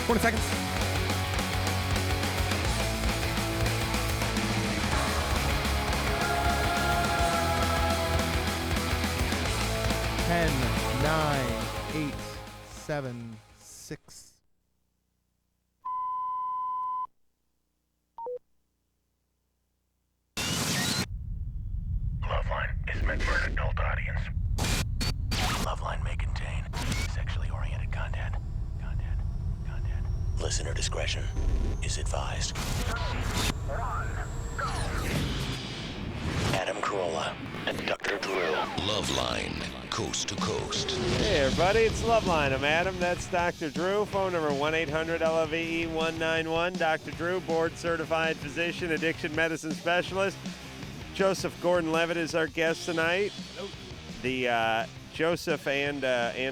20 seconds. Ten, 9, 8, 7, 6. LoveLine is meant for an adult audience. LoveLine may contain sexually oriented content. Listener discretion is advised. 3, 1, go. Adam Carolla and Dr. Drew. LoveLine, coast to coast. Hey everybody, it's LoveLine. I'm Adam. That's Dr. Drew. Phone number 1-800-LOVE-191. Dr. Drew, board-certified physician, addiction medicine specialist. Joseph Gordon-Levitt is our guest tonight. The Joseph and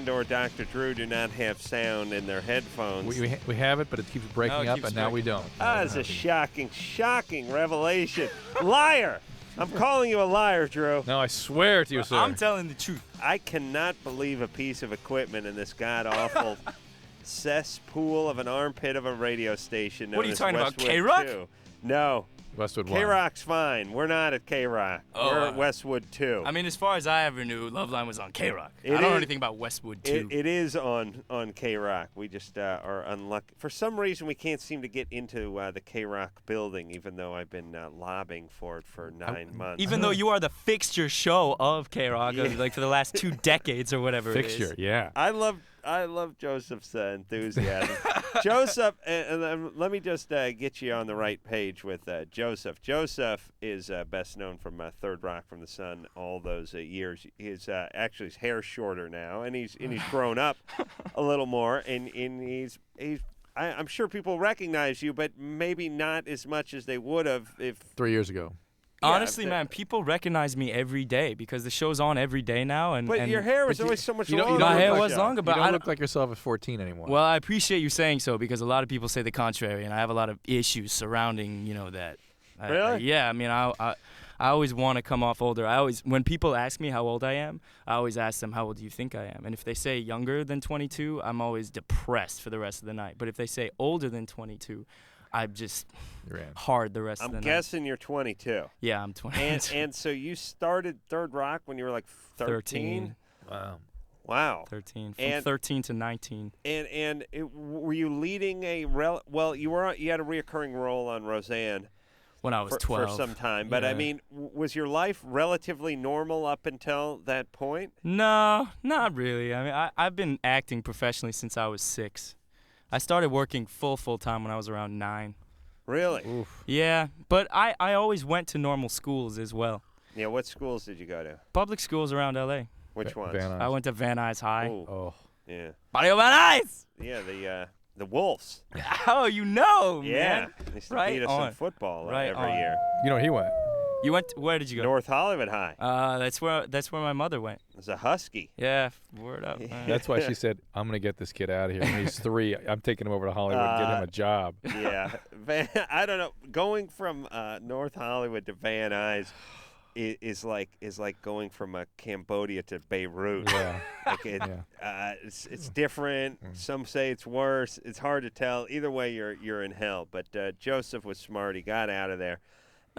or Dr. Drew do not have sound in their headphones. We have it, but it keeps breaking up, and now we don't. That's a shocking revelation. Liar! I'm calling you a liar, Drew. No, I swear to you, sir. I'm telling the truth. I cannot believe a piece of equipment in this god-awful cesspool of an armpit of a radio station known What are you as talking about, Westwood KROQ? 2. No. Westwood 1. KROQ's fine. We're not at KROQ. We're at Westwood 2. I mean, as far as I ever knew, LoveLine was on KROQ. I It don't know is- anything about Westwood 2. It is on KROQ. We just are unlucky. For some reason, we can't seem to get into the KROQ building, even though I've been lobbying for it for 9 months. Even though you are the fixture show of KROQ, like for the last 2 decades or whatever Fixture, it is. yeah. I love Joseph's enthusiasm. Joseph, and let me just get you on the right page with Joseph. Joseph is best known from Third Rock from the Sun all those years. He's actually his hair's shorter now, and he's grown up a little more, and he's I'm sure people recognize you, but maybe not as much as they would have if 3 years ago. Honestly, man, people recognize me every day because the show's on every day now. But your hair was always so much you don't- longer. you don't My look hair like was that. longer, but you I don't don't look like yourself at 14 anymore. Well, I appreciate you saying so because a lot of people say the contrary, and I have a lot of issues surrounding, that. Really? Yeah, I mean, I always want to come off older. When people ask me how old I am, I always ask them, how old do you think I am? And if they say younger than 22, I'm always depressed for the rest of the night. But if they say older than 22, I'm just hard the rest of the I'm night. guessing you're 22. Yeah, I'm 22. And so you started Third Rock when you were like 13? 13. Wow. 13. From And- 13 to 19. And were you leading you had a reoccurring role on Roseanne When I was for 12. some time, but I Yeah. mean, was your life relatively normal up until that point? No, not really. I mean, I've been acting professionally since I was 6. I started working full time when I was around 9. Really? Oof. Yeah, but I always went to normal schools as well. Yeah, what schools did you go to? Public schools around L.A. Which ones? Van Nuys. I went to Van Nuys High. Ooh, Oh. yeah. Barrio Van Nuys! Yeah, the Wolves. Oh, you know, Yeah. man. They used to Right beat us in on. football Right every on. year. You know where he went? Where did you go? North Hollywood High. That's where my mother went. It was a Husky. Yeah, word up. Yeah. man. That's why she said, I'm going to get this kid out of here. When he's 3, I'm taking him over to Hollywood and get him a job. Yeah. I don't know. Going from North Hollywood to Van Nuys is like going from Cambodia to Beirut. Yeah. Like it's different. Some say it's worse. It's hard to tell. Either way, you're in hell. But Joseph was smart. He got out of there.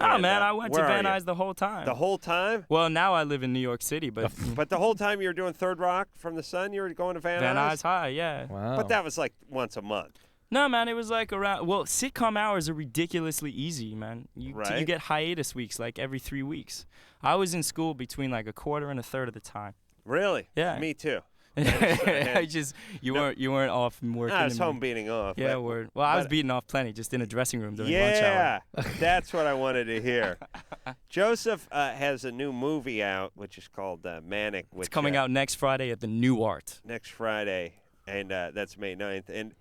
Oh, And, man, I went to where Van are you? Nuys the whole time. The whole time? Well, now I live in New York City, but But the whole time you were doing Third Rock from the Sun, you were going to Van Van Nuys? Nuys High, yeah. Wow. But that was like once a month. No, man, it was like around. Well, sitcom hours are ridiculously easy, man. You Right. get hiatus weeks like every 3 weeks. I was in school between like a quarter and a third of the time. Really? Yeah. Me too. You weren't off from working. I was and- home beating off. Yeah, but- word. Well, I was but- beating off plenty, just in a dressing room during lunch hour. Yeah, that's what I wanted to hear. Joseph has a new movie out, which is called Manic. Which, It's coming out next Friday at the New Art. next Friday, and that's May 9th. And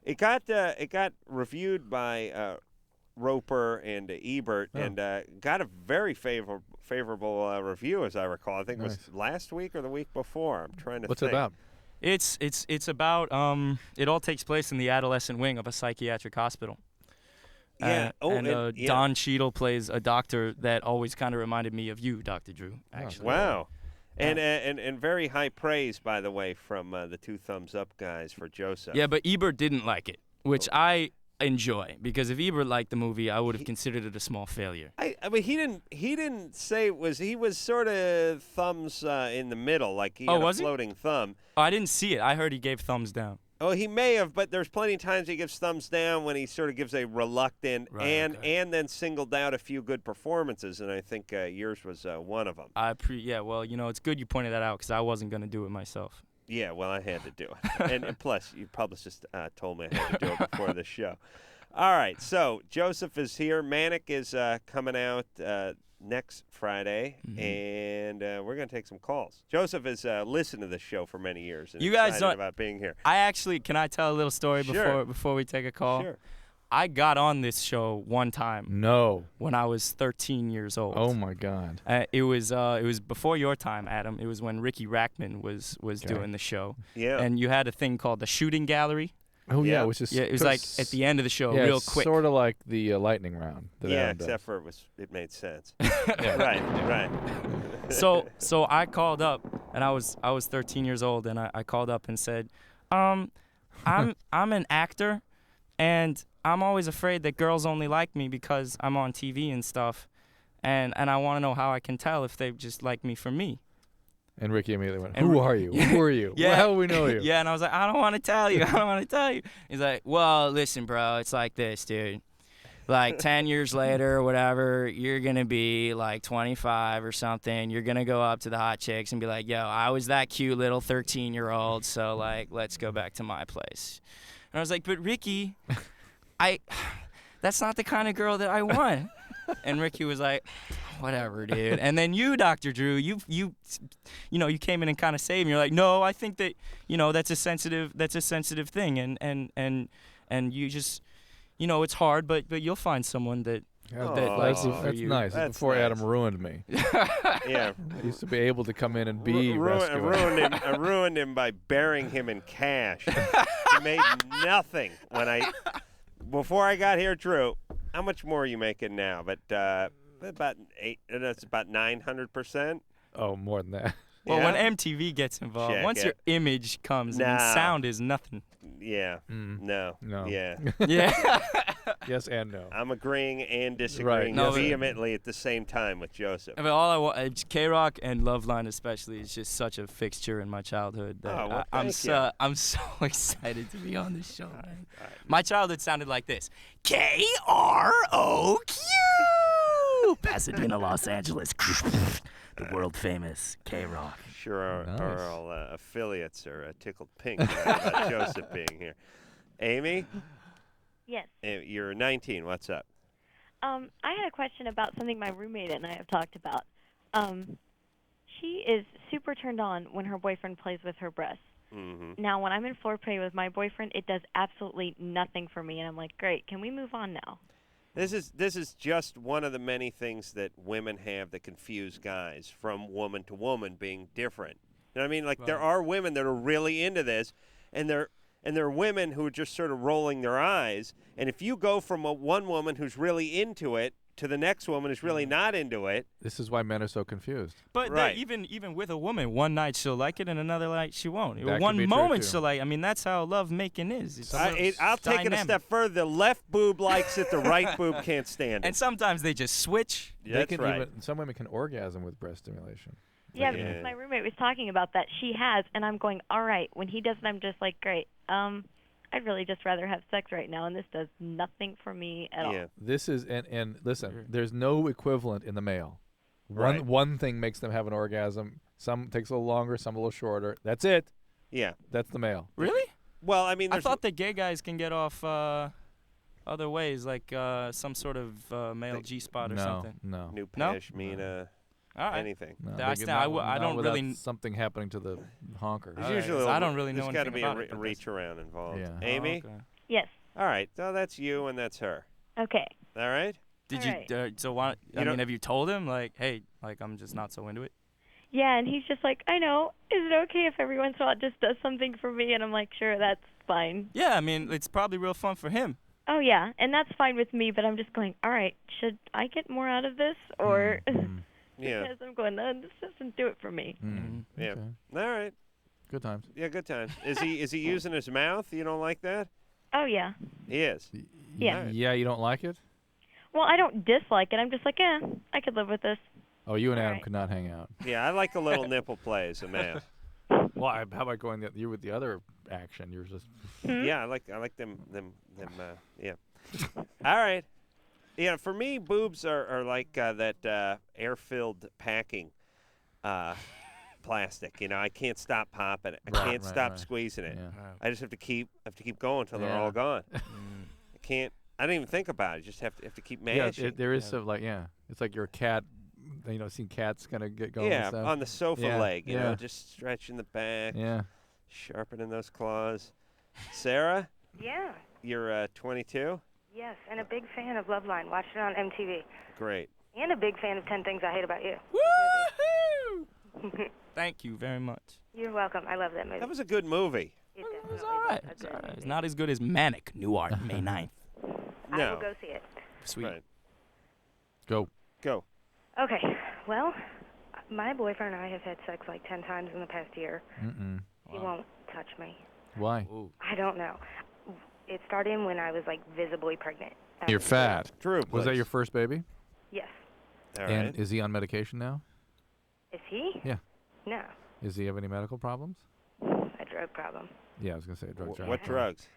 it got reviewed by Roper and Ebert, and got a very favorable review, as I recall. I think it was last week or the week before. I'm trying to What's think. it about? It's about it all takes place in the adolescent wing of a psychiatric hospital. Yeah. And Don Cheadle plays a doctor that always kind of reminded me of you, Dr. Drew, actually. Wow. And very high praise, by the way, from the two thumbs up guys for Joseph. Yeah, but Ebert didn't like it. which I enjoy, because if Ebert liked the movie, I would have considered it a small failure. I mean, he didn't say it was. He was sort of thumbs in the middle, like he had a was he? floating thumb. Oh, I didn't see it. I heard he gave thumbs down. Oh, he may have, but there's plenty of times he gives thumbs down when he sort of gives a reluctant and then singled out a few good performances, and I think yours was one of them. Yeah, well, it's good you pointed that out because I wasn't gonna do it myself. Yeah, well, I had to do it. and plus, your publicist told me I had to do it before the show. All right, so Joseph is here. Manic is coming out next Friday, and we're going to take some calls. Joseph has listened to this show for many years and You guys excited don't- about being here. Can I tell a little story Sure. before we take a call? Sure. I got on this show one time No. when I was 13 years old. Oh my God. It was before your time, Adam. It was when Ricky Rackman was doing the show. Yeah. And you had a thing called the shooting gallery. Oh Yeah. yeah, which is Yeah, it was like at the end of the show, real quick. Sort of like the lightning round. That Yeah, Adam does. except for it made sense. Yeah. Right. So I called up, and I was 13 years old, and I called up and said, I'm an actor, and I'm always afraid that girls only like me because I'm on TV and stuff, and I want to know how I can tell if they just like me for me. And Ricky immediately went, And "Who Ri- are you? Yeah. Who are you? Yeah. How do we know you?" Yeah, and I was like, I don't want to tell you. I don't want to tell you. He's like, well, listen, bro, it's like this, dude. Like 10 years later or whatever, you're going to be like 25 or something. You're going to go up to the hot chicks and be like, yo, I was that cute little 13-year-old, so like, let's go back to my place. And I was like, but Ricky, that's not the kind of girl that I want. And Ricky was like, whatever, dude. And then you, Dr. Drew, you came in and kind of saved me. You're like, no, I think that, that's a sensitive thing, and you just, it's hard, but you'll find someone that likes it for That's you. nice. That's Before nice. Adam ruined me. Yeah. I used to be able to come in and be rescued. I ruined him by burying him in cash. He made nothing before I got here, Drew. How much more are you making now? But about 900%. Oh, more than that. Well, Yeah? when MTV gets involved, Check once it. your image comes, I mean, No. sound is nothing. Yeah. No. Yeah. Yeah. Yes and no. I'm agreeing and disagreeing No, but- vehemently at the same time with Joseph. I mean, all I want, KROQ and LoveLine especially, is just such a fixture in my childhood that Oh, well, I'm thank so excited to be on this show. Man. My childhood sounded like this: KROQ, Pasadena, Los Angeles, the world famous KROQ. Sure, our Nice. all affiliates are tickled pink about Joseph being here. Amy, Yes. you're 19. What's up? I had a question about something my roommate and I have talked about. She is super turned on when her boyfriend plays with her breasts. Mm-hmm. Now, when I'm in foreplay with my boyfriend, it does absolutely nothing for me, and I'm like, great, can we move on now? This is just one of the many things that women have that confuse guys from woman to woman being different. You know what I mean? Like there are women that are really into this, and there are women who are just sort of rolling their eyes. And if you go from one woman who's really into it to the next woman who's really not into it, This is why men are so confused. But Right. even with a woman, one night she'll like it and another night she won't. That could One be true, moment too. she'll like. I mean, that's how love making is. It's I'll take it a dynamic. step further. The left boob likes it, the right boob can't stand it. And sometimes they just switch. That's can right. some women can orgasm with breast stimulation. Yeah, Yeah. because my roommate was talking about that. She has, and I'm going, all right. When he does it, I'm just like, great. I'd really just rather have sex right now, and this does nothing for me at all. Yeah. This is and listen, there's no equivalent in the male. Right. One thing makes them have an orgasm. Some takes a little longer, some a little shorter. That's it. Yeah. That's the male. Really? Well, I mean, I there's thought that gay guys can get off other ways, like some sort of male G-spot or No, something. no, new No? pashmina, All right. anything. no. I They st- get I not- w- I not don't without really- something happening to the honker. There's All right, usually so I don't really know There's got to anything be about a it, but reach around involved. Yeah. Amy? Oh, okay. Yes. All right. So that's you and that's her. Okay. All right? Did All you? right. So why? You I know- mean, have you told him like, hey, like I'm just not so into it? Yeah, and he's just like, I know. Is it okay if every once in a while it just does something for me? And I'm like, sure, that's fine. Yeah, I mean, it's probably real fun for him. Oh, yeah, and that's fine with me, but I'm just going, all right, should I get more out of this? Or Yeah. because I'm going, no, this doesn't do it for me. Yeah. Okay. All right. Good times. Yeah, good times. Is he using his mouth? You don't like that? Oh, yeah. He is. Yeah. Yeah, you don't like it? Well, I don't dislike it. I'm just like, I could live with this. Oh, you and Adam Alright. could not hang out. Yeah, I like a little nipple play as a man. Well, how about going you with the other action? You're just Yeah, I like them. Yeah. All right. Yeah, for me, boobs are like that air-filled packing plastic. You know, I can't stop popping it. I can't stop squeezing it. Yeah. I just have to keep going until they're all gone. I can't. I don't even think about it. Just have to keep mashing. Yeah, there is some it's like you're a cat. You know, seen cats kind of get going. Yeah, and stuff. on the sofa leg. You know, just stretching the back. Yeah. Sharpening those claws. Sarah, Yeah. you're 22. Yes, and a big fan of LoveLine. Watched it on MTV. Great. And a big fan of 10 Things I Hate About You. Woohoo! Thank you very much. You're welcome. I love that movie. That was a good movie. It It definitely was all right. was a It's good all right. It's movie. not as good as Manic, new art, May 9th. I No. will go see it. Sweet. Right. Go. Okay. Well, my boyfriend and I have had sex like 10 times in the past year. Mm-mm. He won't touch me. Why? Ooh. I don't know. It started when I was like visibly pregnant. You're fat. Drew, Was that please. your first baby? Yes. All And right. is he on medication now? Is he? Yeah. No. Does he have any medical problems? A drug problem. Yeah, I was gonna say a drug. What drugs?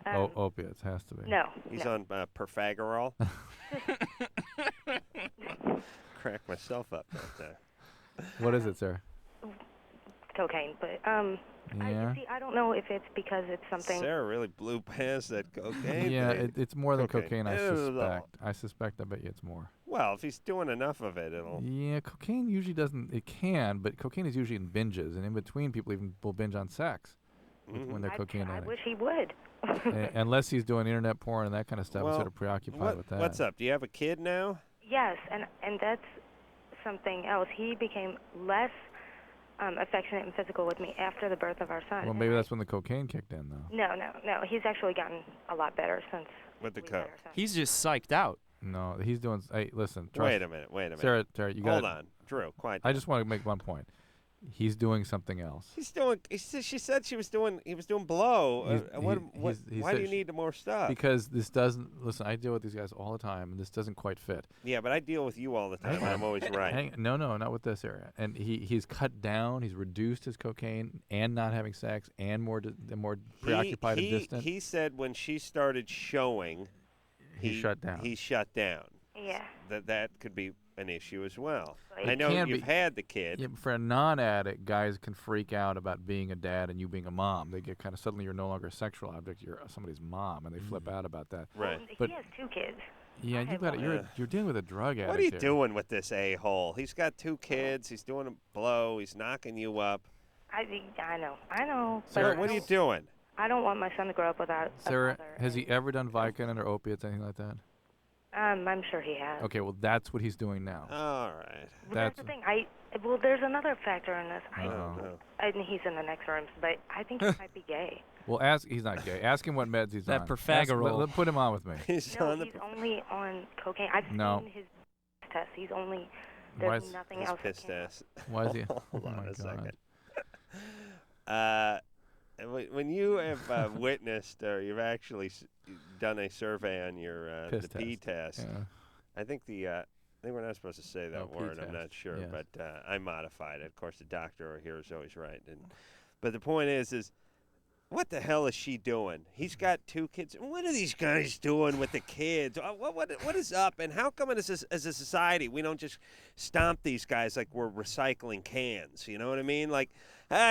Opiates has to be. No. He's no. on Perfagarol. Crack myself up right there. What is it, sir? Cocaine, but Yeah. I don't know if it's because it's something. Sarah really blew past that cocaine. Yeah, thing. it's more than Cocaine. cocaine. I Ugh. suspect. I bet you it's more. Well, if he's doing enough of it, it'll. Yeah, cocaine usually doesn't. It can, but cocaine is usually in binges, and in between, people even will binge on sex when they're cocaine I addicts. wish he would. Unless he's doing internet porn and that kind of stuff, Well, sort of preoccupied with that. What's up? Do you have a kid now? Yes, and that's something else. He became less affectionate and physical with me after the birth of our son. Well, And maybe that's when the cocaine kicked in, though. No. He's actually gotten a lot better since With the we had coke. our son. He's just psyched out. No, he's doing. Hey, listen. Trust, Wait a minute. Sarah, you got. Hold on, Drew. Quiet. I just want to make one point. He's doing something else. He's doing. She said he was doing blow. He's- he Why said do you need more stuff? Because this doesn't. Listen, I deal with these guys all the time, and this doesn't quite fit. Yeah, but I deal with you all the time, and I'm always right. No, not with this area. And he's cut down. He's reduced his cocaine and not having sex and more preoccupied and distant. He said when she started showing, he shut down. He shut down. Yeah. That could be an issue as well. It I know can you've be. had the kid. Yeah, but for a non-addict, guys can freak out about being a dad and you being a mom. They get kind of suddenly you're no longer a sexual object. You're somebody's mom, and they flip out about that. Right. But- he has 2 kids. Yeah, you got one. you're dealing with a drug addict. What are you here. doing with this a-hole? He's got 2 kids. He's doing a blow. He's knocking you up. I know. but Sarah, What are you doing? I don't want my son to grow up without a Sarah, father. has he ever done Vicodin or opiates, anything like that? I'm sure he has. Okay, well that's what he's doing now. All right. Well, that's the thing. There's another factor in this. I Uh-oh. don't know. And he's in the next room, but I think he might be gay. Well, he's not gay. Ask him what meds he's That on. Perfagarol. Put him on with me. He's No, on the he's only on cocaine. I've No. seen his test. He's only. Why There's is- nothing He's else. that pissed came up. ass. Why is he? Hold oh on my a God. second. When you have witnessed or you've actually done a survey on your Piss the pee test, Yeah. I think we're not supposed to say that Oh, pee word. I'm test, not sure, yes. but I modified it. Of course, the doctor here is always right. But the point is what the hell is she doing? He's got 2 kids. What are these guys doing with the kids? What is up? And how come as a society we don't just stomp these guys like we're recycling cans? You know what I mean? Like,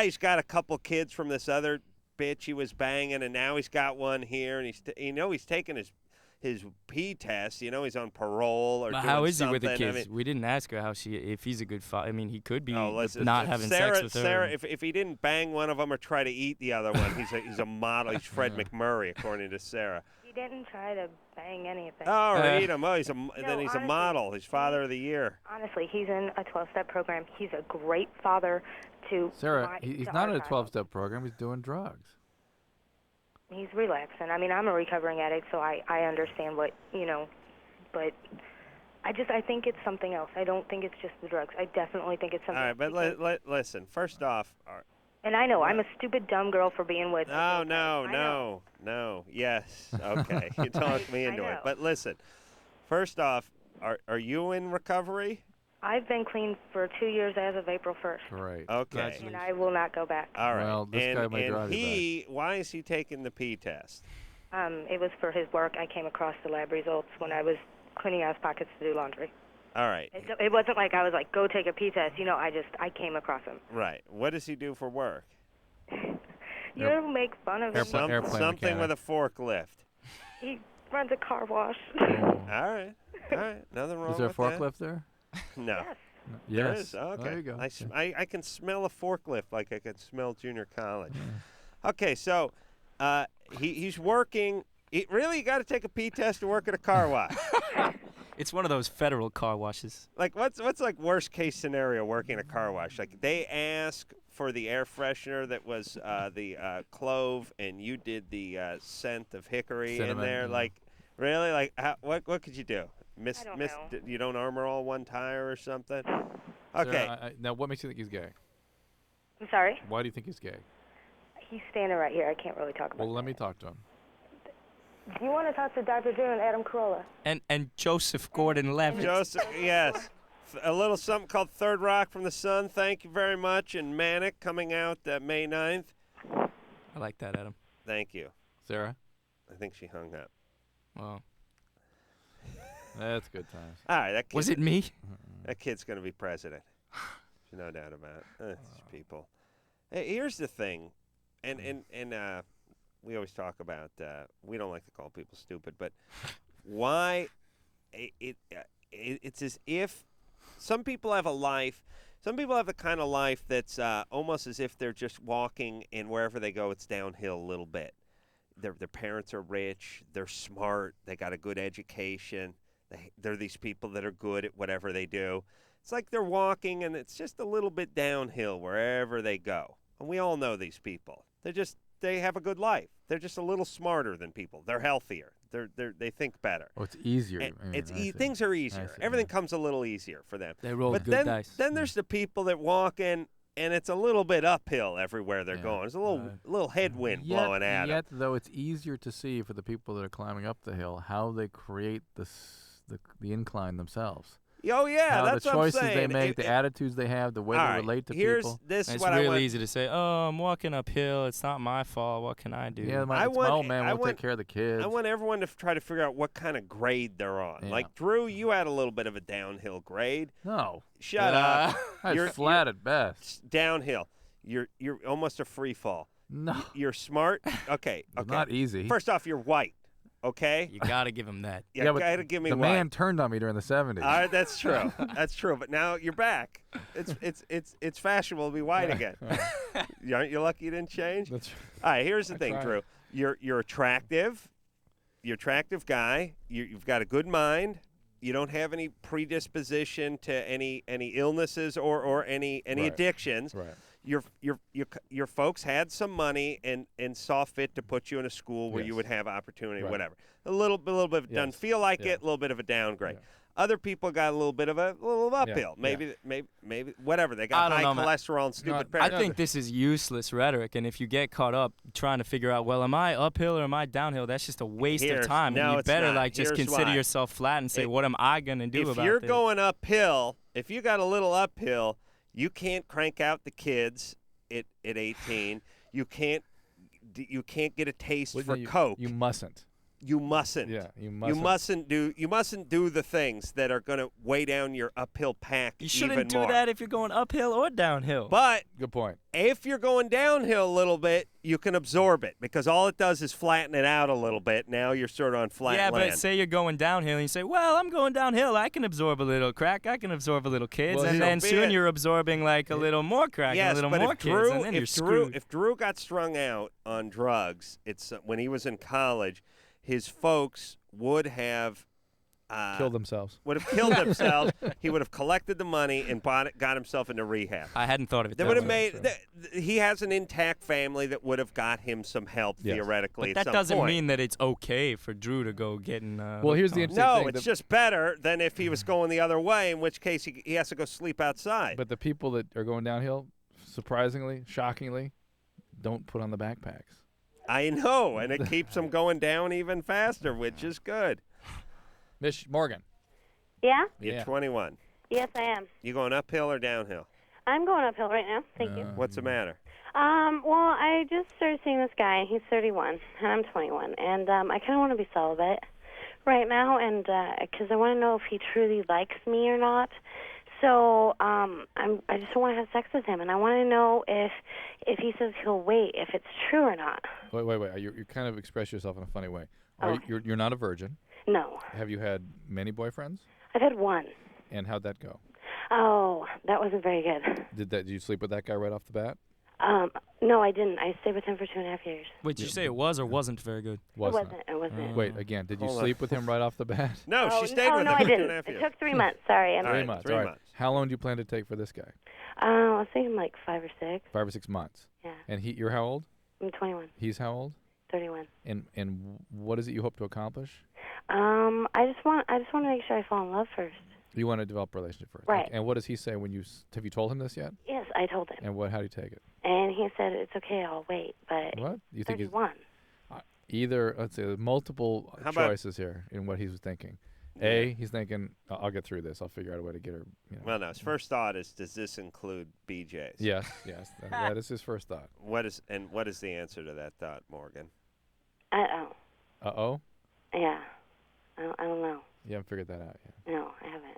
he's got a couple kids from this other bitch he was banging, and now he's got one here, and he's taking his pee test. He's on parole or But doing how is he with the something. I kids? mean, we didn't ask her if he's a good father. I mean, he could be listen, not having Sarah, sex with her. Sarah, if he didn't bang one of them or try to eat the other one, he's a model. He's Fred McMurray, according to Sarah. He didn't try to bang anything. Oh, read him. Oh, then he's a honestly, model. He's Father of the Year. Honestly, he's in a 12-step program. He's a great father to. Sarah, he's not in a our child. 12-step program. He's doing drugs. He's relapsing. I mean, I'm a recovering addict, so I understand what, but I think it's something else. I don't think it's just the drugs. I definitely think it's something All right, else but listen. First off, And I know I'm a stupid, dumb girl for being with. No. Yes. Okay. You talked me into it. But listen, first off, are you in recovery? I've been clean for 2 years as of April 1st. Great. Okay. And I will not go back. All right. Well, this guy may drive you why is he taking the pee test? It was for his work. I came across the lab results when I was cleaning out his pockets to do laundry. All right. It wasn't like I was like, go take a pee test. I came across him. Right. What does he do for work? You make fun of him. Something with a forklift. He runs a car wash. All right. Nothing wrong with that. Is there a forklift there? No. Yes. There is? Okay. There you go. I can smell a forklift like I can smell junior college. Okay, so he's working. Really, you got to take a pee test to work at a car wash. It's one of those federal car washes. Like, what's like worst case scenario working a car wash? Like, they ask for the air freshener that was the clove, and you did the scent of hickory Cinnamon, in there. yeah. Like, really? Like, what could you do? I don't know. You don't armor all one tire or something? Okay. Sarah, now, what makes you think he's gay? I'm sorry? Why do you think he's gay? He's standing right here. I can't really talk about Well, let that. me talk to him. Do you want to talk to Dr. Drew and Adam Carolla? And Joseph Gordon-Levitt. Joseph, yes. A little something called Third Rock from the Sun. Thank you very much. And Manic coming out May 9th. I like that, Adam. Thank you. Sarah? I think she hung up. Well, That's good times. All right. That kid, was it me? That kid's going to be president. There's no doubt about it. These people. Hey, here's the thing. And we always talk about, we don't like to call people stupid, but why it's as if some people have a life, some people have the kind of life that's almost as if they're just walking, and wherever they go, it's downhill a little bit. Their parents are rich, they're smart, they got a good education, they're these people that are good at whatever they do. It's like they're walking, and it's just a little bit downhill wherever they go. And we all know these people. They have a good life. They're just a little smarter than people. They're healthier. They think better. Oh, it's easier. And things are easier. Everything comes a little easier for them. They roll but good dice. Then there's the people that walk in, and it's a little bit uphill everywhere they're going. There's a little headwind blowing at them. Yet, though, it's easier to see for the people that are climbing up the hill how they create the incline themselves. Oh, yeah, how that's the what I'm choices saying. they make, the attitudes they have, the way they relate to people. It's real easy to say, oh, I'm walking uphill. It's not my fault. What can I do? Yeah, my old man will take care of the kids. I want everyone to try to figure out what kind of grade they're on. Yeah. Like, Drew, you had a little bit of a downhill grade. No. Shut up. You're flat at best. Downhill. You're almost a free fall. No. You're smart. Okay. It's not easy. First off, you're white. Okay. You gotta give him that. You gotta give me the white. man turned on me during the 70s. All right, that's true. That's true. But now you're back. It's fashionable to be white again. Aren't you lucky you didn't change? That's All right. Here's the thing, tried. Drew. You're attractive. You're an attractive guy. You've got a good mind. You don't have any predisposition to any illnesses or any addictions. Right. Your folks had some money and saw fit to put you in a school where you would have opportunity, whatever. A little bit of doesn't feel like it, a little bit of a downgrade. Yeah. Other people got a little bit of a uphill. Maybe whatever. They got high cholesterol and stupid parents. I think this is useless rhetoric, and if you get caught up trying to figure out, well, am I uphill or am I downhill? That's just a waste of time. No, and you it's better not. just Here's consider why. yourself flat and say, what am I gonna do about If you're this? going uphill, if you got a little uphill, you can't crank out the kids at 18. You can't get a taste for Coke. You mustn't. You mustn't. Yeah, you mustn't. You mustn't do the things that are going to weigh down your uphill pack. You shouldn't even do more. that if you're going uphill or downhill. But Good point. if you're going downhill a little bit, you can absorb it because all it does is flatten it out a little bit. Now you're sort of on flat land. But say you're going downhill and you say, well, I'm going downhill. I can absorb a little crack. I can absorb a little kids. Well, and so then be soon it. you're absorbing like a little more crack and a little more kids. And then you're screwed. If Drew got strung out on drugs, when he was in college, his folks would have Killed themselves. Would have killed themselves. He would have collected the money and got himself into rehab. I hadn't thought of it. They would have made. He has an intact family that would have got him some help theoretically. But that doesn't mean that it's okay for Drew to go getting. Well, here's the interesting thing. No, it's just better than if he was going the other way, in which case he has to go sleep outside. But the people that are going downhill, surprisingly, shockingly, don't put on the backpacks. I know, and it keeps them going down even faster, which is good. Miss Morgan. Yeah? You're Yeah. 21. Yes, I am. You going uphill or downhill? I'm going uphill right now. Thank you. What's the matter? Well, I just started seeing this guy. He's 31, and I'm 21, and I kind of want to be celibate right now, and because I want to know if he truly likes me or not. So I just want to have sex with him, and I want to know if he says he'll wait, if it's true or not. Wait. You kind of express yourself in a funny way. You're not a virgin. No, Have you had many boyfriends? I've had one. And how'd that go? Oh, that wasn't very good. Did you sleep with that guy right off the bat? No, I didn't. I stayed with him for 2.5 years. Wait, did you say it was or wasn't very good? It wasn't. Wait, again, did you Hold on. sleep with him right off the bat? No, Oh, she stayed with no, him I for didn't. 2.5 It years. took 3 months. Sorry. All right, 3 months. 3 all right. months. How long do you plan to take for this guy? I was thinking like 5 or 6. 5 or 6 months. Yeah. And you're how old? I'm 21, He's how old? 31. And what is it you hope to accomplish? I just want to make sure I fall in love first. You want to develop a relationship first. Right. And what does he say when have you told him this yet? Yes, I told him. And how do you take it? And he said, it's okay, I'll wait. But What? You think he's 31. either, let's say, there's multiple How about- choices here in what he was thinking. A, he's thinking, I'll get through this. I'll figure out a way to get her. Well, no, his first thought is, does this include BJ's? Yes. That is his first thought. What is the answer to that thought, Morgan? Uh-oh? Yeah. I don't know. You haven't figured that out yet. No, I haven't.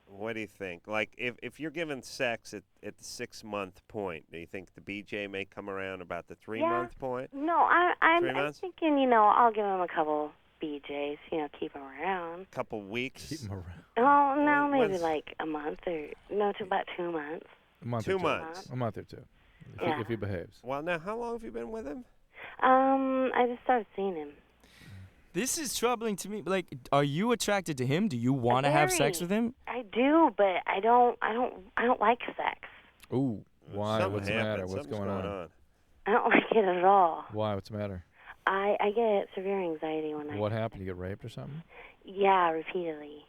What do you think? Like, if you're given sex at the 6-month point, do you think the BJ may come around about the 3-month point? No, 3 I'm months? thinking, I'll give him a couple BJs, keep him around. Couple weeks? Keep him around. Oh, no, maybe When's- like a month to about 2 months. A month 2 or two. months. A month or two. Yeah. If he behaves. Well, now, how long have you been with him? I just started seeing him. This is troubling to me. Like, are you attracted to him? Do you want to have sex with him? I do, but I don't like sex. Ooh. Why? Something What's the matter? happened. What's Something's going on? I don't like it at all. Why? What's the matter? I get severe anxiety when What happened? You get raped or something? Yeah, repeately.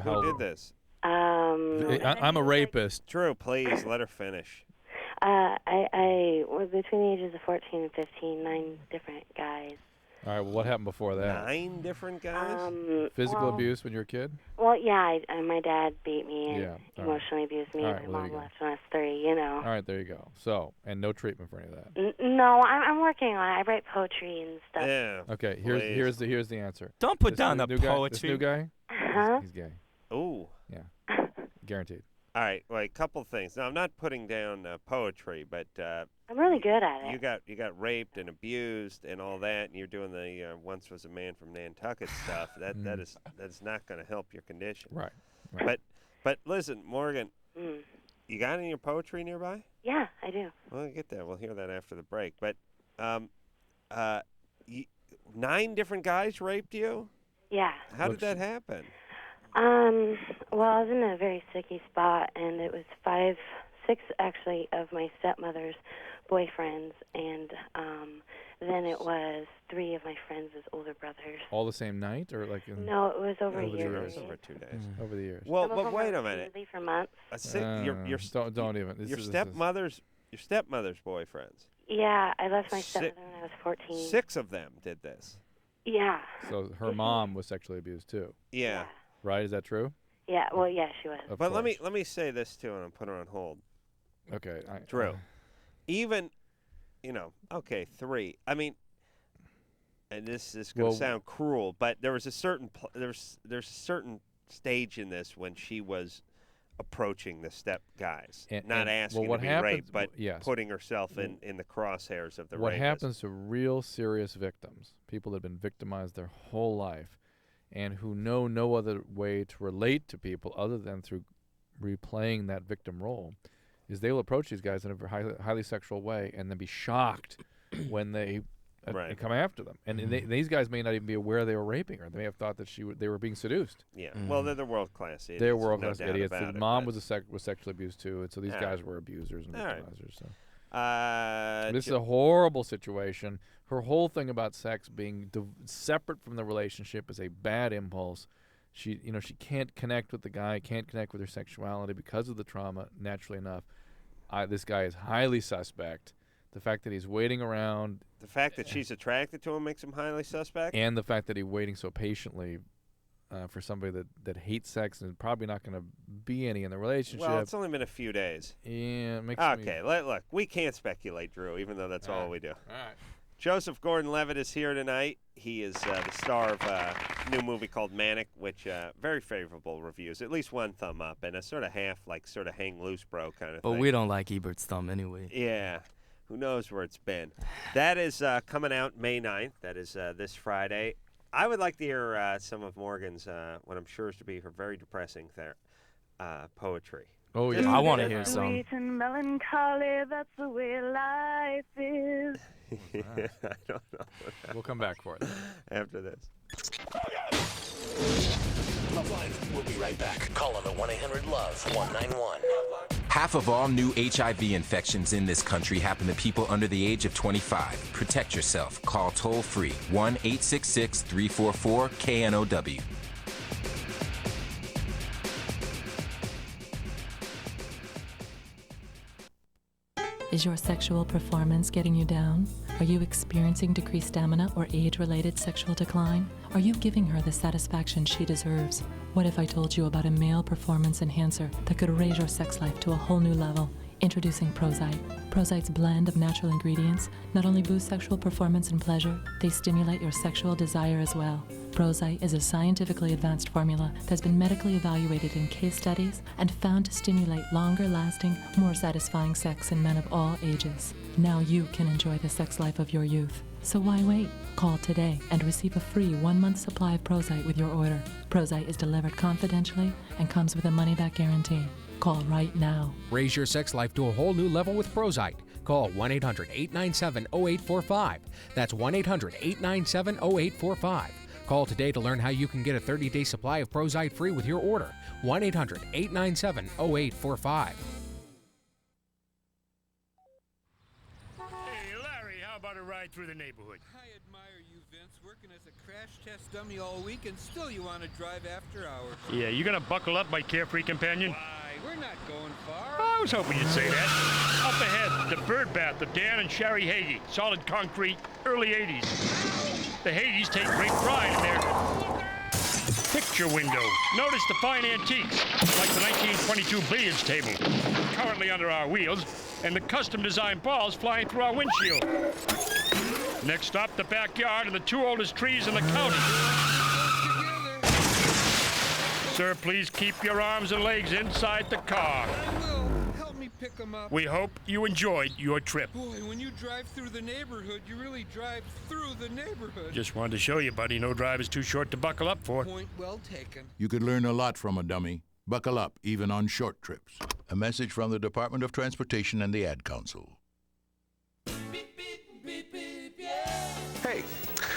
Who did this? I'm a rapist. True, please, let her finish. I was between the ages of 14 and 15, 9 different guys. All right. Well, what happened before that? 9 different guys? Physical abuse when you were a kid? Well, yeah, my dad beat me and Yeah, all right. emotionally abused me, All and right, my well, there mom you go. left when I was 3, All right. There you go. So, and no treatment for any of that. No, I'm working on it. I write poetry and stuff. Yeah. Okay. Please. Here's the answer. Don't put This down new the guy- poetry. This new guy? Huh? He's gay. Ooh. Guaranteed. All right, well, a couple things. Now, I'm not putting down poetry, but I'm really good at it. you got raped and abused and all that, and you're doing the once was a man from Nantucket stuff. That is not going to help your condition. Right. But listen, Morgan, Mm. you got any of your poetry nearby? Yeah, I do. Well, we'll get that. We'll hear that after the break. But 9 different guys raped you? Yeah. How did that happen? Well, I was in a very sticky spot, and it was 6 actually of my stepmother's boyfriends, and then it was 3 of my friends' older brothers. All the same night, or like in, No, it was over a Over the year. years. Over 2 days. over the years? Well, Some of but them wait were a minute. repeatedly for months. Don't even. This Your is- stepmother's boyfriends. Yeah, I left my Si- stepmother when I was 14. 6 of them did this. Yeah. So her mom was sexually abused too, Yeah. right? Is that true? Yeah, well, yeah, she was. Of But let course. me say this too, and I'll put her on hold. Okay. Drew. Even, okay, 3. I mean, and this is going to Well- sound cruel, but there was a certain there's a certain stage in this when she was approaching the step guys, not asking what to be happens, raped, but yes. putting herself in the crosshairs of the What rapist. happens to real serious victims, people that have been victimized their whole life, and who know no other way to relate to people other than through replaying that victim role, is they will approach these guys in a very highly sexual way and then be shocked when they Right. come after them. And these guys may not even be aware they were raping her. They may have thought that they were being seduced. Yeah. Well, they're the world-class idiots. They're world-class no doubt idiots. about The it, mom but- was sexually abused too, and so these All guys right. were abusers and All right. victimizers. So. Uh, This is Jo- a horrible situation. Her whole thing about sex being separate from the relationship is a bad impulse. She can't connect with the guy, can't connect with her sexuality because of the trauma, naturally enough. this guy is highly suspect. The fact that he's waiting around. The fact that she's attracted to him makes him highly suspect? And the fact that he's waiting so patiently for somebody that hates sex and is probably not going to be any in the relationship. Well, it's only been a few days. Yeah, it makes Okay, look, we can't speculate, Drew, even though that's all we do. All right. Joseph Gordon-Levitt is here tonight. He is the star of a new movie called Manic, which very favorable reviews, at least one thumb up, and a sort of half, sort of hang loose, bro kind of thing. But we don't like Ebert's thumb anyway. Yeah. Who knows where it's been? That is coming out May 9th. That is this Friday. I would like to hear some of Morgan's, what I'm sure is to be her very depressing poetry. Oh, yeah. I want to hear some. Sweet and melancholy, that's the way life is. I don't know. We'll come back for it. After this. LoveLine, we'll be right back. Call on the 1-800-LOVE-191. Half of all new HIV infections in this country happen to people under the age of 25. Protect yourself. Call toll-free 1-866-344-KNOW. Is your sexual performance getting you down? Are you experiencing decreased stamina or age-related sexual decline? Are you giving her the satisfaction she deserves? What if I told you about a male performance enhancer that could raise your sex life to a whole new level? Introducing Prozite. Prozite's blend of natural ingredients not only boost sexual performance and pleasure, they stimulate your sexual desire as well. Prozite is a scientifically advanced formula that's been medically evaluated in case studies and found to stimulate longer-lasting, more satisfying sex in men of all ages. Now you can enjoy the sex life of your youth. So why wait? Call today and receive a free 1-month supply of Prozite with your order. Prozite is delivered confidentially and comes with a money-back guarantee. Call right now. Raise your sex life to a whole new level with Prozite. Call 1-800-897-0845. That's 1-800-897-0845. Call today to learn how you can get a 30-day supply of Prozite free with your order. 1-800-897-0845. Hey, Larry, how about a ride through the neighborhood? I admire you, Vince, working as a crash test dummy all week, and still you want to drive after hours. Yeah, you gonna buckle up, my carefree companion? Why, we're not going far. I was hoping you'd say that. Up ahead, the bird bath of Dan and Sherry Hagee. Solid concrete, early 80s. The Hagees take great pride in their picture window. Notice the fine antiques, like the 1922 billiards table, currently under our wheels, and the custom-designed balls flying through our windshield. Next stop, the backyard and the 2 oldest trees in the county. Sir, please keep your arms and legs inside the car. I will. Help me pick them up. We hope you enjoyed your trip. Boy, when you drive through the neighborhood, you really drive through the neighborhood. Just wanted to show you, buddy, no drive is too short to buckle up for. Point well taken. You could learn a lot from a dummy. Buckle up, even on short trips. A message from the Department of Transportation and the Ad Council. Hey,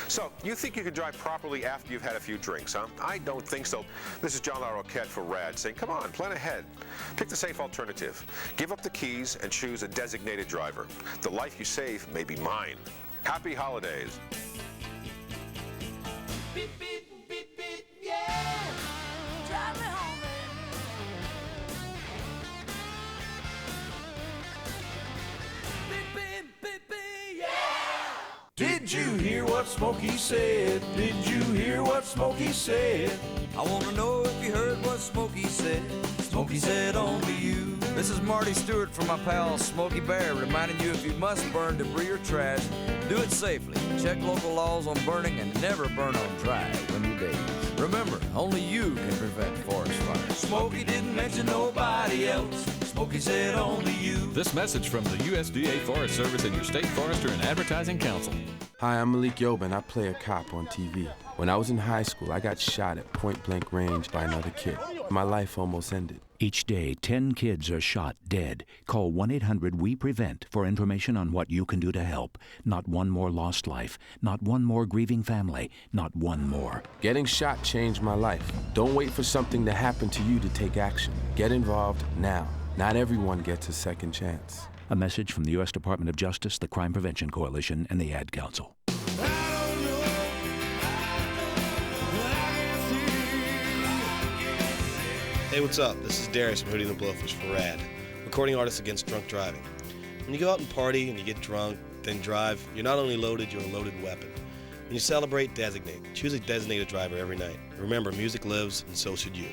so you think you can drive properly after you've had a few drinks, huh? I don't think so. This is John LaRoquette for RAD saying, come on, plan ahead. Pick the safe alternative. Give up the keys and choose a designated driver. The life you save may be mine. Happy holidays. Beep, beep, beep, beep, yeah. Drive me home, baby. Beep, beep, beep, beep, yeah. Did you hear what Smokey said? Did you hear what Smokey said? I want to know if you heard what Smokey said. Smokey said only you. This is Marty Stewart from my pal Smokey Bear, reminding you if you must burn debris or trash, do it safely. Check local laws on burning and never burn on dry when you days. Remember, only you can prevent forest fires. Smokey didn't mention nobody else. Smokey said only you. This message from the USDA Forest Service and your state forester and advertising council. Hi, I'm Malik Yobin. I play a cop on TV. When I was in high school, I got shot at point-blank range by another kid. My life almost ended. Each day, 10 kids are shot dead. Call 1-800-WE-PREVENT for information on what you can do to help. Not one more lost life. Not one more grieving family. Not one more. Getting shot changed my life. Don't wait for something to happen to you to take action. Get involved now. Not everyone gets a second chance. A message from the U.S. Department of Justice, the Crime Prevention Coalition, and the Ad Council. Hey, what's up? This is Darius from Hootie and the Blowfish for RAD. Recording Artists Against Drunk Driving. When you go out and party and you get drunk, then drive, you're not only loaded, you're a loaded weapon. When you celebrate, designate. Choose a designated driver every night. Remember, music lives, and so should you.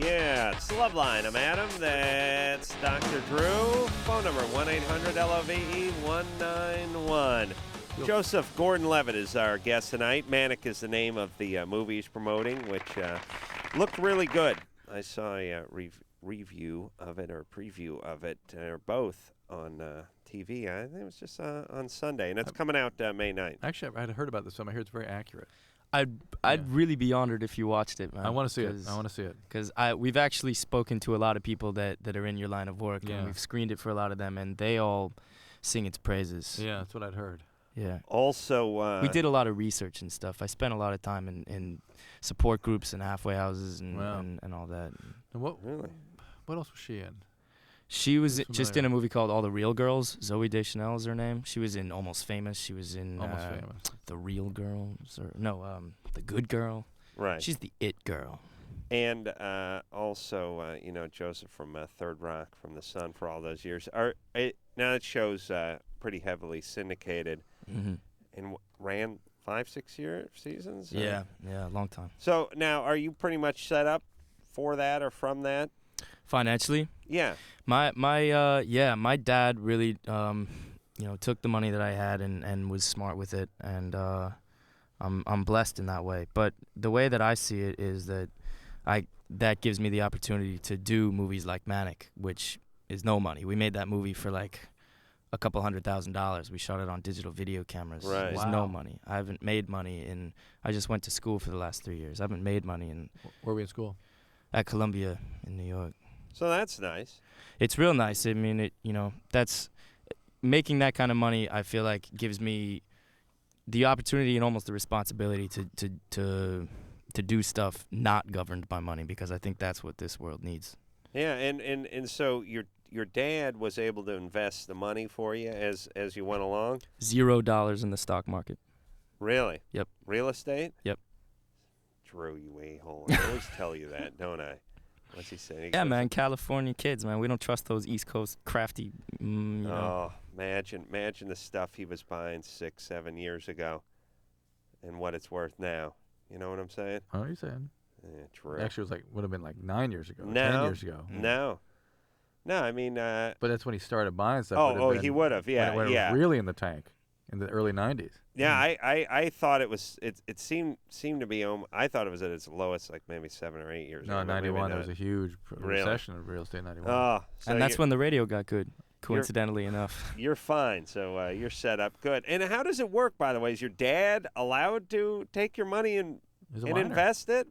Yeah, it's LoveLine. I'm Adam. That's Dr. Drew. Phone number 1-800-LOVE-191. Joseph Gordon-Levitt is our guest tonight. Manic is the name of the movie he's promoting, which looked really good. I saw a review of it, or preview of it, or both on TV. I think it was just on Sunday, and it's coming out May 9th. Actually, I had heard about this film. I hear it's very accurate. I'd really be honored if you watched it, man. I want to see it. I want to see it. Because we've actually spoken to a lot of people that are in your line of work, Yeah. and we've screened it for a lot of them, and they all sing its praises. Yeah, that's what I'd heard. Yeah. Also, we did a lot of research and stuff. I spent a lot of time in support groups and halfway houses and all that. And what else was she in? She was just in a movie called All the Real Girls. Zoe Deschanel is her name. She was in Almost Famous. She was in Almost Famous. The Real Girls, or The Good Girl. Right. She's the it girl. And also, Joseph from Third Rock from the Sun for all those years. Now that show's pretty heavily syndicated and ran 5-6 seasons? Yeah, a long time. So now, are you pretty much set up for that or from that? Financially? Yeah. My dad really took the money that I had and was smart with it, and I'm blessed in that way. But the way that I see it is that that gives me the opportunity to do movies like Manic, which is no money. We made that movie for like a couple $100,000. We shot it on digital video cameras. Right. It's no money. I haven't made money I just went to school for the last 3 years. I haven't made money Where were we in school? At Columbia in New York. So that's nice. It's real nice. I mean, that's making that kind of money. I feel like gives me the opportunity and almost the responsibility to do stuff not governed by money, because I think that's what this world needs. Yeah, and so your dad was able to invest the money for you as you went along? $0 in the stock market. Really? Yep. Real estate? Yep. Drew, you a-hole. I always tell you that, don't I? What's he saying? Yeah, man, California kids, man. We don't trust those East Coast crafty, Oh, imagine the stuff he was buying 6-7 years ago and what it's worth now. You know what I'm saying? What are you saying? Yeah, true. Actually, it would have been like 9 years ago, No. 10 years ago. No, I mean... but that's when he started buying stuff. He would have, yeah, when it was really in the tank in the early 90s. Yeah, I thought it was. It seemed to be. I thought it was at its lowest, like maybe 7 or 8 years ago. No, 91. There was a huge recession of real estate in 91. Oh, so and that's when the radio got good. Coincidentally enough. You're fine. So you're set up good. And how does it work, by the way? Is your dad allowed to take your money and invest it?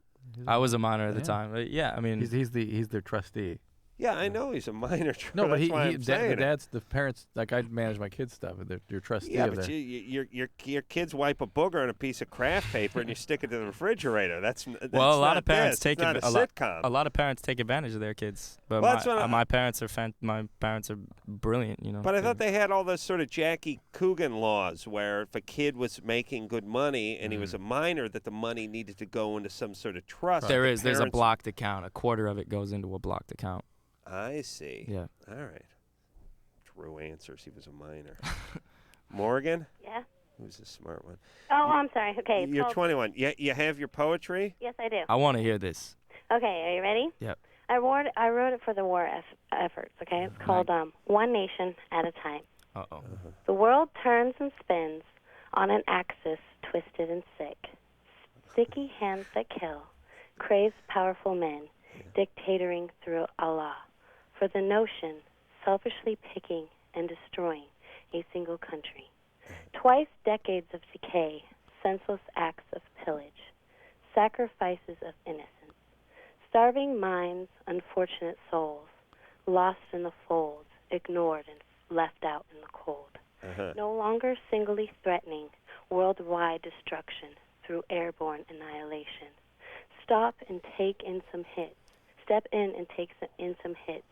I was a minor at the time. But yeah, I mean, he's their trustee. Yeah, I know he's a minor. No, but the parents. Like I manage my kids' stuff. They're your trustee. Yeah, but your kids wipe a booger on a piece of craft paper and you stick it to the refrigerator. That's well, a lot of parents take a lot of parents take advantage of their kids. But my parents are brilliant. You know. But I thought they had all those sort of Jackie Coogan laws where if a kid was making good money and he was a minor, that the money needed to go into some sort of trust. There's a blocked account. A quarter of it goes into a blocked account. I see. Yeah. All right. Drew answers. He was a minor. Morgan? Yeah? Who's the smart one? Oh, I'm sorry. Okay. You're 21. You have your poetry? Yes, I do. I want to hear this. Okay, are you ready? Yep. I wrote it for the war efforts, okay? It's called One Nation at a Time. Uh-oh. The world turns and spins on an axis twisted and sick. Sticky hands that kill, crazed powerful men, dictatoring through Allah. For the notion, selfishly picking and destroying a single country. Twice decades of decay, senseless acts of pillage, sacrifices of innocence, starving minds, unfortunate souls, lost in the folds, ignored and left out in the cold. No longer singly threatening worldwide destruction through airborne annihilation. Stop and take in some hits. Step in and take in some hits.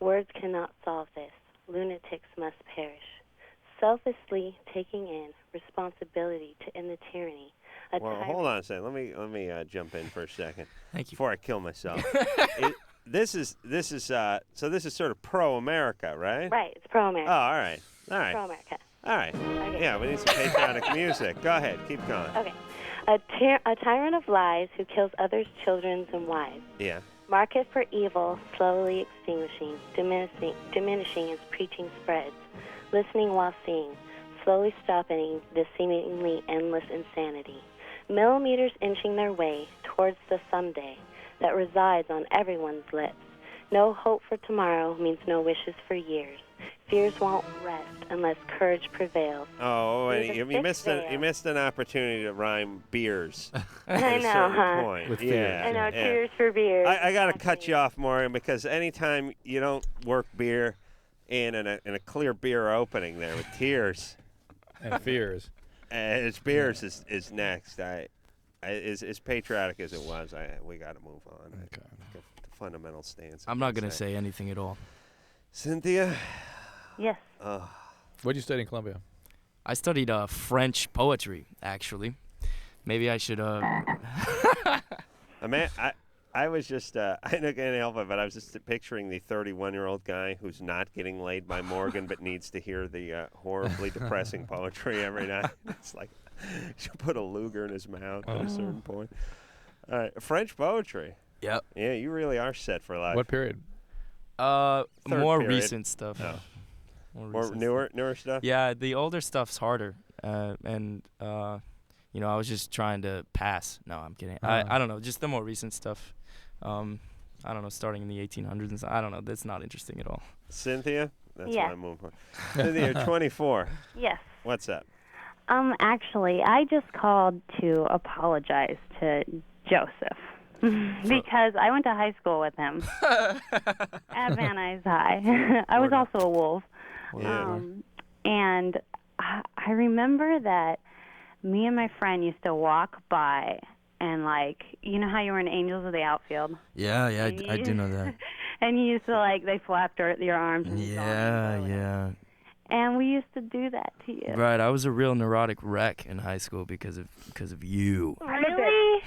Words cannot solve this. Lunatics must perish. Selflessly taking in responsibility to end the tyranny. Well, hold on a second. Let me jump in for a second. Thank you. Before I kill myself. This is sort of pro-America, right? Right, it's pro-America. Oh, all right. Pro-America. All right. Okay. Yeah, we need some patriotic music. Go ahead. Keep going. Okay. A tyrant of lies who kills others' children and wives. Yeah. Market for evil slowly extinguishing, diminishing as preaching spreads. Listening while seeing, slowly stopping this seemingly endless insanity. Millimeters inching their way towards the someday that resides on everyone's lips. No hope for tomorrow means no wishes for years. Fears won't rest unless courage prevails. Oh, and Through the you missed thick you missed an opportunity to rhyme beers. I know, huh? Point. With yeah, fears, I know, yeah. tears for beers. I got to cut you off, Maureen, because anytime you don't work beer in a clear beer opening there with tears and fears, it's beers is next. As patriotic as it was, we got to move on. Okay. The fundamental stance. I'm not going to say anything at all. Cynthia? Yes. What'd you study in Columbia? I studied French poetry, actually. Maybe I should. I was just, I can't help it, but I was just picturing the 31-year-old guy who's not getting laid by Morgan but needs to hear the horribly depressing poetry every night. It's like, you put a Luger in his mouth at a certain point. All right, French poetry. Yep. Yeah, you really are set for life. What period? More period. recent stuff. Oh. More recent newer stuff? Yeah, the older stuff's harder. I was just trying to pass. No, I'm kidding. I don't know, just the more recent stuff. I don't know, starting in the 1800s and stuff. I don't know, that's not interesting at all. Cynthia? That's Yeah. what I'm moving for. Cynthia, you're 24. Yes. What's up? Actually, I just called to apologize to Joseph because I went to high school with him at Van Nuys High. I was also a Wolf. Yeah. And I remember that me and my friend used to walk by and, like, you know how you were in Angels of the Outfield? Yeah, I do know that. And you used to, they flapped your arms. And Yeah. And we used to do that to you. Right, I was a real neurotic wreck in high school because of you. Really?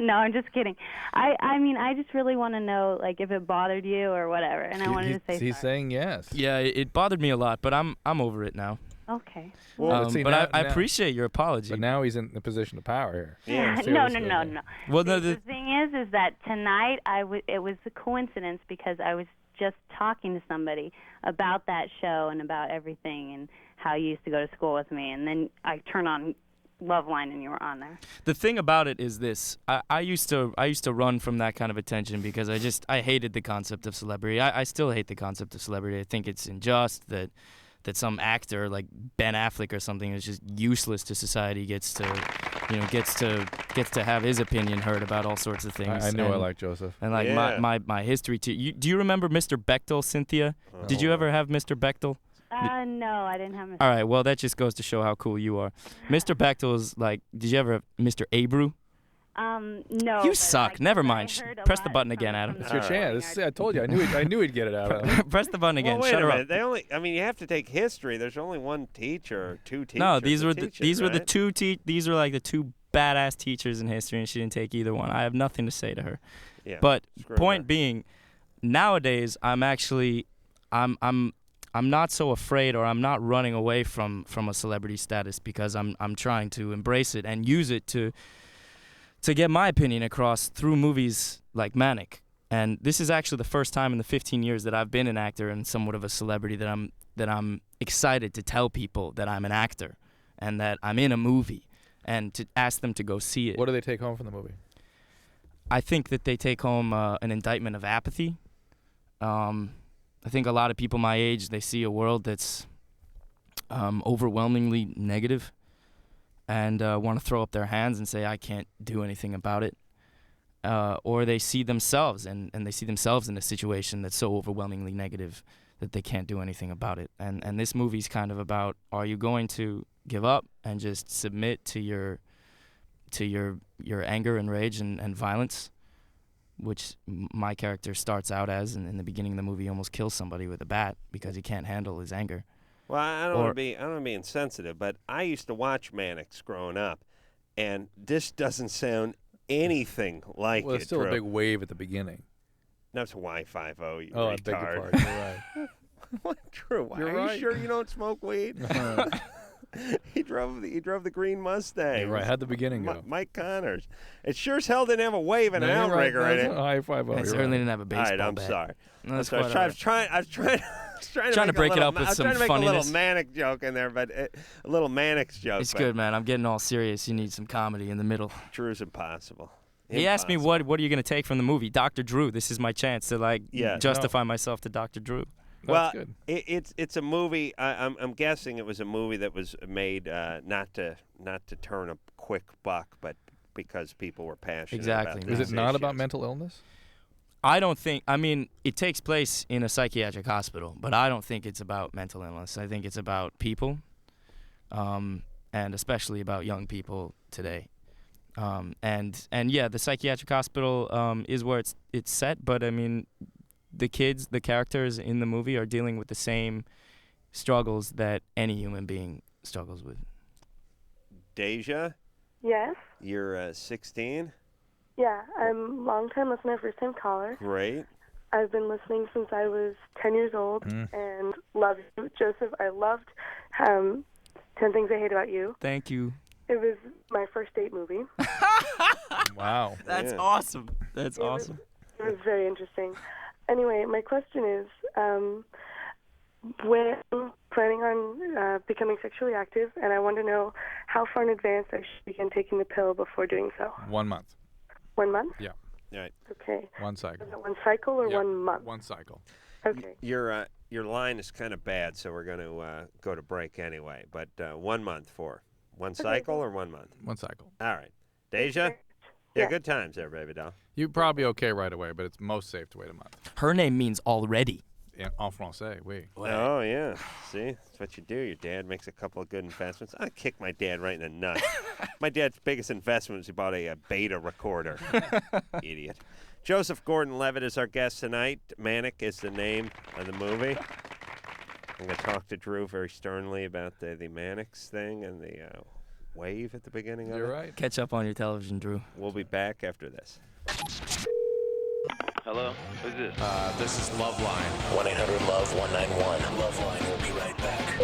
No, I'm just kidding. I mean, I just really want to know, if it bothered you or whatever, and I wanted to say He's sorry. saying yes. Yeah, it bothered me a lot, but I'm over it now. Okay. Well, see, but now- I now- appreciate your apology. But now he's in the position of power here. Yeah. No. Well, no, The thing is that tonight it was a coincidence because I was just talking to somebody about that show and about everything and how you used to go to school with me, and then I turned on LoveLine and you were on there. The thing about it is this: I used to run from that kind of attention because I hated the concept of celebrity. I still hate the concept of celebrity. I think it's unjust that some actor like Ben Affleck or something is just useless to society gets to have his opinion heard about all sorts of things. I know I like Joseph. And my history too. Do you remember Mr. Bechtel, Cynthia? Did you ever have Mr. Bechtel? No, I didn't have Mr. All right, well that just goes to show how cool you are. Mr. Bechtel is did you ever have Mr. Abreu? No. You but suck. Never mind. Press the button again, Adam. It's your chance. I told you. I knew he'd get it out of him. Press the button again. Well, wait Shut a her minute. up. You have to take history. There's only one teacher or two teachers. No, these were the right? two these were the two badass teachers in history, and she didn't take either one. I have nothing to say to her. Yeah, but screw point her. being, nowadays I'm not so afraid, or I'm not running away from a celebrity status because I'm trying to embrace it and use it to get my opinion across through movies like Manic. And this is actually the first time in the 15 years that I've been an actor and somewhat of a celebrity that I'm excited to tell people that I'm an actor and that I'm in a movie and to ask them to go see it. What do they take home from the movie? I think that they take home an indictment of apathy. I think a lot of people my age, they see a world that's overwhelmingly negative and want to throw up their hands and say, I can't do anything about it. Or they see themselves and they see themselves in a situation that's so overwhelmingly negative that they can't do anything about it. And this movie's kind of about, are you going to give up and just submit to your to your anger and rage and violence, which my character starts out as, and in the beginning of the movie, he almost kills somebody with a bat because he can't handle his anger. Well, I don't want to be insensitive, but I used to watch Manics growing up, and this doesn't sound anything like it. Well, it's still Drew. a big wave at the beginning. That's Y50, you Oh, I retard. beg your pardon. You're right. What, Drew? You're Are right. you sure you don't smoke weed? He drove the green Mustang. You're right. How'd the beginning go? Mike Connors. It sure as hell didn't have a wave and an No, you're right. outrigger in That's it. a high-five. I certainly didn't have a baseball All right, I'm bat. sorry. No, that's I was quite all right. trying to break it little, up with some I was trying to make a little funniness. Manic joke in there, but a little Manic's joke. It's but good, man. I'm getting all serious. You need some comedy in the middle. Drew's impossible. He asked me what are you going to take from the movie, Dr. Drew. This is my chance to justify myself to Dr. Drew. Well, it's a movie. I'm guessing it was a movie that was made not to turn a quick buck, but because people were passionate. Exactly. About Is these it not issues. about mental illness? I don't think. I mean, it takes place in a psychiatric hospital, but I don't think it's about mental illness. I think it's about people, and especially about young people today. And yeah, the psychiatric hospital is where it's set, but I mean, the characters in the movie are dealing with the same struggles that any human being struggles with. Deja, Yes. you're 16. Yeah, I'm long-time listener, first-time caller. Great. I've been listening since I was 10 years old and love you. Joseph, I loved 10 Things I Hate About You. Thank you. It was my first date movie. Wow. That's awesome. That's awesome. It was very interesting. Anyway, my question is, when I'm planning on becoming sexually active, and I want to know how far in advance I should begin taking the pill before doing so. 1 month. 1 month? Yeah. Right. Okay. One cycle. Is it one cycle or 1 month? One cycle. Okay. Your line is kind of bad, so we're going to go to break anyway. But 1 month for one cycle or 1 month? One cycle. All right. Deja? Yeah, good times there, baby doll. You're probably okay right away, but it's most safe to wait a month. Her name means already. En français, oui. Oh, yeah. See? That's what you do. Your dad makes a couple of good investments. I kicked my dad right in the nuts. My dad's biggest investment was he bought a beta recorder. Idiot. Joseph Gordon-Levitt is our guest tonight. Manic is the name of the movie. I'm going to talk to Drew very sternly about the Manics thing and the wave at the beginning of it. You're right. Catch up on your television, Drew. We'll be back after this. Hello? Who's this? This is LoveLine. 1-800-LOVE-191. LoveLine will be right back.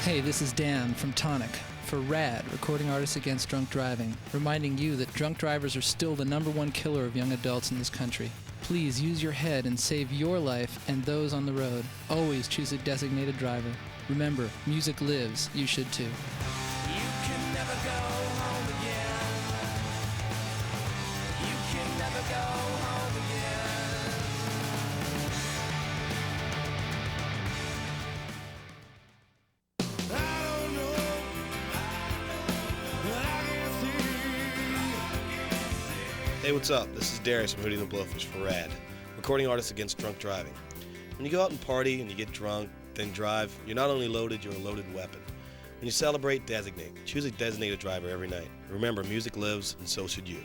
Hey, this is Dan from Tonic for RAD, Recording Artists Against Drunk Driving, reminding you that drunk drivers are still the #1 killer of young adults in this country. Please use your head and save your life and those on the road. Always choose a designated driver. Remember, music lives. You should too. Hey, what's up? This is Darius from Hootie and the Blowfish for RAD, Recording Artists Against Drunk Driving. When you go out and party and you get drunk, then drive, you're not only loaded, you're a loaded weapon. When you celebrate, designate. Choose a designated driver every night. Remember, music lives, and so should you.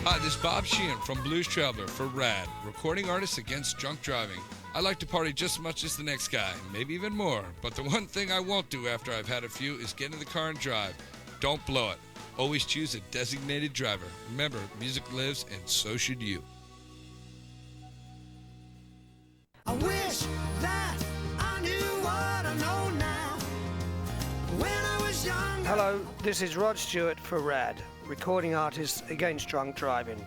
Hi, this is Bob Sheehan from Blues Traveler for RAD, Recording Artists Against Drunk Driving. I like to party just as much as the next guy, maybe even more. But the one thing I won't do after I've had a few is get in the car and drive. Don't blow it. Always choose a designated driver. Remember, music lives, and so should you. I wish that I knew what I know now. When I was young. Hello, this is Rod Stewart for RAD, Recording Artists Against Drunk Driving.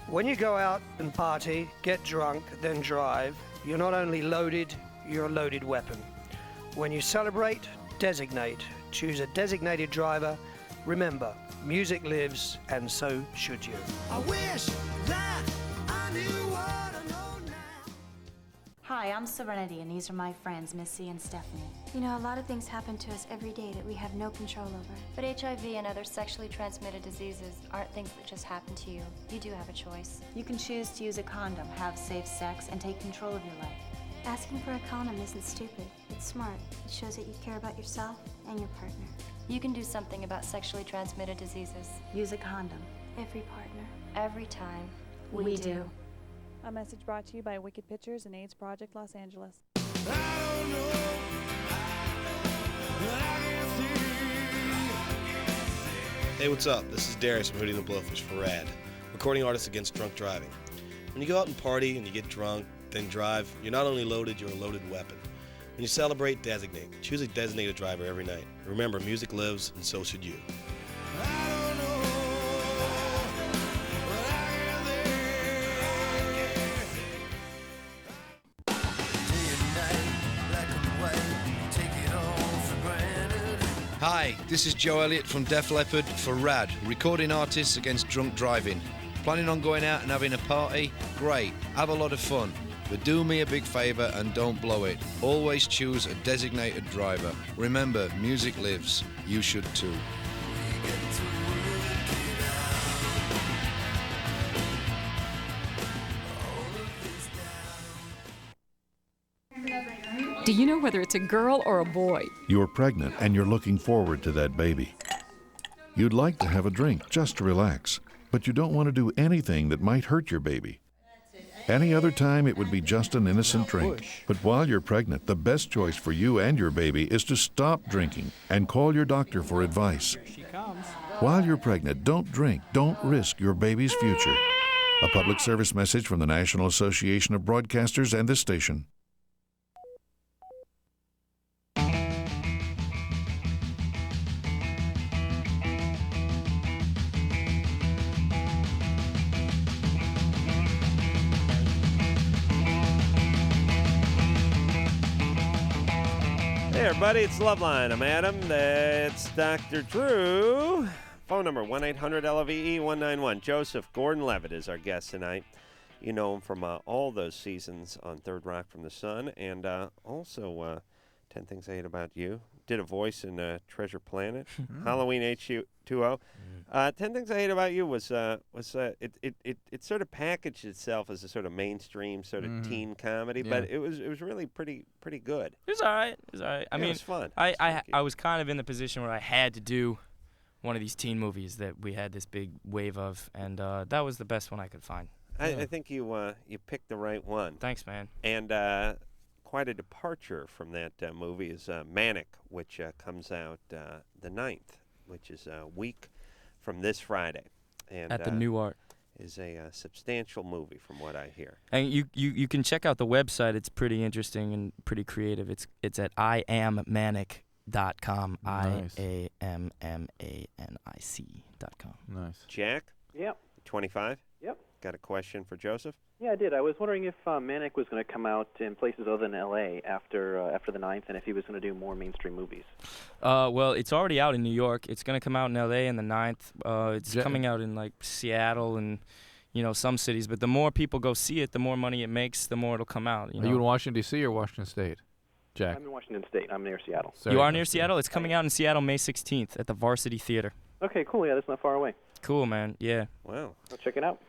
When you go out and party, get drunk, then drive, you're not only loaded, you're a loaded weapon. When you celebrate, designate. Choose a designated driver. Remember, music lives, and so should you. I wish that I knew what I know. Hi, I'm Serenity, and these are my friends, Missy and Stephanie. You know, a lot of things happen to us every day that we have no control over. But HIV and other sexually transmitted diseases aren't things that just happen to you. You do have a choice. You can choose to use a condom, have safe sex, and take control of your life. Asking for a condom isn't stupid. It's smart. It shows that you care about yourself and your partner. You can do something about sexually transmitted diseases. Use a condom. Every partner. Every time. We do. A message brought to you by Wicked Pictures and AIDS Project Los Angeles. Hey, what's up? This is Darius from Hootie and the Blowfish for RAD, recording artists against drunk driving. When you go out and party and you get drunk, then drive, you're not only loaded, you're a loaded weapon. When you celebrate, designate. Choose a designated driver every night. Remember, music lives, and so should you. Hi, this is Joe Elliott from Def Leppard for RAD, recording artists against drunk driving. Planning on going out and having a party? Great, have a lot of fun. But do me a big favour and don't blow it. Always choose a designated driver. Remember, music lives. You should too. Do you know whether it's a girl or a boy? You're pregnant and you're looking forward to that baby. You'd like to have a drink just to relax, but you don't want to do anything that might hurt your baby. Any other time, it would be just an innocent drink. But while you're pregnant, the best choice for you and your baby is to stop drinking and call your doctor for advice. While you're pregnant, don't drink. Don't risk your baby's future. A public service message from the National Association of Broadcasters and this station. Hey everybody, it's LoveLine. I'm Adam. That's Dr. Drew. Phone number 1-800-LOVE-191. Joseph Gordon-Levitt is our guest tonight. You know him from all those seasons on Third Rock from the Sun, and also 10 Things I Hate About You. Did a voice in Treasure Planet, Halloween H2O. 10 Things I Hate About You was it sort of packaged itself as a sort of mainstream sort of teen comedy, but it was really pretty good. It was all right. It was all right. I mean, it was fun. I was kind of in the position where I had to do one of these teen movies that we had this big wave of, and that was the best one I could find. I think you picked the right one. Thanks, man. And quite a departure from that movie is Manic, which comes out the 9th, which is a week from this Friday. And At the New Art. Is a substantial movie from what I hear. And you can check out the website. It's pretty interesting and pretty creative. It's at IamManic.com. Nice. IamManic.com. Nice. Jack? Yep. 25? Yep. Got a question for Joseph? Yeah, I did. I was wondering if Manic was going to come out in places other than L.A. after the 9th, and if he was going to do more mainstream movies. Well, it's already out in New York. It's going to come out in L.A. on the 9th. It's coming out in, like, Seattle and, some cities. But the more people go see it, the more money it makes, the more it'll come out. Are you in Washington, D.C. or Washington State, Jack? I'm in Washington State. I'm near Seattle. You are near Seattle? It's coming out in Seattle May 16th at the Varsity Theater. Okay, cool. Yeah, that's not far away. Cool, man. Yeah. Wow. I'll check it out.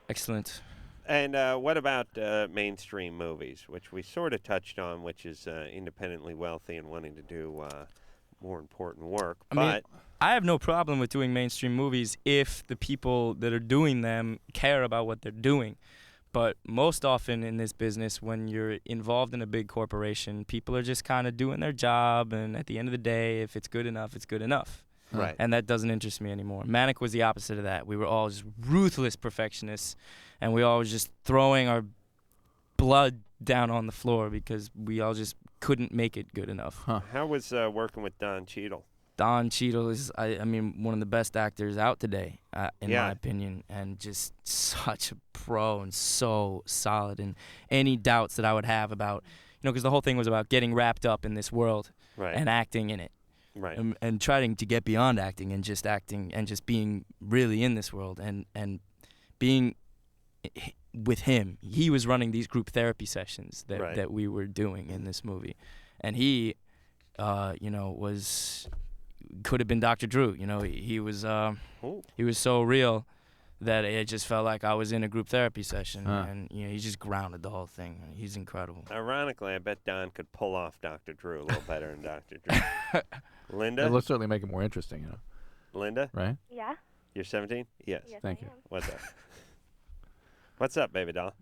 Excellent. And what about mainstream movies, which we sort of touched on, which is independently wealthy and wanting to do more important work. I mean, I have no problem with doing mainstream movies if the people that are doing them care about what they're doing. But most often in this business, when you're involved in a big corporation, people are just kind of doing their job, and at the end of the day, if it's good enough, it's good enough. Right. And that doesn't interest me anymore. Manic was the opposite of that. We were all just ruthless perfectionists, and we all was just throwing our blood down on the floor because we all just couldn't make it good enough. How was working with Don Cheadle? Don Cheadle is, one of the best actors out today, in my opinion, and just such a pro and so solid. And any doubts that I would have about, because the whole thing was about getting wrapped up in this world and acting in it. Right. And trying to get beyond acting and just being really in this world and being with him. He was running these group therapy sessions that Right. that we were doing in this movie, and he, could have been Dr. Drew. He was so real that it just felt like I was in a group therapy session, and he just grounded the whole thing. He's incredible. Ironically, I bet Don could pull off Dr. Drew a little better than Dr. Drew. Linda? It'll certainly make it more interesting, Linda? Right? Yeah. You're 17? Yes. Thank you. What's up? What's up, baby doll?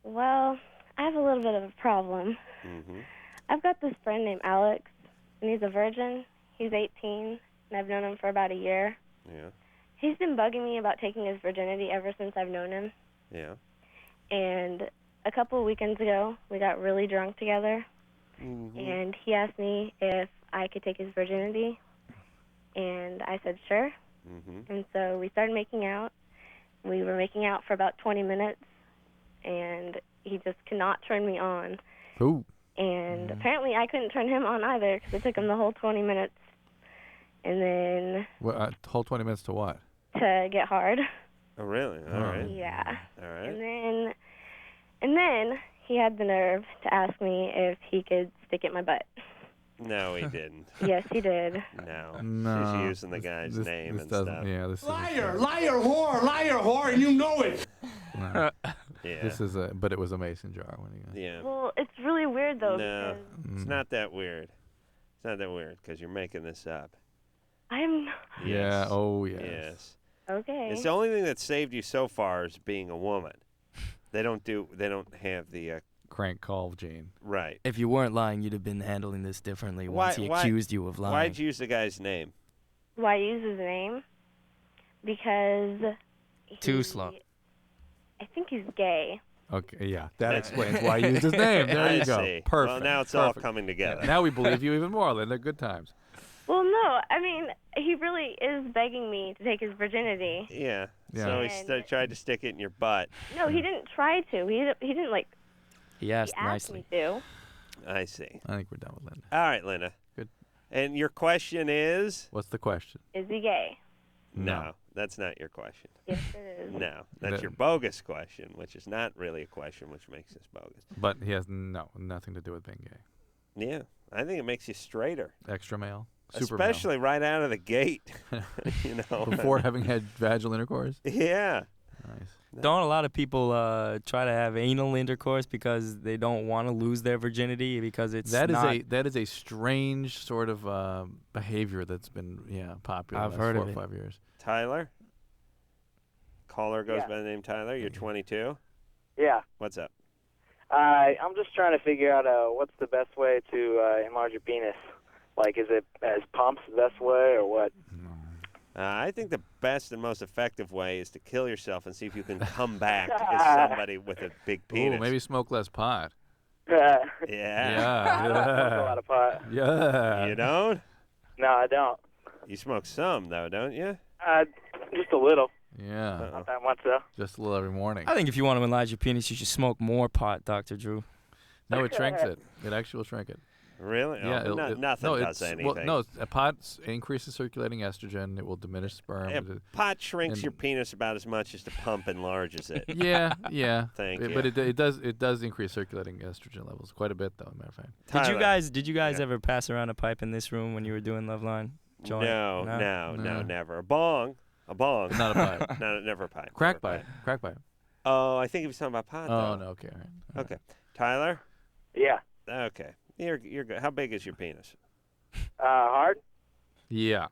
Well, I have a little bit of a problem. Mm-hmm. I've got this friend named Alex, and he's a virgin. He's 18, and I've known him for about a year. Yeah. He's been bugging me about taking his virginity ever since I've known him. Yeah. And a couple of weekends ago, we got really drunk together, and he asked me if I could take his virginity, and I said sure. And so we started making out. We were making out for about 20 minutes, and he just could not turn me on. Ooh. And apparently I couldn't turn him on either because it took him the whole 20 minutes. And then Whole 20 minutes to what? to get hard. Oh, really? All right. Yeah. All right. And then he had the nerve to ask me if he could stick it in my butt. No, he didn't. Yes, he did. No. No. She's using the guy's name and doesn't- stuff. Yeah, this Liar, whore, and you know it. No. Yeah. This is but it was a mason jar when he. Yeah. Well, it's really weird though No, because it's not that weird. It's not that weird because you're making this up. I'm Yeah. Yes. Oh yes. Yes. okay. It's the only thing that saved you so far is being a woman. They don't have the Crank call gene. right. If you weren't lying, you'd have been handling this differently once he accused you of lying. Why'd you use the guy's name? Why use his name? Because Too slow. I think he's gay. Okay. Yeah. That explains why he used his name. There I you go. see. Perfect. Well, now it's all Perfect. coming together. Yeah, now we believe you even more, Linda. Good times. Well, no, I mean he really is begging me to take his virginity. Yeah. Yeah. So he tried to stick it in your butt. No, he didn't try to. He didn't like. He asked he asked nicely. me to. I see. I think we're done with Linda. All right, Linda. Good. And your question is? What's the question? Is he gay? No, that's not your question. Yes, it is. No, that's The- your bogus question, which is not really a question, which makes this bogus. But he has nothing to do with being gay. Yeah, I think it makes you straighter. Extra male. Super Especially right out of the gate. You know. Before having had vaginal intercourse. Yeah. Nice. Don't a lot of people try to have anal intercourse because they don't want to lose their virginity because it's That not... is a strange sort of behavior that's been popular. I've the last heard 4 of or it. 5 years. Tyler? Caller goes Yeah. by the name Tyler. You're 22. Yeah. What's up? I'm just trying to figure out what's the best way to enlarge your penis. Like, is it as pumps the best way or what? I think the best and most effective way is to kill yourself and see if you can come back as somebody with a big penis. Ooh, maybe smoke less pot. Yeah. Yeah. I don't smoke a lot of pot. Yeah. You don't? No, I don't. You smoke some, though, don't you? Just a little. Yeah. Not that much, though. Just a little every morning. I think if you want to enlarge your penis, you should smoke more pot, Dr. Drew. No, it shrinks it. It actually will shrink it. Really? Yeah. Oh, nothing does anything. Well, no, a pot increases circulating estrogen. It will diminish sperm. Yeah, pot shrinks your penis about as much as the pump enlarges it. Yeah, yeah. Thank you. But it does increase circulating estrogen levels quite a bit, though. As a matter of fact. Did you guys ever pass around a pipe in this room when you were doing LoveLine? Joint? No, never. A bong. Not a pipe. Never a pipe. Crack never a pipe. Crack pipe. Oh, I think he was talking about pot. Oh, though. no. Okay. All right. Okay. Tyler? Yeah. Okay. You're good. How big is your penis? Hard? Yeah.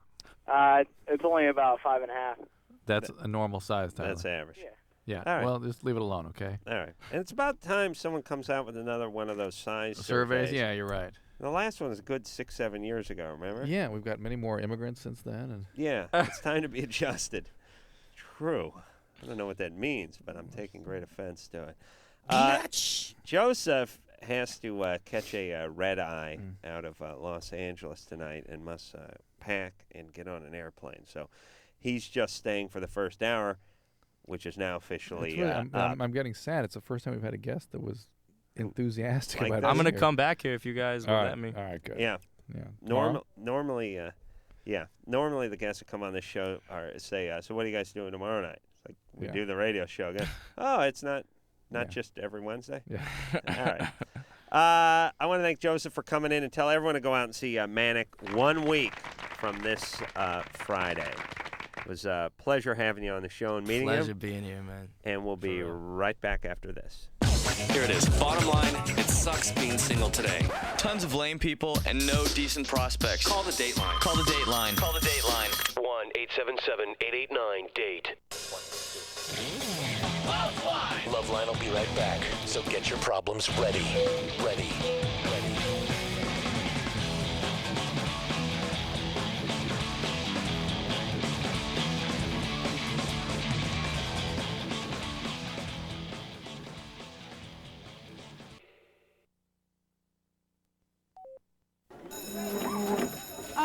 It's only about 5.5. That's a normal size, Tyler. That's average. Yeah. All right. Well, just leave it alone, okay? All right. And it's about time someone comes out with another one of those size Surveys? Yeah, you're right. The last one was a good 6-7 years ago, remember? Yeah, we've got many more immigrants since then. And Yeah, it's time to be adjusted. True. I don't know what that means, but I'm taking great offense to it. Joseph has to catch a red eye out of Los Angeles tonight and must pack and get on an airplane. So he's just staying for the first hour, which is now officially really, up. I'm getting sad. It's the first time we've had a guest that was enthusiastic Like about that? it. I'm going to come back here if you guys will let me. All right, good. Yeah. Yeah. Normally the guests that come on this show say, so what are you guys doing tomorrow night? It's like we Yeah. do the radio show again. Oh, it's not just every Wednesday? Yeah. All right. I want to thank Joseph for coming in and tell everyone to go out and see Manic 1 week from this Friday. It was a pleasure having you on the show and meeting you. Pleasure being here, man. And we'll be right back after this. Here it is. Bottom line, it sucks being single today. Tons of lame people and no decent prospects. Call the Dateline. Call the Dateline. Call the Dateline. 1-877-889-DATE. LoveLine will be right back, so get your problems ready. Ready.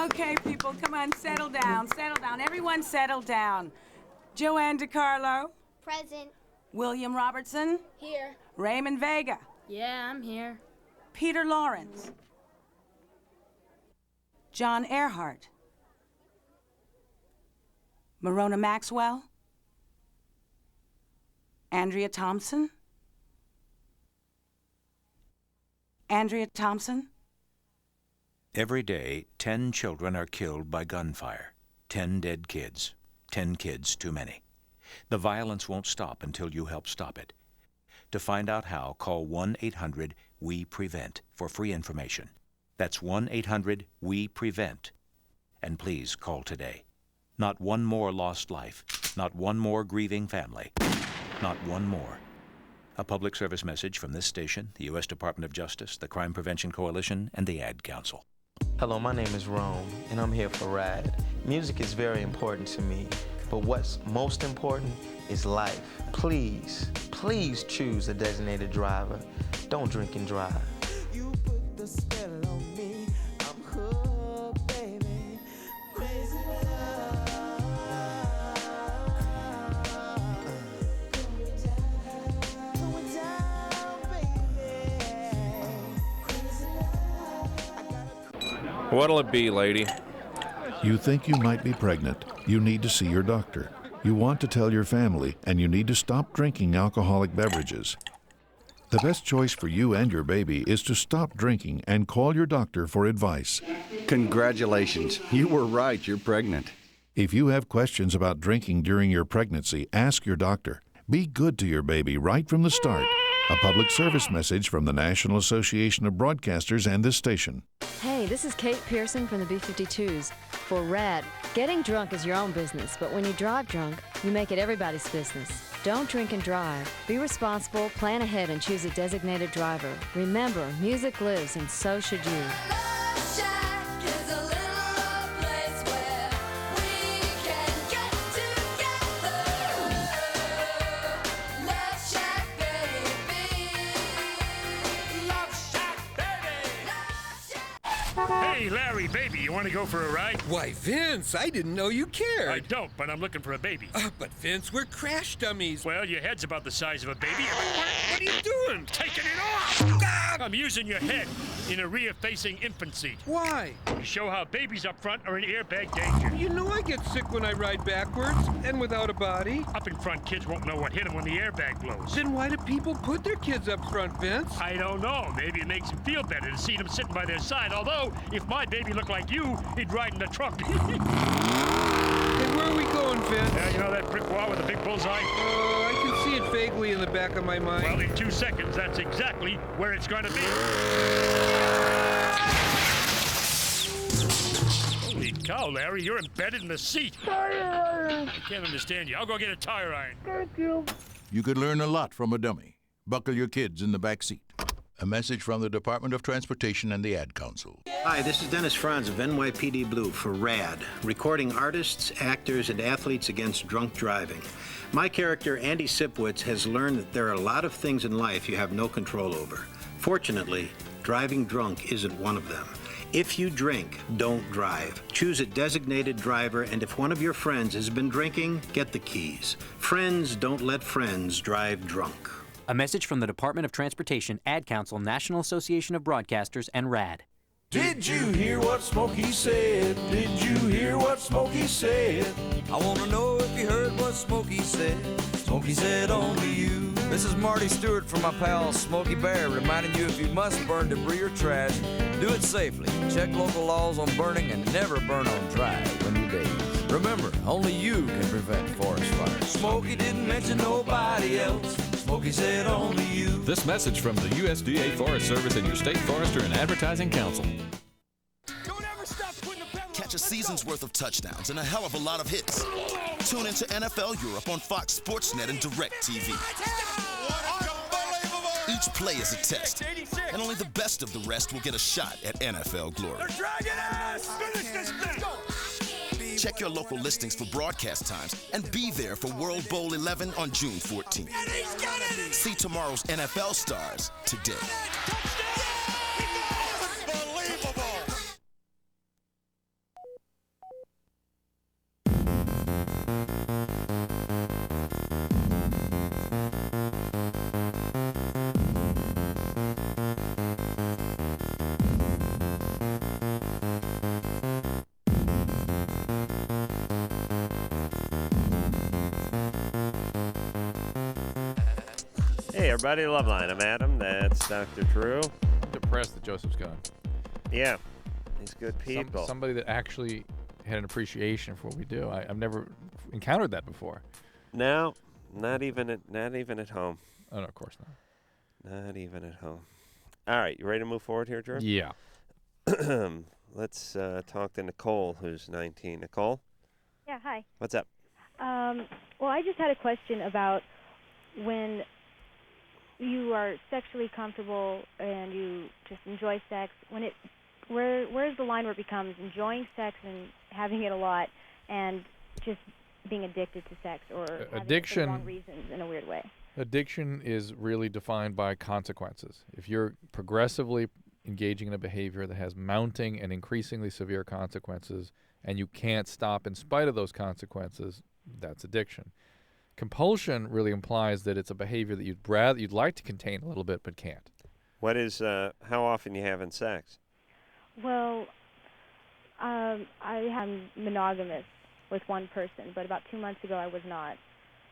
Okay, people, come on, settle down. Everyone settle down. Joanne DiCarlo. Present. William Robertson. Here. Raymond Vega. Yeah, I'm here. Peter Lawrence. John Earhart. Marona Maxwell. Andrea Thompson. Andrea Thompson. Every day, 10 children are killed by gunfire. 10 dead kids. 10 kids too many. The violence won't stop until you help stop it. To find out how, call 1-800-WE-PREVENT for free information. That's 1-800-WE-PREVENT. And please call today. Not one more lost life. Not one more grieving family. Not one more. A public service message from this station, the U.S. Department of Justice, the Crime Prevention Coalition, and the Ad Council. Hello, my name is Rome, and I'm here for RAD. Music is very important to me, but what's most important is life. Please, please choose a designated driver. Don't drink and drive. You put the spell on me. I'm hooked, baby. Crazy What'll it be, lady? You think you might be pregnant. You need to see your doctor. You want to tell your family, and you need to stop drinking alcoholic beverages. The best choice for you and your baby is to stop drinking and call your doctor for advice. Congratulations. You were right. You're pregnant. If you have questions about drinking during your pregnancy, ask your doctor. Be good to your baby right from the start. A public service message from the National Association of Broadcasters and this station. Hey, this is Kate Pearson from the B-52s. For RAD, getting drunk is your own business, but when you drive drunk, you make it everybody's business. Don't drink and drive. Be responsible, plan ahead, and choose a designated driver. Remember, music lives, and so should you. Hey, Larry, baby, you want to go for a ride? Why, Vince, I didn't know you cared. I don't, but I'm looking for a baby. But Vince, we're crash dummies. Well, your head's about the size of a baby. What are you doing? Taking it off! I'm using your head in a rear-facing infant seat. Why? To show how babies up front are in airbag danger. You know I get sick when I ride backwards and without a body. Up in front, kids won't know what hit them when the airbag blows. Then why do people put their kids up front, Vince? I don't know. Maybe it makes them feel better to see them sitting by their side. Although, if my baby looked like you, he'd ride in the trunk. Hey, where are we going, Vince? Yeah, you know that brick wall with the big bullseye? I can see it vaguely in the back of my mind. Well, in 2 seconds, that's exactly where it's going to be. Holy cow, Larry, you're embedded in the seat. I can't understand you. I'll go get a tire iron. Thank you. You could learn a lot from a dummy. Buckle your kids in the back seat. A message from the Department of Transportation and the Ad Council. Hi, this is Dennis Franz of NYPD Blue for RAD, recording artists, actors, and athletes against drunk driving. My character, Andy Sipwitz, has learned that there are a lot of things in life you have no control over. Fortunately, driving drunk isn't one of them. If you drink, don't drive. Choose a designated driver, and if one of your friends has been drinking, get the keys. Friends don't let friends drive drunk. A message from the Department of Transportation, Ad Council, National Association of Broadcasters, and RAD. Did you hear what Smokey said? Did you hear what Smokey said? I want to know if you heard what Smokey said. Smokey said only you. This is Marty Stewart from my pal Smokey Bear, reminding you if you must burn debris or trash, do it safely. Check local laws on burning and never burn on dry when you daze. Remember, only you can prevent forest fires. Smokey didn't mention nobody else. Smokey said only you. This message from the USDA Forest Service and your state forester and advertising council. Catch a season's worth of touchdowns and a hell of a lot of hits. Tune into NFL Europe on Fox Sportsnet and DirecTV. Each play is a test, and only the best of the rest will get a shot at NFL glory. Check your local listings for broadcast times and be there for World Bowl 11 on June 14th. See tomorrow's NFL stars today. Hey, everybody, LoveLine. I'm Adam. That's Dr. Drew. I'm depressed that Joseph's gone. Yeah, these good people. Somebody that actually had an appreciation for what we do. I've never encountered that before. No, not even at home. Oh, no, of course not. Not even at home. All right, you ready to move forward here, Drew? Yeah. Let's talk to Nicole, who's 19. Nicole? Yeah, hi. What's up? Well, I just had a question about when you are sexually comfortable and you just enjoy sex. Where's the line where it becomes enjoying sex and having it a lot, and just being addicted to sex, or addiction having it for the wrong reasons in a weird way? Addiction is really defined by consequences. If you're progressively engaging in a behavior that has mounting and increasingly severe consequences, and you can't stop in spite of those consequences, that's addiction. Compulsion really implies that it's a behavior that you'd like to contain a little bit but can't. What is how often you having sex? Well, I am monogamous with one person, but about 2 months ago I was not,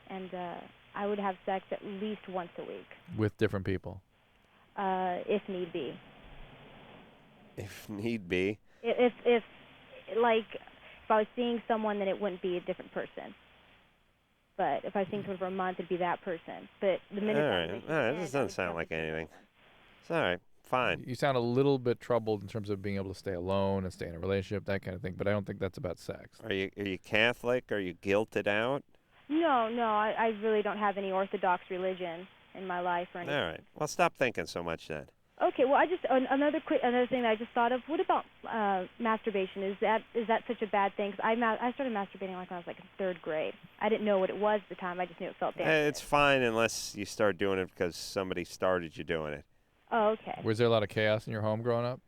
and I would have sex at least once a week. With different people? If need be. If need be? If I was seeing someone, then it wouldn't be a different person. But if I was seeing someone for a month, it'd be that person. But the minute all right, this doesn't sound like anything. It's all right, fine. You sound a little bit troubled in terms of being able to stay alone and stay in a relationship, that kind of thing, but I don't think that's about sex. Are you Catholic? Are you guilted out? No, I really don't have any Orthodox religion in my life or anything. All right, well, stop thinking so much then. Okay, well, another thing that I just thought of. What about masturbation? Is that such a bad thing? 'Cause I started masturbating like when I was like in 3rd grade. I didn't know what it was at the time. I just knew it felt dangerous. It's fine unless you start doing it because somebody started you doing it. Oh, okay. Was there a lot of chaos in your home growing up?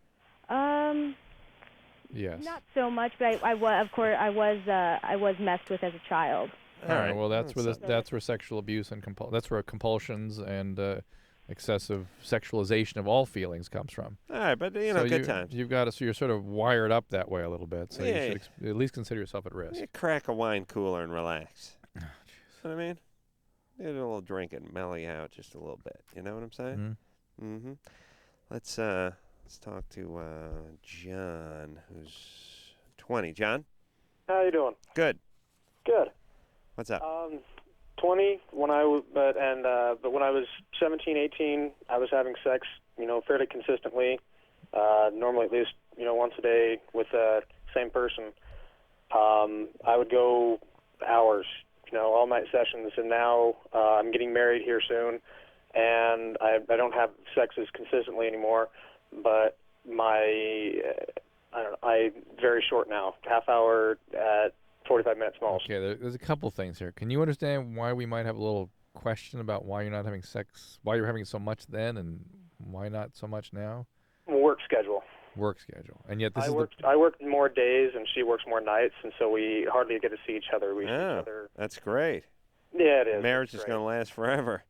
Yes. Not so much, but I was messed with as a child. All right. Well, that's where sexual abuse and that's where compulsions and excessive sexualization of all feelings comes from. All right, but good times. You've got so you're sort of wired up that way a little bit, so yeah. you should at least consider yourself at risk. You crack a wine cooler and relax. You know what I mean? Get a little drink and mellow you out just a little bit. You know what I'm saying? Mm-hmm. Let's talk to John, who's 20. John? How you doing? Good. Good. What's up? 20 when but when I was 17, 18, I was having sex, fairly consistently, normally at least, once a day with the same person. I would go hours, all night sessions, and now I'm getting married here soon, and I don't have sex as consistently anymore, but I very short now, half hour at 45 minutes most. Okay, there's a couple things here. Can you understand why we might have a little question about why you're not having sex, why you're having so much then, and why not so much now? Work schedule. Work schedule. And yet I work more days, and she works more nights, and so we hardly get to see each other. We see each other. That's great. Yeah, it is. Marriage is going to last forever.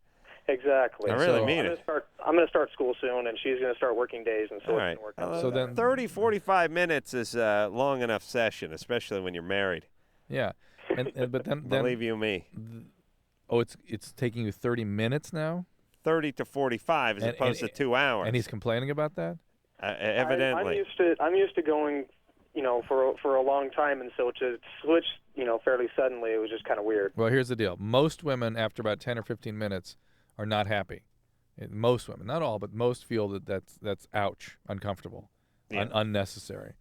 Exactly. I really So mean I'm it. I'm going to start school soon, and she's going to start working days, and so All it's right. going to work out. So then 30, 45 minutes is a long enough session, especially when you're married. Yeah, and but then Believe you me. Oh, it's taking you 30 minutes now? 30 to 45 as opposed to 2 hours. And he's complaining about that? Evidently. I'm used to going, for a long time, and so to switch, fairly suddenly, it was just kind of weird. Well, here's the deal. Most women, after about 10 or 15 minutes, are not happy. Most women, not all, but most feel that's ouch, uncomfortable, unnecessary.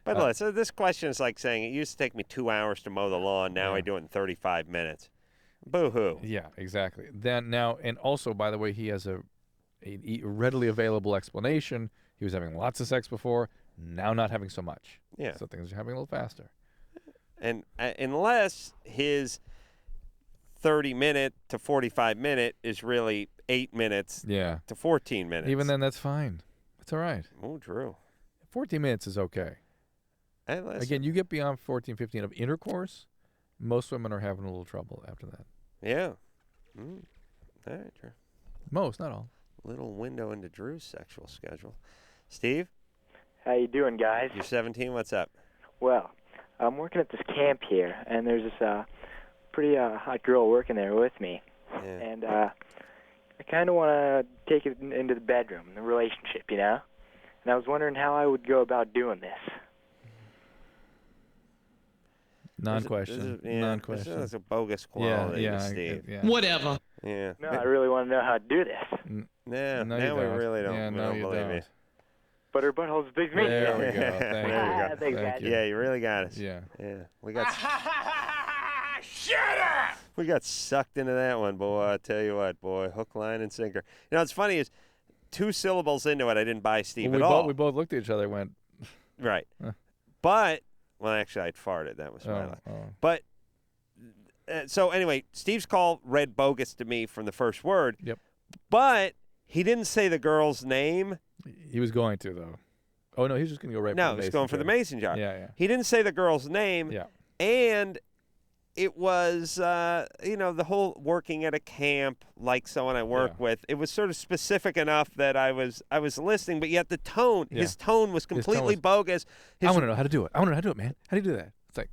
But listen, this question is like saying it used to take me 2 hours to mow the lawn. Now I do it in 35 minutes. Boo-hoo. Yeah, exactly. Then now, and also, by the way, he has a readily available explanation. He was having lots of sex before, now not having so much. Yeah. So things are happening a little faster. And unless his 30-minute to 45-minute is really 8 minutes to 14 minutes. Even then, that's fine. That's all right. Oh, Drew. 14 minutes is okay. Hey, listen. Again, you get beyond 14, 15 of intercourse, most women are having a little trouble after that. Yeah. All right, Drew. Most, not all. Little window into Drew's sexual schedule. Steve? How you doing, guys? You're 17. What's up? Well, I'm working at this camp here, and there's this pretty hot girl working there with me. Yeah. And I kind of want to take it into the bedroom, the relationship, And I was wondering how I would go about doing this. Non-question. Non-question. There's a bogus quality to Steve. Whatever. Yeah. No, I really want to know how to do this. Yeah, No, now you we don't. really don't, Yeah, we no, don't you believe don't. you. But her butthole's big me. There we go. Thank There you. we go. Thank you. Yeah, you really got us. Yeah. Yeah. We got Shut up! we got sucked into that one, boy. I tell you what, boy. Hook, line, and sinker. What's funny is 2 syllables into it, I didn't buy Steve Well, at all. we both looked at each other and went. Right. But, well, actually, I'd farted. That was my luck. But, so anyway, Steve's call read bogus to me from the first word. Yep. But he didn't say the girl's name. He was going to, though. Oh, no, he was just going to go right for the No, mason he's going for the jar. mason jar. Yeah, yeah. He didn't say the girl's name. Yeah. And it was, the whole working at a camp like someone I work with. It was sort of specific enough that I was listening, but yet the tone, his tone was completely bogus. I want to know how to do it. I want to know how to do it, man. How do you do that? It's like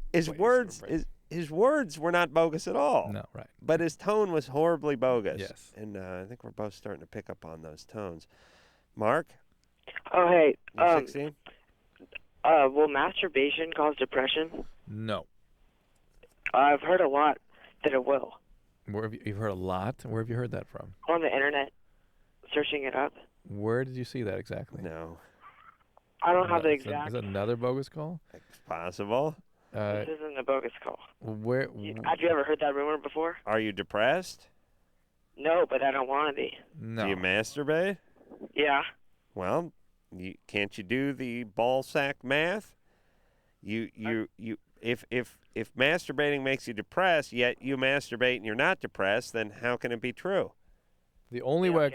His words were not bogus at all. No, right. But his tone was horribly bogus. Yes. And I think we're both starting to pick up on those tones. Mark? Oh, hey. You 16? Will masturbation cause depression? No. I've heard a lot that it will. Where have you've heard a lot? Where have you heard that from? On the internet, searching it up. Where did you see that exactly? No. I don't have the Is exact. that another bogus call? It's possible. This isn't a bogus call. Where? Have you ever heard that rumor before? Are you depressed? No, but I don't want to be. No. Do you masturbate? Yeah. Well, can't you do the ball sack math? If masturbating makes you depressed, yet you masturbate and you're not depressed, then how can it be true? The only way I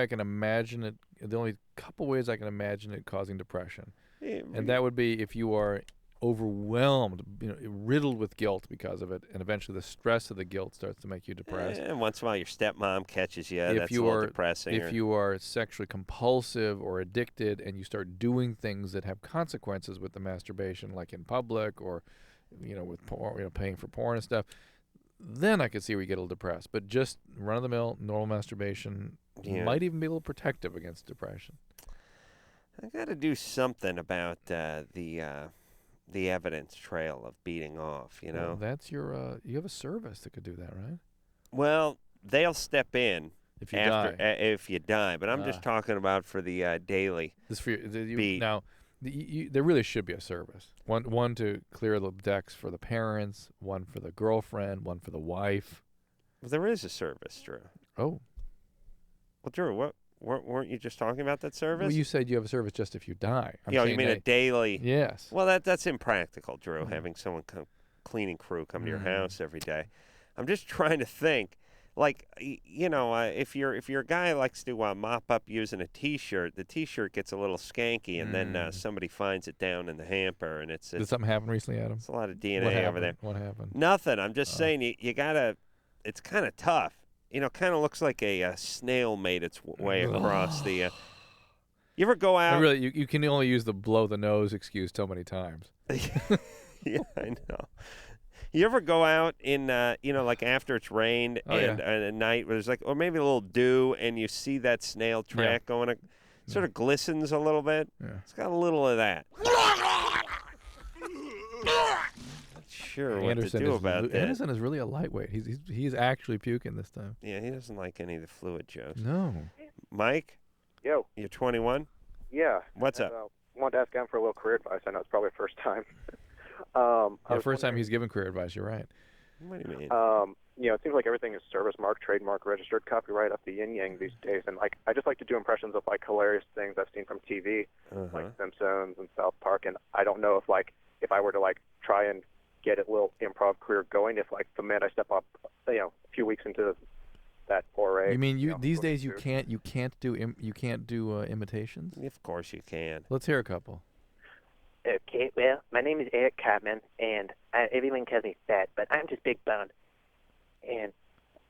can imagine it, the only couple ways I can imagine it causing depression, and that would be if you are overwhelmed, riddled with guilt because of it, and eventually the stress of the guilt starts to make you depressed. And once in a while your stepmom catches you. If That's you a little are depressing. if you are sexually compulsive or addicted, and you start doing things that have consequences with the masturbation, like in public or with porn, paying for porn and stuff, then I could see where you get a little depressed. But just run-of-the-mill, normal masturbation might even be a little protective against depression. I got to do something about the evidence trail of beating off, Well, that's your you have a service that could do that, right? Well, they'll step in if you after, die. If you die, but I'm just talking about for the daily beat. Now, there really should be a service. One to clear the decks for the parents, one for the girlfriend, one for the wife. Well, there is a service, Drew. Oh. Well, Drew, weren't you just talking about that service? Well, you said you have a service just if you die. You mean a daily? Yes. Well, that's impractical, Drew, having someone cleaning crew come to your house every day. I'm just trying to think. Like, if you're a guy who likes to mop up using a T-shirt, the T-shirt gets a little skanky, and then somebody finds it down in the hamper, and it's Did something happen recently, Adam? It's a lot of DNA over there. What happened? Nothing. I'm just saying you gotta. It's kind of tough kind of looks like a snail made its way across the. You ever go out? Really, you can only use the blow the nose excuse so many times. Yeah, I know. You ever go out in, like after it's rained and at night, where there's or maybe a little dew, and you see that snail track going, sort of glistens a little bit. Yeah. It's got a little of that. Not sure what to do about that. Anderson is really a lightweight. He's actually puking this time. Yeah, he doesn't like any of the fluid jokes. No. Mike? Yo. You're 21? Yeah. What's up? Wanted to ask him for a little career advice. I know it's probably the first time. First time he's given career advice. You're right. What do you mean? It seems like everything is service mark, trademark, registered, copyright, up the yin yang these days. And I just like to do impressions of hilarious things I've seen from TV, like Simpsons and South Park. And I don't know if I were to try and get a little improv career going, if the minute I step up, a few weeks into that foray. You mean these days you can't do imitations? Of course you can. Let's hear a couple. Okay, well, my name is Eric Cartman, and everyone calls me fat, but I'm just big boned. And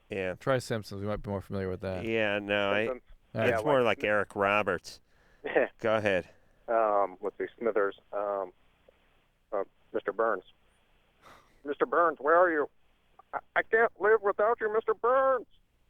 yeah, try Simpsons. We might be more familiar with that. Yeah, no, it's Yeah, more like Eric Roberts. Go ahead. Let's see, Smithers, Mr. Burns. Mr. Burns, where are you? I can't live without you, Mr. Burns.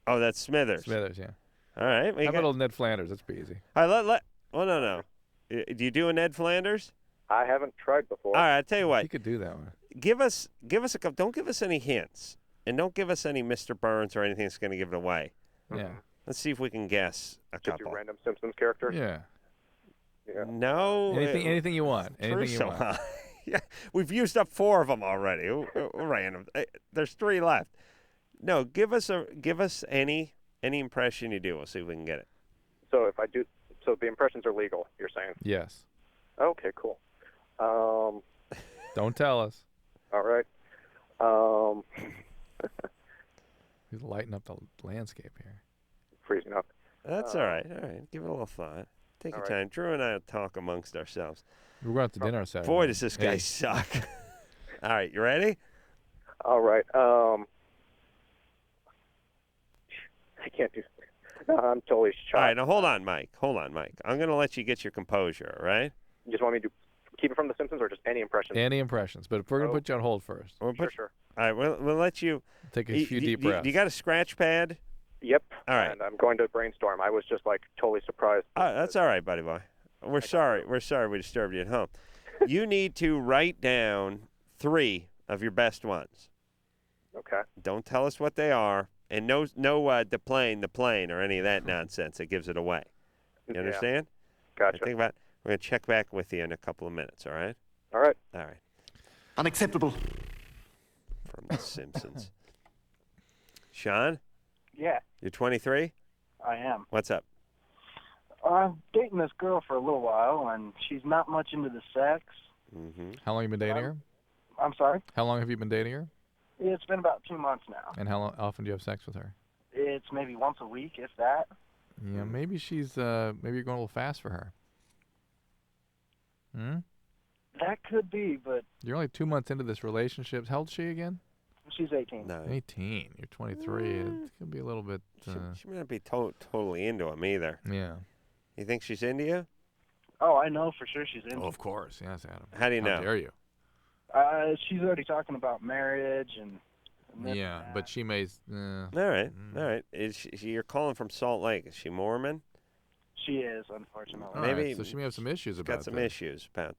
Oh, that's Smithers. Smithers, yeah. All right. How about old Ned Flanders? That's pretty easy. All right, no. Do you do a Ned Flanders? I haven't tried before. All right, I'll tell you what. You could do that one. Give us a couple. Don't give us any hints, and don't give us any Mr. Burns or anything that's going to give it away. Yeah. Let's see if we can guess a Just couple. do random Simpsons characters. Yeah. Yeah. No. Anything you want. Anything you want. Yeah, we've used up 4 of them already. Random. There's 3 left. No, give us any impression you do. We'll see if we can get it. So if I do, so the impressions are legal, you're saying? Yes. Okay, cool. Don't tell us. All right. He's lighting up the landscape here. Freezing up. That's all right. All right. Give it a little thought. Take your time. Drew and I will talk amongst ourselves. We're going out to dinner Saturday. Boy, does this guy suck. All right. You ready? All right. I can't do. No, I'm totally shocked. All right. Now, hold on, Mike. I'm going to let you get your composure, all right? You just want me to keep it from The Simpsons or just any impressions? Any impressions. But we're going to put you on hold first. Sure. All right. We'll let you. Take a few deep breaths. You got a scratch pad? Yep. All right. And I'm going to brainstorm. I was just totally surprised. That's all right, buddy boy. We're sorry we disturbed you at home. You need to write down 3 of your best ones. Okay. Don't tell us what they are, and no the plane, or any of that nonsense that gives it away. You understand? Gotcha. Think about. We're gonna check back with you in a couple of minutes. All right. All right. All right. Unacceptable. From The Simpsons. Sean? Yeah. You're 23? I am. What's up? I'm dating this girl for a little while, and she's not much into the sex. Mm-hmm. How long have you been dating her? I'm sorry? How long have you been dating her? It's been about 2 months now. And how often do you have sex with her? It's maybe once a week, if that. Yeah, maybe she's maybe you're going a little fast for her. That could be, but You're only 2 months into this relationship. How old is she again? she's 18. No. 18. You're 23. It's gonna be a little bit. She may not be totally into him either. Yeah. You think she's into you? Oh, I know for sure she's into Oh, of course. Yes, Adam. How do you know? How dare you? She's already talking about marriage and this Yeah, and that. but she may. All right. All right. Is she, you're calling from Salt Lake. Is she Mormon? She is, unfortunately. All Maybe right, so she may have some issues about got some that. issues about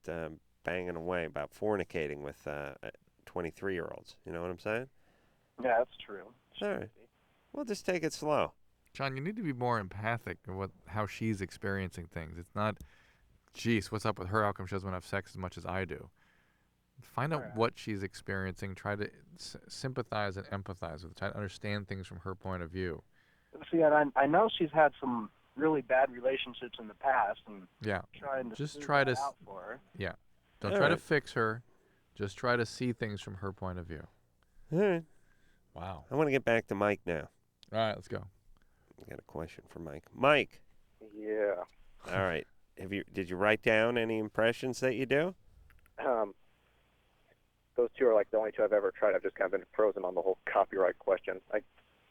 banging away, about fornicating with 23-year-olds. You know what I'm saying? Yeah, that's true. All right. Well, just take it slow. John, you need to be more empathic of how she's experiencing things. It's not, geez, what's up with her? How come she doesn't want to have sex as much as I do? Find out what she's experiencing. Try to sympathize and empathize with her. Try to understand things from her point of view. See, I know she's had some really bad relationships in the past, and Yeah. trying to Just smooth try that to. out for her. Yeah. Don't All try to right. fix her. Just try to see things from her point of view. All right. Wow. I want to get back to Mike now. All right, let's go. I got a question for Mike. Mike. Yeah. All right. Did you write down any impressions that you do? Those 2 are the only 2 I've ever tried. I've just kind of been frozen on the whole copyright question.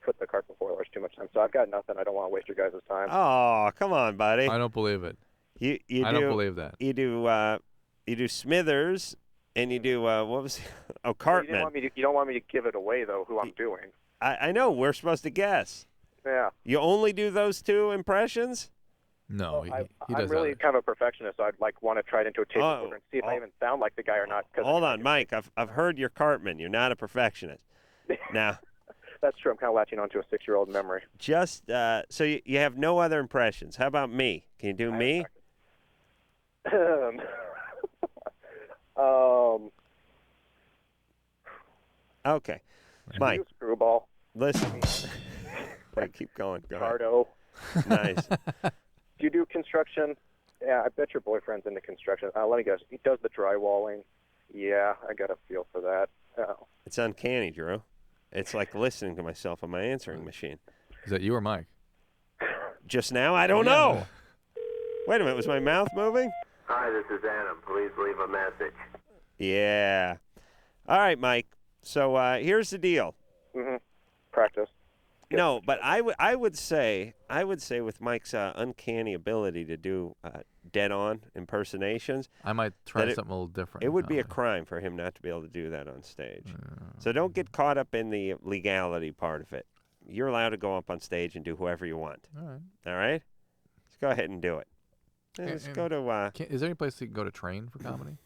put the cart before the horse too much time. So I've got nothing. I don't want to waste your guys' time. Oh, come on, buddy. I don't believe it. You I don't believe that. You do Smithers, and you do what was Well, Cartman. you don't want me to give it away though. Who I'm doing? I know. We're supposed to guess. Yeah. You only do those 2 impressions? No, Well, he I'm does really others. kind of a perfectionist, so I'd want to try it into a tape recorder and see if I even sound like the guy or not. Hold on, Mike. I've heard you're Cartman. You're not a perfectionist. Now, that's true. I'm kind of latching onto a 6-year-old memory. just so you have no other impressions. How about me? Can you do me? Okay, Mike. You screwball. Listen. Wait, keep going. Go ahead. Cardo. Nice. Do you do construction? Yeah, I bet your boyfriend's into construction. Let me guess. He does the drywalling. Yeah, I got a feel for that. Oh. It's uncanny, Drew. It's like listening to myself on my answering machine. Is that you or Mike? Just now? I don't know. Wait a minute. Was my mouth moving? Hi, this is Adam. Please leave a message. Yeah. All right, Mike. So here's the deal. Mm-hmm. Practice. No, but I would say with Mike's uncanny ability to do dead-on impersonations, I might try something a little different. It would be a crime for him not to be able to do that on stage. So don't get caught up in the legality part of it. You're allowed to go up on stage and do whoever you want. All right. All right? Let's go ahead and do it. Let's go to... is there any place you can go to train for comedy?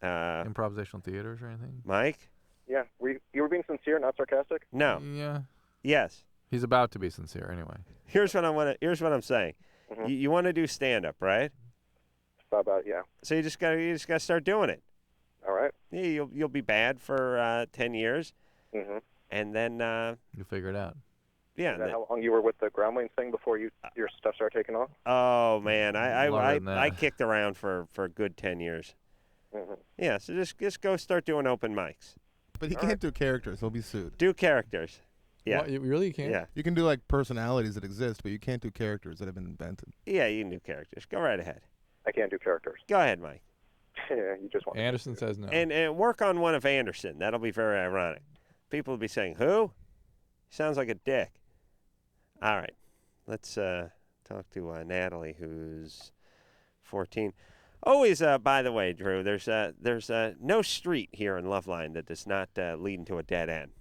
Improvisational theaters or anything? Mike? Yeah. You were being sincere, not sarcastic? No. Yeah. Yes. He's about to be sincere anyway. Here's what I'm saying. Mm-hmm. You want to do stand-up, right? About, yeah. So you just gotta start doing it. All right. Yeah, you'll be bad for 10 years, Mm-hmm. and then you figure it out. Yeah. Is that how long you were with the groundlings thing before your stuff started taking off? Oh man, Longer than I that. kicked around for a good 10 years. Mm-hmm. Yeah, so just go start doing open mics. But he can't do characters. He'll be sued. Do characters. Yeah. What, you really can't? Yeah. You can do like personalities that exist, but you can't do characters that have been invented. Yeah, you can do characters. Go right ahead. I can't do characters. Go ahead, Mike. Yeah, you just want. Anderson says no. And work on one of Anderson. That'll be very ironic. People will be saying, "Who? He sounds like a dick." All right, let's talk to Natalie, who's 14. Always, by the way, Drew, there's no street here in LoveLine that does not lead into a dead end.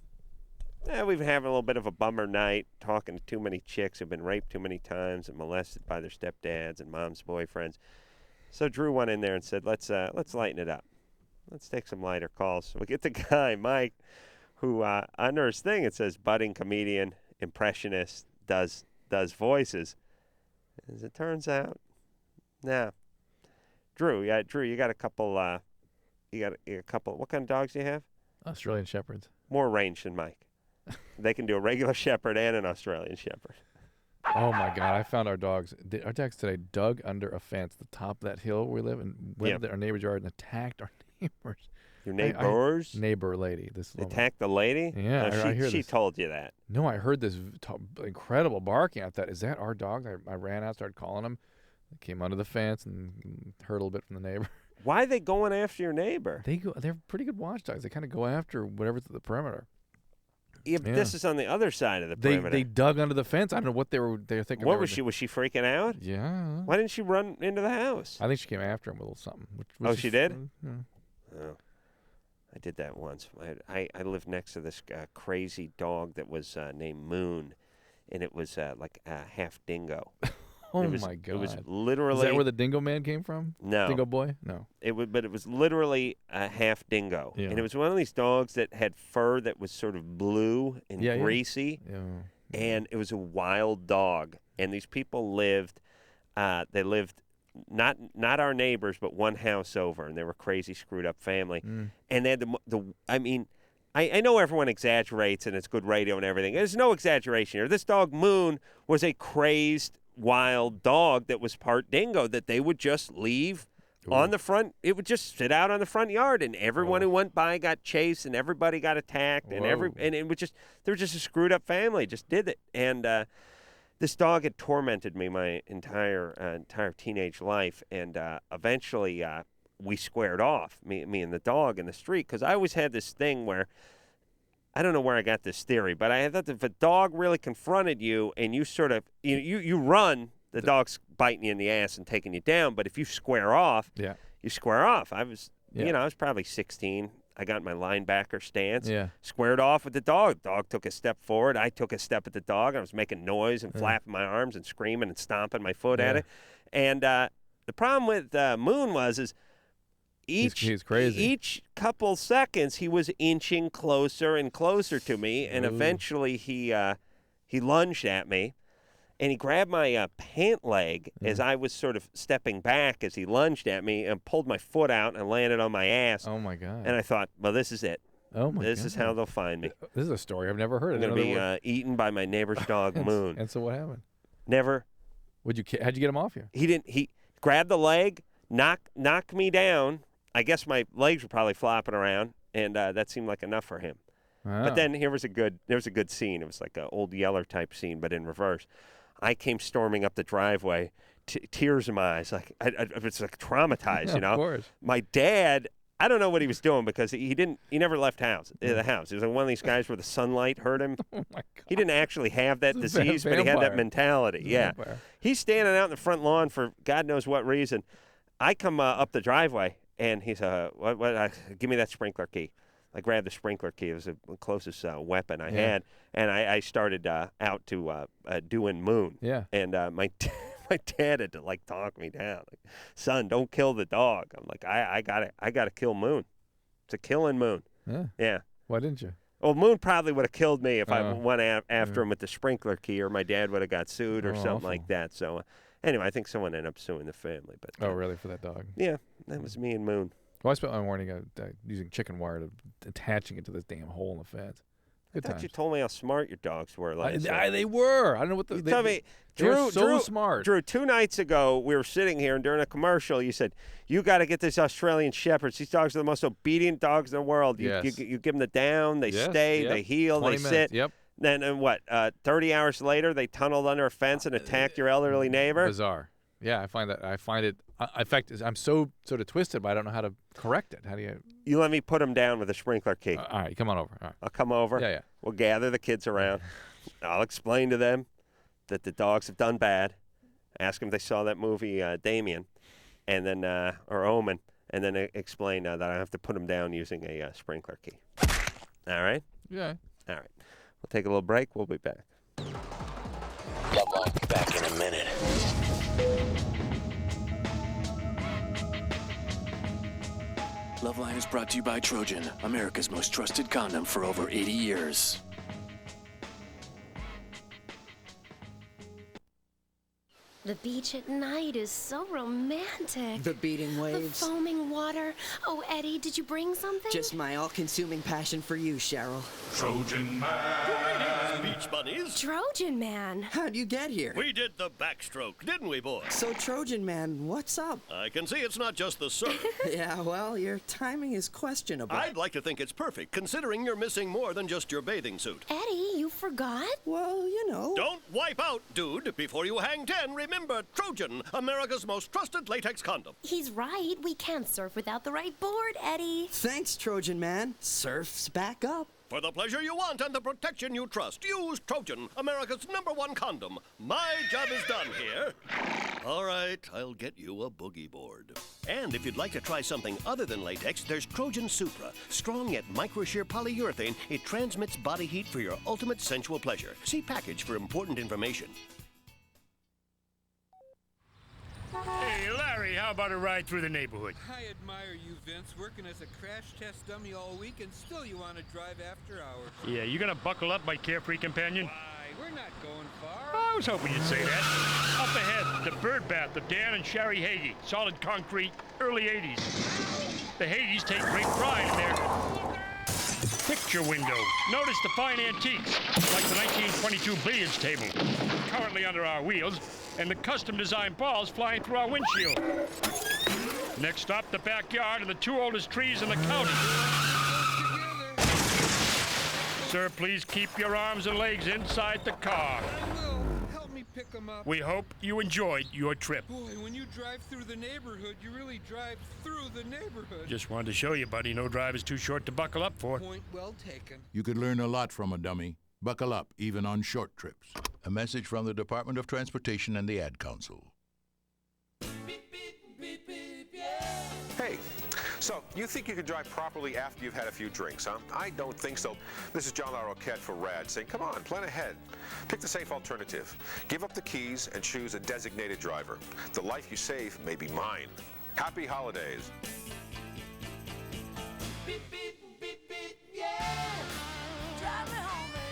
We've been having a little bit of a bummer night, talking to too many chicks who've been raped too many times and molested by their stepdads and mom's boyfriends. So Drew went in there and said, let's lighten it up. Let's take some lighter calls. So we get the guy, Mike, who under his thing it says budding comedian, impressionist, does voices. As it turns out, nah. Drew, you got a couple. You got a couple. What kind of dogs do you have? Australian Shepherds. More range than Mike. They can do a regular Shepherd and an Australian Shepherd. Oh my God! I found our dogs. Our dogs today dug under a fence at the top of that hill we live in, went into our neighbor's yard and attacked our neighbors. Your neighbors? Neighbor lady. This woman. Attacked the lady? Yeah, I hear she this. told you that. No, I heard this incredible barking. I thought, is that our dog? I ran out, started calling them. They came under the fence and heard a little bit from the neighbor. Why are they going after your neighbor? They're pretty good watchdogs. They kind of go after whatever's at the perimeter. Yeah, but this is on the other side of the perimeter. They dug under the fence. I don't know what they were thinking. What was she? Was she freaking out? Yeah. Why didn't she run into the house? I think she came after him with a little something. Which She did? Yeah. Oh. I did that once. I lived next to this crazy dog that was named Moon, and it was like a half dingo. Oh my God! It was literally. Is that where the Dingo Man came from? No. Dingo Boy? No. But it was literally a half dingo, Yeah. and it was one of these dogs that had fur that was sort of blue and greasy, Yeah. and it was a wild dog. And these people lived. They lived not our neighbors, but one house over, and they were a crazy, screwed up family. And they had I know everyone exaggerates, and it's good radio and everything. There's no exaggeration here. This dog Moon was a crazed, wild dog that was part dingo that they would just leave on the front. It would just sit out on the front yard, and everyone who went by got chased, and everybody got attacked, and it was just they were just a screwed up family. Just did it, and this dog had tormented me my entire teenage life, and eventually we squared off, me and the dog in the street, because I always had this thing where I don't know where I got this theory, but I thought that if a dog really confronted you and you sort of you run, the dog's biting you in the ass and taking you down. But if you square off, you square off. I was I was probably 16. I got my linebacker stance, squared off with the dog. The dog took a step forward. I took a step at the dog. I was making noise and flapping my arms and screaming and stomping my foot at it. And the problem with Moon was he's crazy. Each couple seconds he was inching closer and closer to me, and eventually he lunged at me. And he grabbed my pant leg as I was sort of stepping back as he lunged at me and pulled my foot out and landed on my ass. Oh, my God. And I thought, well, this is it. Oh, my God. This is how they'll find me. This is a story I've never heard. I'm going to be eaten by my neighbor's dog, Moon. And so what happened? Never. How'd you get him off you? He grabbed the leg, knocked me down. I guess my legs were probably flopping around, and that seemed like enough for him. But then there was a good scene. It was like an old Yeller type scene, but in reverse. I came storming up the driveway, tears in my eyes, like I was like traumatized, you know. Of course. My dad, I don't know what he was doing because he never left the house. He was like one of these guys where the sunlight hurt him. Oh my God. He didn't actually have that disease, but he had that mentality. Yeah. He's standing out in the front lawn for God knows what reason. I come up the driveway and he's give me that sprinkler key. I grabbed the sprinkler key. It was the closest weapon I had, and I started out to doing Moon. Yeah. And my dad had to like talk me down. Like, son, don't kill the dog. I'm like, I gotta kill Moon. It's a killing Moon. Yeah. Yeah. Why didn't you? Well, Moon probably would have killed me if I went after him with the sprinkler key, or my dad would have got sued or something awful. like that. So anyway, I think someone ended up suing the family. But Oh, really? For that dog? Yeah, that was me and Moon. Well, I spent my morning using chicken wire to attaching it to this damn hole in the fence. Good I thought times. you told me how smart your dogs were. They were. I don't know what You tell me, Drew, Drew, smart. Drew, 2 nights ago, we were sitting here, and during a commercial, you said, you got to get these Australian Shepherds. These dogs are the most obedient dogs in the world. You give them the down, they stay, they heal, they sit. Yep. Then, and what, 30 hours later, they tunneled under a fence and attacked your elderly neighbor? Bizarre. Yeah, I find it. In fact, I'm so sort of twisted, but I don't know how to correct it. How do you? You let me put them down with a sprinkler key. All right, come on over. All right. I'll come over. Yeah. We'll gather the kids around. I'll explain to them that the dogs have done bad. Ask them if they saw that movie Damien, and then or Omen, and then explain that I have to put them down using a sprinkler key. All right? Yeah. All right. We'll take a little break. We'll be back. LoveLine, back in a minute. LoveLine is brought to you by Trojan, America's most trusted condom for over 80 years. The beach at night is so romantic. The beating waves. The foaming water. Oh, Eddie, did you bring something? Just my all-consuming passion for you, Cheryl. Trojan Man. Greetings, beach bunnies. Trojan Man. How'd you get here? We did the backstroke, didn't we, boys? So, Trojan Man, what's up? I can see it's not just the surf. Yeah, well, your timing is questionable. I'd like to think it's perfect, considering you're missing more than just your bathing suit. Eddie, you forgot? Well, you know. Don't wipe out, dude. Before you hang 10, remember Trojan, America's most trusted latex condom. He's right. We can't surf without the right board, Eddie. Thanks, Trojan Man. Surf's back up. For the pleasure you want and the protection you trust, use Trojan, America's #1 condom. My job is done here. All right, I'll get you a boogie board. And if you'd like to try something other than latex, there's Trojan Supra. Strong yet micro-shear polyurethane, it transmits body heat for your ultimate sensual pleasure. See package for important information. Hey, Larry, how about a ride through the neighborhood? I admire you, Vince, working as a crash test dummy all week, and still you want to drive after hours. Yeah, you gonna buckle up, my carefree companion? Why, we're not going far. I was hoping you'd say that. Up ahead, the bird bath of Dan and Sherry Hagee. Solid concrete, early 80s. The Hagees take great pride in their picture window. Notice the fine antiques, like the 1922 billiards table, currently under our wheels, and the custom-designed balls flying through our windshield. Next stop, the backyard and the 2 oldest trees in the county. Sir, please keep your arms and legs inside the car. I will. Help me pick 'em up. We hope you enjoyed your trip. Boy, when you drive through the neighborhood, you really drive through the neighborhood. Just wanted to show you, buddy, no drive is too short to buckle up for. Point well taken. You could learn a lot from a dummy. Buckle up, even on short trips. A message from the Department of Transportation and the Ad Council. Hey, so you think you can drive properly after you've had a few drinks, huh? I don't think so. This is John LaRoquette for RAD saying, come on, plan ahead. Pick the safe alternative. Give up the keys and choose a designated driver. The life you save may be mine. Happy holidays. Beep, beep, beep, beep, yeah. Drive me home, baby.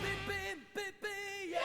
Beep, beep, beep, beep, yeah.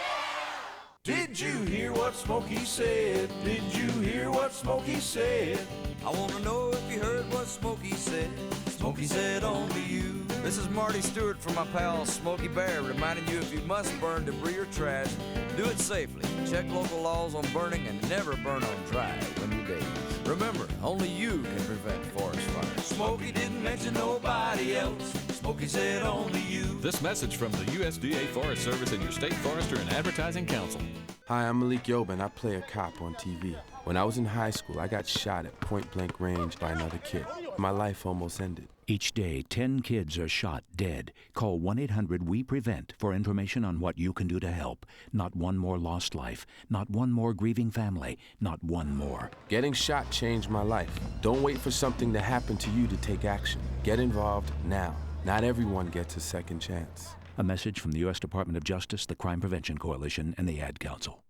Did you hear what Smokey said? Did you hear what Smokey said? I want to know if you heard what Smokey said. Smokey said only you. This is Marty Stewart from my pal Smokey Bear, reminding you if you must burn debris or trash, do it safely. Check local laws on burning and never burn on dry when you daze. Remember, only you can prevent forest fires. Smokey didn't mention nobody else. Smokey said only you. This message from the USDA Forest Service and your state forester and advertising council. Hi, I'm Malik Yoba, and I play a cop on TV. When I was in high school, I got shot at point-blank range by another kid. My life almost ended. Each day, 10 kids are shot dead. Call 1-800-WE-PREVENT for information on what you can do to help. Not one more lost life. Not one more grieving family. Not one more. Getting shot changed my life. Don't wait for something to happen to you to take action. Get involved now. Not everyone gets a second chance. A message from the U.S. Department of Justice, the Crime Prevention Coalition, and the Ad Council.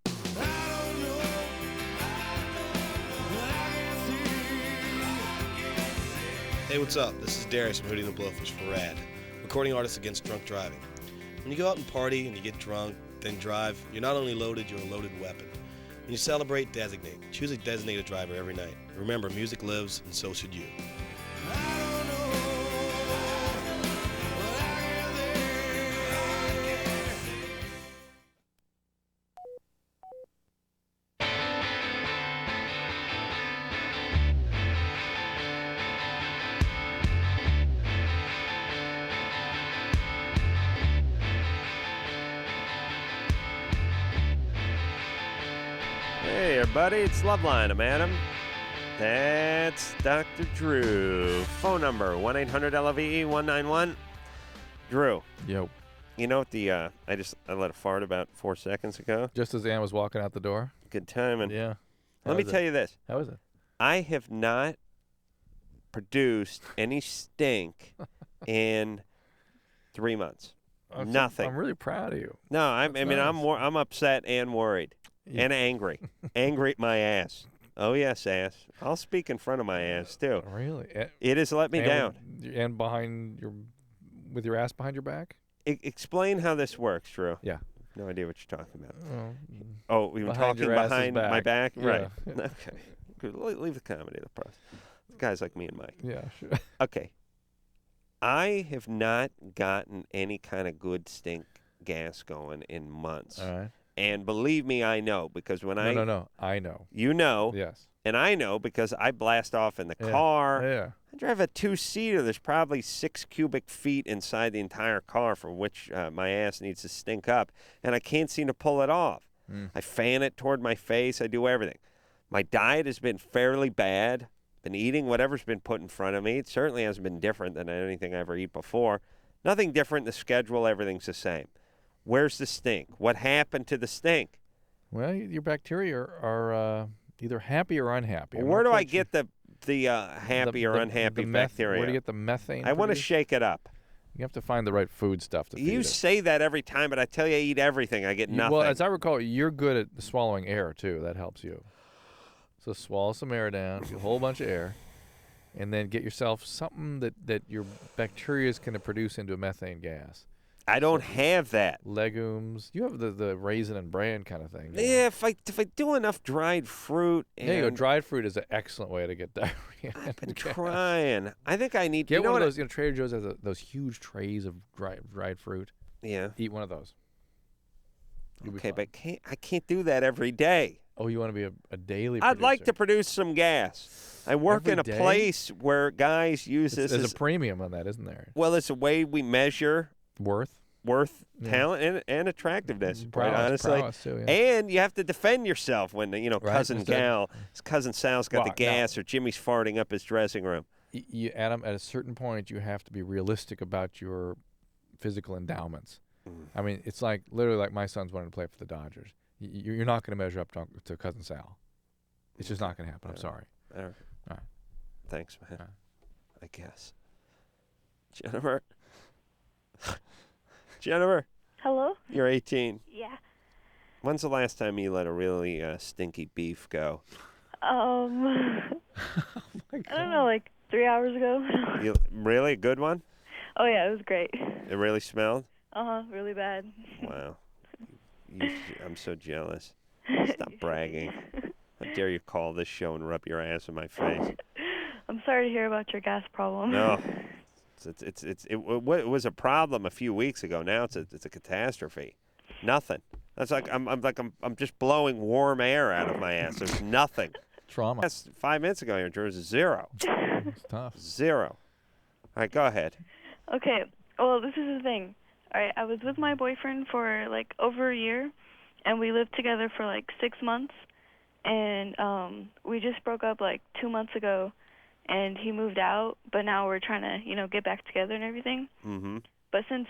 Hey, what's up? This is Darius from Hootie and the Blowfish for RAD, recording artists against drunk driving. When you go out and party and you get drunk, then drive, you're not only loaded, you're a loaded weapon. When you celebrate, designate. Choose a designated driver every night. Remember, music lives, and so should you. Hey, everybody, it's LoveLine. I'm Adam. That's Dr. Drew. Phone number, 1-800-LOVE-191. Drew. Yo. You know what I let a fart about 4 seconds ago? Just as Ann was walking out the door? Good timing. Yeah. Let me tell you this. How is it? I have not produced any stink in 3 months. Nothing. I'm really proud of you. No, I'm nice. I'm upset and worried. Yeah. And angry. Angry at my ass. Oh, yes, ass. I'll speak in front of my ass, too. Really? It has let me down. And with your ass behind your back? Explain how this works, Drew. Yeah. No idea what you're talking about. Oh, we were behind talking your ass's behind my back? Yeah. Right. Okay. Good. Leave the comedy to the pros. Guys like me and Mike. Yeah, sure. Okay. I have not gotten any kind of good stink gas going in months. All right. And believe me, I know, because when I know. You know. Yes. And I know because I blast off in the car. Yeah. I drive a 2-seater. There's probably 6 cubic feet inside the entire car from which my ass needs to stink up, and I can't seem to pull it off. I fan it toward my face. I do everything. My diet has been fairly bad. Been eating whatever's been put in front of me. It certainly hasn't been different than anything I ever eat before. Nothing different in the schedule. Everything's the same. Where's the stink? What happened to the stink? Well, your bacteria are either happy or unhappy. Where do I get the happy or unhappy bacteria? Where do you get the methane? I want to shake it up. You have to find the right food stuff to feed You it. say that every time, but I tell you I eat everything. I get nothing. Well, as I recall, you're good at swallowing air, too. That helps you. So swallow some air down, get a whole bunch of air, and then get yourself something that your bacteria is going to produce into a methane gas. I don't have that. Legumes. You have the raisin and bran kind of thing. Yeah, if I do enough dried fruit. There you go. Dried fruit is an excellent way to get diarrhea. I've been trying. I think I need. Get one of those. Trader Joe's has those huge trays of dried fruit. Yeah. Eat one of those. Okay, but I can't do that every day. Oh, you want to be a daily I'd producer? like to produce some gas. I work Every in a day? place where guys use this There's as a premium on that, isn't there? well, it's a way we measure Worth, yeah. talent, and attractiveness, quite Prowess honestly. too, yeah. And you have to defend yourself when Right, cousin cousin Sal's got Well, the gas or Jimmy's farting up his dressing room. Adam, at a certain point, you have to be realistic about your physical endowments. I mean, it's like literally like my son's wanting to play for the Dodgers. You're not going to measure up to cousin Sal. It's just not going to happen. I'm sorry. All right. All right. Thanks, man. I guess. Jennifer. Jennifer. Hello? You're 18. Yeah. When's the last time you let a really stinky beef go? I don't know, like 3 hours ago. Really? A good one? Oh, yeah, it was great. It really smelled? Really bad. Wow. I'm so jealous. Stop bragging. How dare you call this show and rub your ass in my face? I'm sorry to hear about your gas problem. No. It was a problem a few weeks ago. Now it's a catastrophe. Nothing. That's like I'm just blowing warm air out of my ass. There's nothing. Trauma. That's 5 minutes ago. There was zero. It's tough. Zero. All right, go ahead. Okay, well, this is the thing. All right, I was with my boyfriend for, like, over a year, and we lived together for, like, 6 months. And we just broke up, like, 2 months ago, and he moved out, but now we're trying to, get back together and everything. Mm-hmm. But since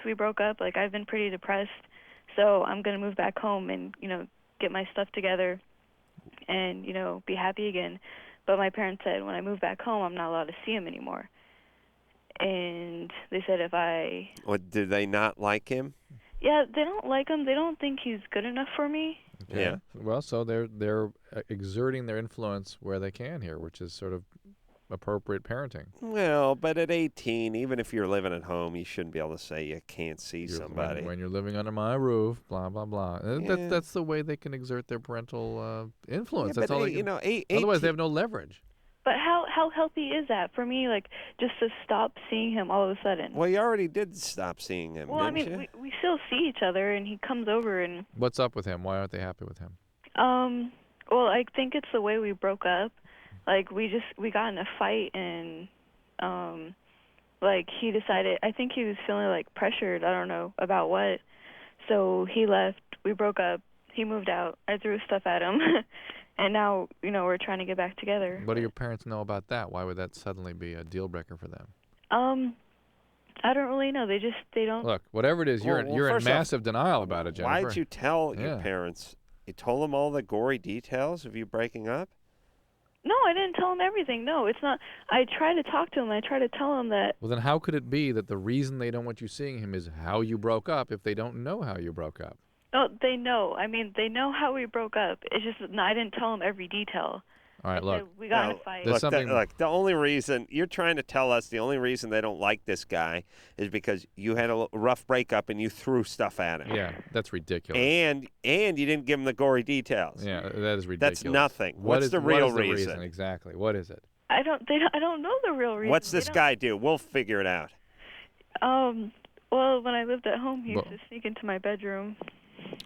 we broke up, like, I've been pretty depressed, so I'm going to move back home and, get my stuff together and, be happy again. But my parents said when I move back home, I'm not allowed to see him anymore. And they said if I... What, do they not like him? Yeah, they don't like him. They don't think he's good enough for me. Okay. Yeah. Well, so they're exerting their influence where they can here, which is sort of appropriate parenting. Well, but at 18, even if you're living at home, you shouldn't be able to say you can't see somebody. When you're living under my roof, blah, blah, blah. Yeah. That's the way they can exert their parental influence. Yeah, That's all they can, otherwise, they have no leverage. But how healthy is that for me, like, just to stop seeing him all of a sudden? Well, you already did stop seeing him, Well, I didn't mean, you? we still see each other, and he comes over and... What's up with him? Why aren't they happy with him? Well, I think it's the way we broke up. Like, we got in a fight, and, like, he decided... I think he was feeling, like, pressured. I don't know about what. So he left. We broke up. He moved out. I threw stuff at him. And now, we're trying to get back together. What do your parents know about that? Why would that suddenly be a deal breaker for them? I don't really know. They don't... Look, whatever it is, you're in massive denial about it, Jennifer. Why'd you tell your parents? You told them all the gory details of you breaking up? No, I didn't tell him everything. No, it's not. I try to talk to him. I try to tell him that... Well, then how could it be that the reason they don't want you seeing him is how you broke up if they don't know how you broke up? No, they know. I mean, they know how we broke up. It's just I didn't tell them every detail. All right, look. We got in a fight. Look, the only reason you're trying to tell us the only reason they don't like this guy is because you had a rough breakup and you threw stuff at him. Yeah, that's ridiculous. And you didn't give him the gory details. Yeah, that is ridiculous. That's nothing. What's the real reason? Exactly. What is it? I don't know the real reason. What's this guy do? We'll figure it out. Well, when I lived at home, he used to sneak into my bedroom.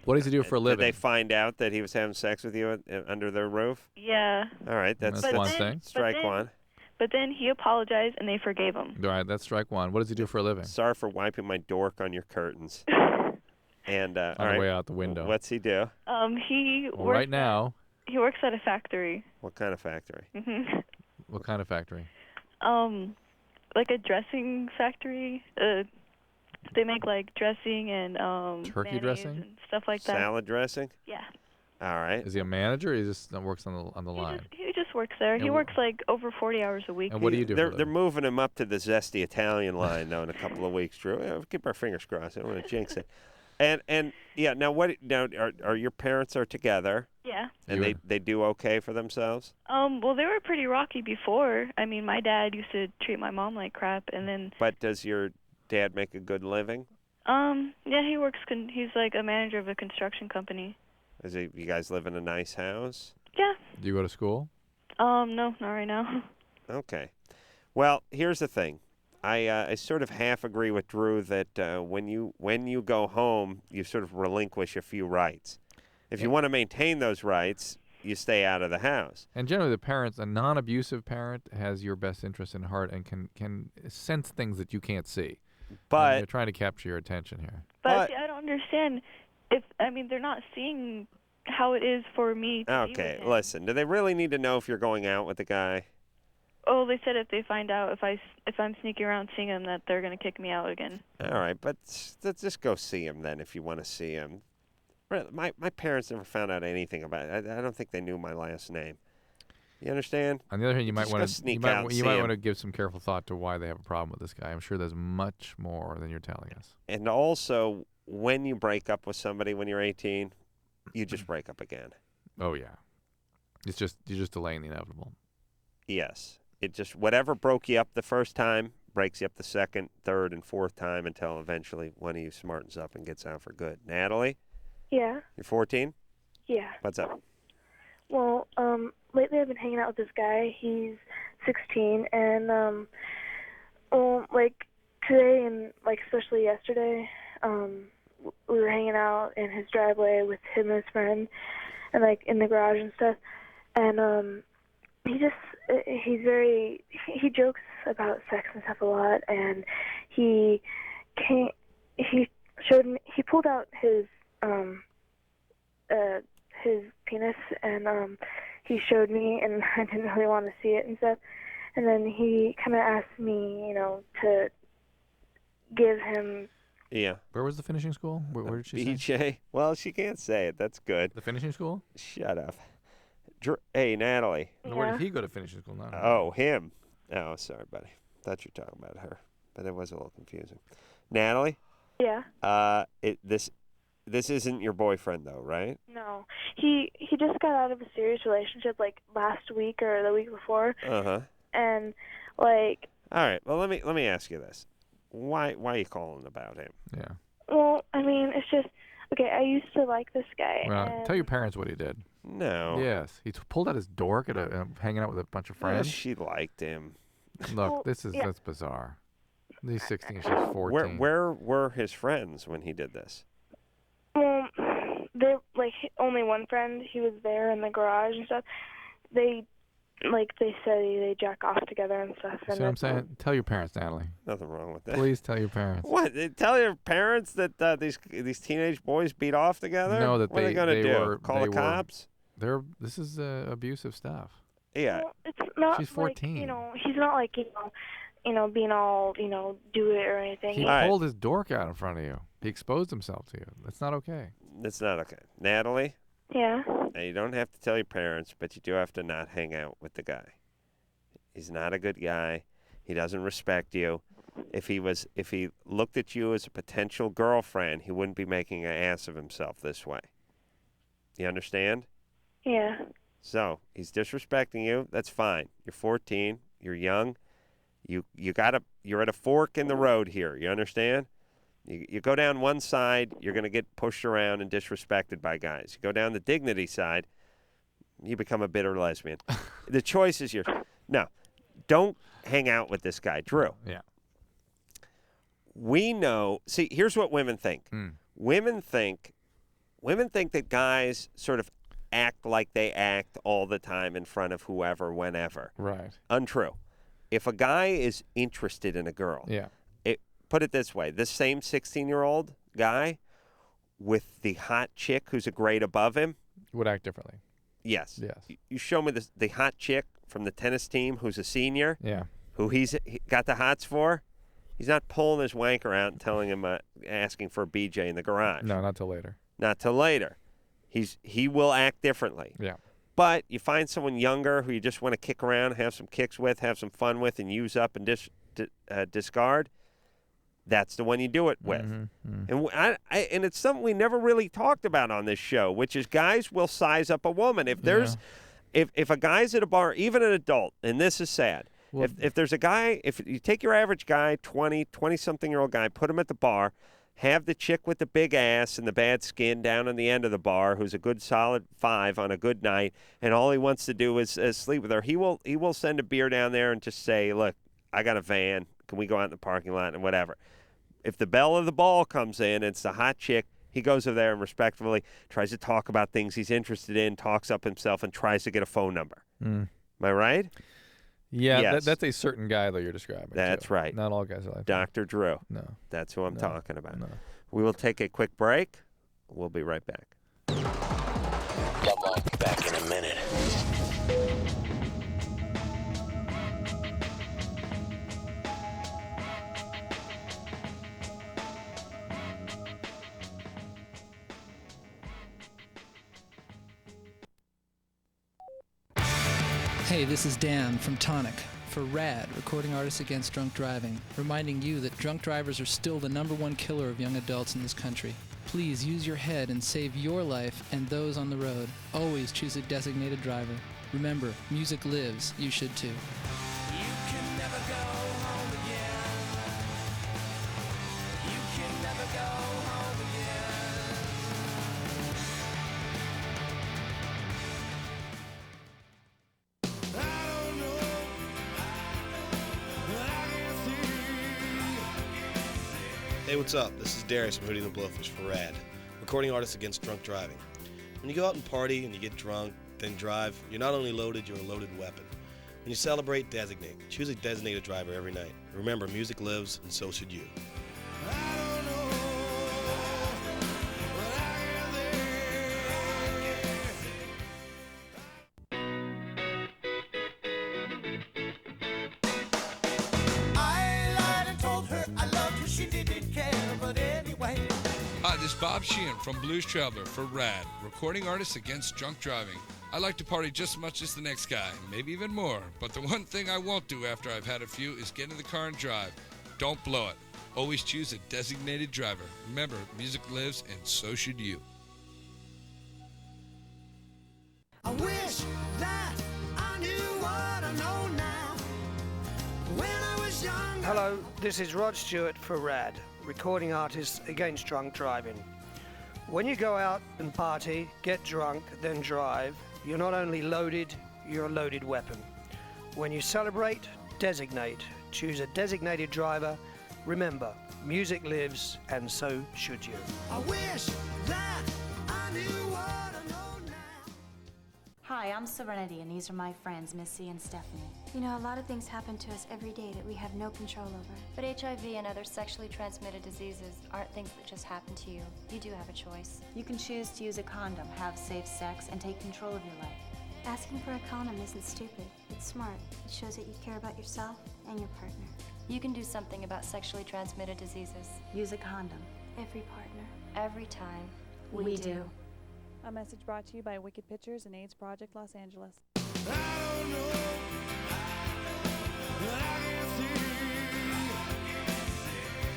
What does he do for a living? Did they find out that he was having sex with you under their roof? Yeah. All right, that's one thing. Strike one. But then he apologized, and they forgave him. All right, that's strike one. What does he do for a living? Sorry for wiping my dork on your curtains. And on the way out the window. What's he do? He well, right now. He works at a factory. What kind of factory? What kind of factory? Like a dressing factory. They make like dressing and turkey dressing and stuff like that. Salad dressing? Yeah. All right. Is he a manager or he just works on the line? He just works there. He works like over 40 hours a week. And what do you do? They're moving him up to the zesty Italian line now in a couple of weeks, Drew. Yeah, we'll keep our fingers crossed. I don't want to jinx it. And yeah, now are your parents are together? Yeah. And they do okay for themselves? Well, they were pretty rocky before. I mean, my dad used to treat my mom like crap, and then. But does your dad make a good living? Yeah, he works. He's like a manager of a construction company. You guys live in a nice house? Yeah. Do you go to school? No, not right now. Okay. Well, here's the thing. I sort of half agree with Drew that when you go home, you sort of relinquish a few rights. If you want to maintain those rights, you stay out of the house. And generally, a non-abusive parent has your best interest in heart and can sense things that you can't see. But they're trying to capture your attention here. But see, I don't understand. They're not seeing how it is for me to be with him. Listen. Do they really need to know if you're going out with the guy? Oh, they said if they find out if I'm sneaking around seeing him, that they're gonna kick me out again. All right, but just go see him then if you want to see him. My parents never found out anything about it. I don't think they knew my last name. You understand? On the other hand, you might want to to give some careful thought to why they have a problem with this guy. I'm sure there's much more than you're telling us. And also, when you break up with somebody when you're 18, you just break up again. Oh yeah, you're just delaying the inevitable. Yes, it just whatever broke you up the first time breaks you up the second, third, and fourth time until eventually one of you smartens up and gets out for good. Natalie? Yeah. You're 14? Yeah. What's up? Well, lately I've been hanging out with this guy. He's 16, and like today and like especially yesterday, we were hanging out in his driveway with him and his friend, and like in the garage and stuff. And he jokes about sex and stuff a lot, and he pulled out his penis, and he showed me, and I didn't really want to see it and stuff. And then he kind of asked me, to give him. Yeah. Where was the finishing school? Where did she say? BJ? Well, she can't say it. That's good. The finishing school? Shut up. Hey, Natalie. Yeah. Where did he go to finishing school? Not Oh, him. Oh, sorry, buddy. Thought you were talking about her, but it was a little confusing. Natalie? Yeah. This isn't your boyfriend, though, right? No. He just got out of a serious relationship like last week or the week before. Uh-huh. And like. All right. Well, let me ask you this. Why are you calling about him? Yeah. Well, I mean, it's just okay. I used to like this guy. Well, tell your parents what he did. No. Yes, he pulled out his dork at hanging out with a bunch of friends. She liked him. Look, that's bizarre. He's 16, she's 14. Where were his friends when he did this? Well, they're like only one friend. He was there in the garage and stuff. They said they jack off together and stuff. See what I'm saying? Tell your parents, Natalie. Nothing wrong with that. Please tell your parents. What? Tell your parents that these teenage boys beat off together? No, that what are they going to do? Call the cops? This is abusive stuff. Yeah. Well, it's not. She's 14. Like, he's not like being all do it or anything. He pulled his dork out in front of you. He exposed himself to you. That's not okay. That's not okay. Natalie? Yeah. Now, you don't have to tell your parents, but you do have to not hang out with the guy. He's not a good guy. He doesn't respect you. If he looked at you as a potential girlfriend, he wouldn't be making an ass of himself this way. You understand? Yeah. So, he's disrespecting you. That's fine. You're 14. You're young. You're at a fork in the road here. You understand? You go down one side, you're going to get pushed around and disrespected by guys. You go down the dignity side, you become a bitter lesbian. The choice is yours. No, don't hang out with this guy, Drew. Yeah. We know. See, here's what women think. Women think that guys sort of act like they act all the time in front of whoever, whenever. Right. Untrue. If a guy is interested in a girl, put it this way, this same 16-year-old guy with the hot chick who's a grade above him would act differently. Yes. Yes. You show me the hot chick from the tennis team who's a senior. Yeah. Who he got the hots for. He's not pulling his wanker out and telling him asking for a BJ in the garage. No, not till later. Not till later. He will act differently. Yeah. But you find someone younger who you just want to kick around, have some kicks with, have some fun with, and use up and discard. That's the one you do it with. And and it's something we never really talked about on this show, which is guys will size up a woman. If there's if a guy's at a bar, even an adult, and this is sad. Well, if there's a guy, if you take your average guy, 20-something-year-old guy, put him at the bar, have the chick with the big ass and the bad skin down on the end of the bar who's a good solid 5 on a good night, and all he wants to do is sleep with her, he will send a beer down there and just say, look, I got a van. can we go out in the parking lot and whatever. If the belle of the ball comes in, it's the hot chick, he goes over there and respectfully tries to talk about things he's interested in, talks up himself, and tries to get a phone number. Mm. Am I right? Yeah, Yes. that's a certain guy, though, you're describing. That's too. right. Not all guys are like that. Dr. Drew. No. That's who I'm No. talking about. No. We will take a quick break. We'll be right back. LoveLine, back in a minute. Hey, this is Dan from Tonic for RAD, Recording Artists Against Drunk Driving, reminding you that drunk drivers are still the #1 killer of young adults in this country. Please use your head and save your life and those on the road. Always choose a designated driver. Remember, music lives. You should too. Hey, what's up? This is Darius from Hootie and the Blowfish for RAD, Recording Artists Against Drunk Driving. When you go out and party and you get drunk, then drive, you're not only loaded, you're a loaded weapon. When you celebrate, designate. Choose a designated driver every night. Remember, music lives, and so should you. Hi, this is Bob Sheehan from Blues Traveler for RAD, Recording Artists Against Drunk Driving. I like to party just as much as the next guy, maybe even more. But the one thing I won't do after I've had a few is get in the car and drive. Don't blow it. Always choose a designated driver. Remember, music lives, and so should you. I wish that I knew what I know now. When I was young. Hello, this is Rod Stewart for RAD, Recording Artists Against Drunk Driving. When you go out and party, get drunk, then drive, you're not only loaded, you're a loaded weapon. When you celebrate, designate. Choose a designated driver. Remember, music lives, and so should you. I wish that I knew what I know now. Hi, I'm Serenity, and these are my friends, Missy and Stephanie. You know, a lot of things happen to us every day that we have no control over. But HIV and other sexually transmitted diseases aren't things that just happen to you. You do have a choice. You can choose to use a condom, have safe sex, and take control of your life. Asking for a condom isn't stupid. It's smart. It shows that you care about yourself and your partner. You can do something about sexually transmitted diseases. Use a condom. Every partner. Every time. We do. A message brought to you by Wicked Pictures and AIDS Project Los Angeles.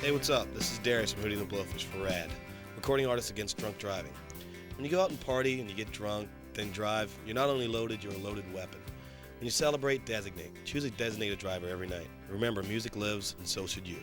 Hey, what's up? This is Darius from Hootie and the Blowfish for RAD, Recording Artists Against Drunk Driving. When you go out and party and you get drunk, then drive, you're not only loaded, you're a loaded weapon. When you celebrate, designate. Choose a designated driver every night. Remember, music lives, and so should you.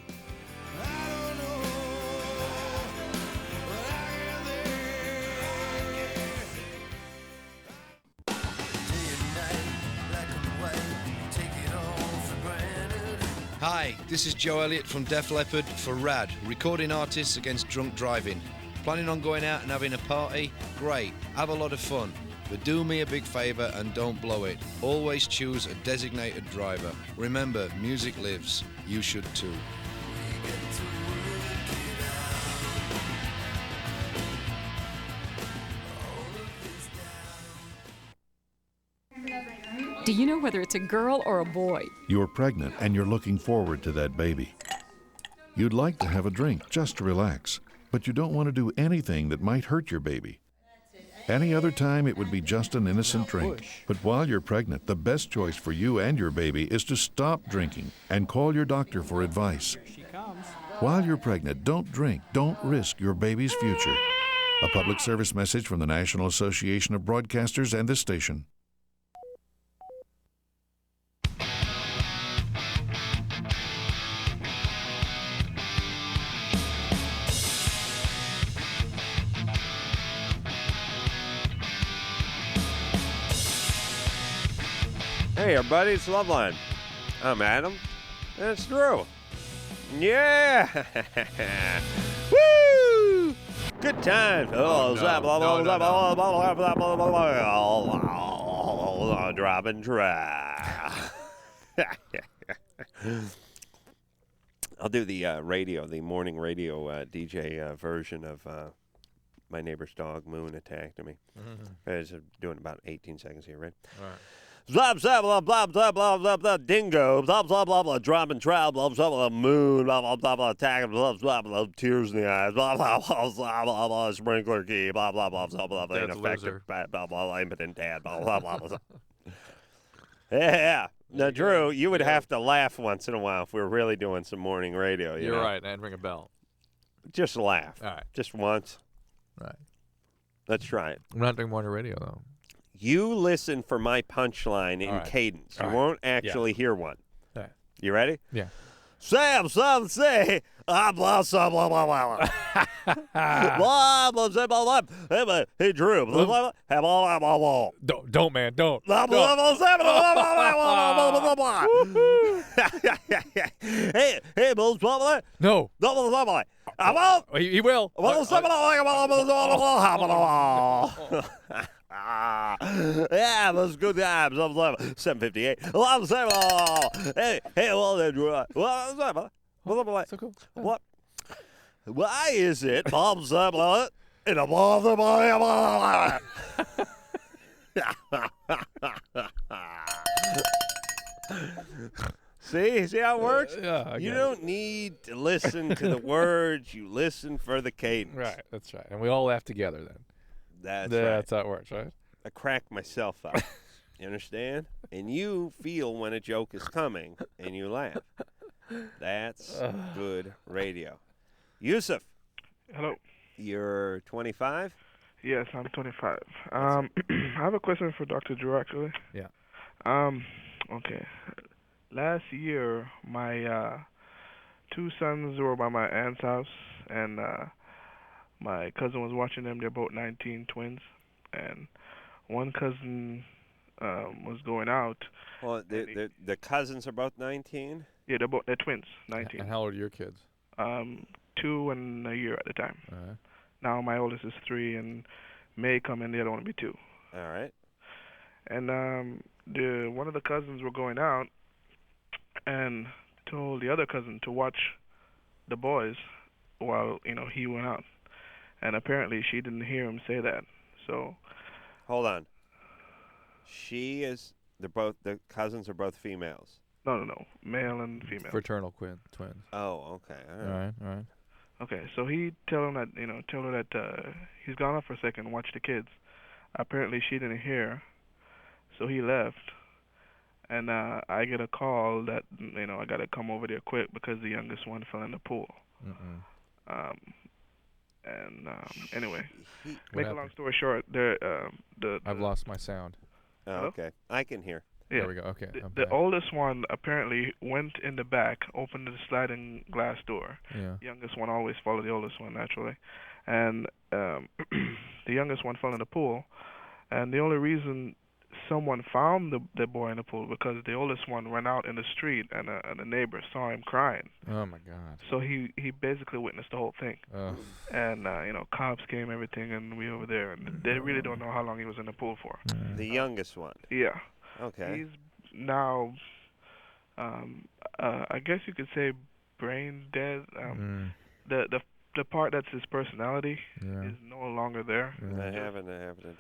Hi, this is Joe Elliott from Def Leppard for RAD, Recording Artists Against Drunk Driving. Planning on going out and having a party? Great, have a lot of fun. But do me a big favour and don't blow it. Always choose a designated driver. Remember, music lives. You should too. Do you know whether it's a girl or a boy? You're pregnant and you're looking forward to that baby. You'd like to have a drink just to relax, but you don't want to do anything that might hurt your baby. Any other time, it would be just an innocent drink. But while you're pregnant, the best choice for you and your baby is to stop drinking and call your doctor for advice. While you're pregnant, don't drink. Don't risk your baby's future. A public service message from the National Association of Broadcasters and this station. Hey, everybody, it's LoveLine. I'm Adam, and it's Drew. Yeah. Woo! Good times. Oh, No. Driving try. I'll do the the morning radio DJ version of My Neighbor's Dog Moon Attacked Me. I was doing about 18 seconds here, right? All right. Blah blah blah blah blah blah blah blah dingo blah blah blah blah dropping trout blah blah blah moon blah blah blah blah attacking blah blah blah tears in the eyes blah blah blah blah blah blah sprinkler key blah blah blah blah blah ineffective blah blah impotent dad blah blah blah blah. Yeah. Now, Drew, you would have to laugh once in a while if we were really doing some morning radio. You're know? right. I'd ring a bell. Just laugh. All right. Just once. Right. Let's try it. I'm not doing morning radio though. You listen for my punchline in cadence. You won't actually hear one. All right. You ready? Yeah. Sam, some say, blah, blah, blah, blah, blah, blah. Blah, blah, blah, blah, blah. Hey, Drew. Blah, blah, blah, blah, blah, blah. Don't, man, don't. Blah, blah, blah, blah, blah, blah, blah, blah, blah. Hey, blah, blah, blah. No. Blah, blah, blah, blah. I won't. He will. Blah, blah, blah, blah, blah, blah, blah. Yeah, those good times. 7:58. Hey, well then, Drew. So cool. What? Why is it Bob's in a blah? See how it works? Yeah, you don't need to listen to the words. You listen for the cadence. Right, that's right. And we all laugh together then. That's right. right. That's how it works, right? I crack myself up. You understand? And you feel when a joke is coming, and you laugh. That's good radio. Yusuf. Hello. You're 25? Yes, I'm 25. I have a question for Dr. Drew, actually. Yeah. Okay. Last year, my two sons were by my aunt's house, and my cousin was watching them. They're both 19 twins, and one cousin was going out. Well, the cousins are both 19? Yeah, they're twins, 19. And how old are your kids? 2 and a year at the time. All right. Now my oldest is 3, and May come in, the other one will be 2. All right. And one of the cousins were going out, and told the other cousin to watch the boys while he went out. And apparently she didn't hear him say that. So hold on. The cousins are both females. No, male and female. Fraternal twins. Oh, okay. All right. Okay, so he told her that he's gone off for a second and watch the kids. Apparently she didn't hear, so he left. And I get a call that I got to come over there quick because the youngest one fell in the pool. Anyway, make a long story short, I've lost my sound. Oh, okay, I can hear. Yeah. There we go. Okay. The oldest one apparently went in the back, opened the sliding glass door. Yeah. The youngest one always followed the oldest one naturally, and the youngest one fell in the pool. And the only reason someone found the boy in the pool because the oldest one ran out in the street and a neighbor saw him crying. Oh my God! So he basically witnessed the whole thing. Oh. And cops came, everything, and we over there, and they really don't know how long he was in the pool for. The youngest one. Yeah. Okay. He's now, I guess you could say, brain dead. The part that's his personality is no longer there. I haven't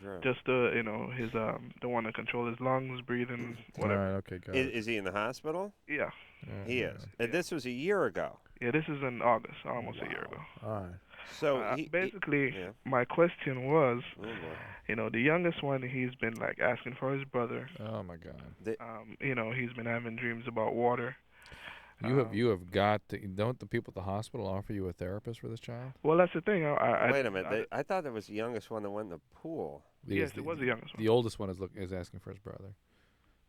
drunk. Just his the one that controls his lungs, breathing, whatever. All right, okay, got it. Is he in the hospital? Yeah. He is. And this was a year ago. Yeah, this is in August, almost a year ago. All right. So my question was, the youngest one, he's been like asking for his brother. Oh my God. He's been having dreams about water. You have got to. Don't the people at the hospital offer you a therapist for this child? Well, that's the thing. Wait a minute. I thought there was the youngest one that went in the pool. Yes, it was the youngest one. The oldest one is asking for his brother,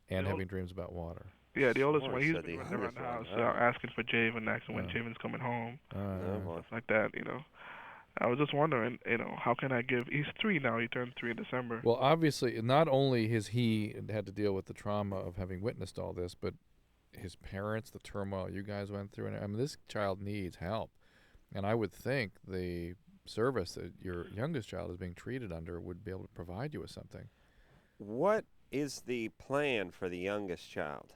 and having dreams about water. Yeah, the oldest one. He's been running around the house asking for Javen, asking when Javen's coming home, stuff like that. I was just wondering, how can I give? He's 3 now. He turned 3 in December. Well, obviously, not only has he had to deal with the trauma of having witnessed all this, but his parents, the turmoil you guys went through, and I mean, this child needs help, and I would think the service that your youngest child is being treated under would be able to provide you with something. What is the plan for the youngest child?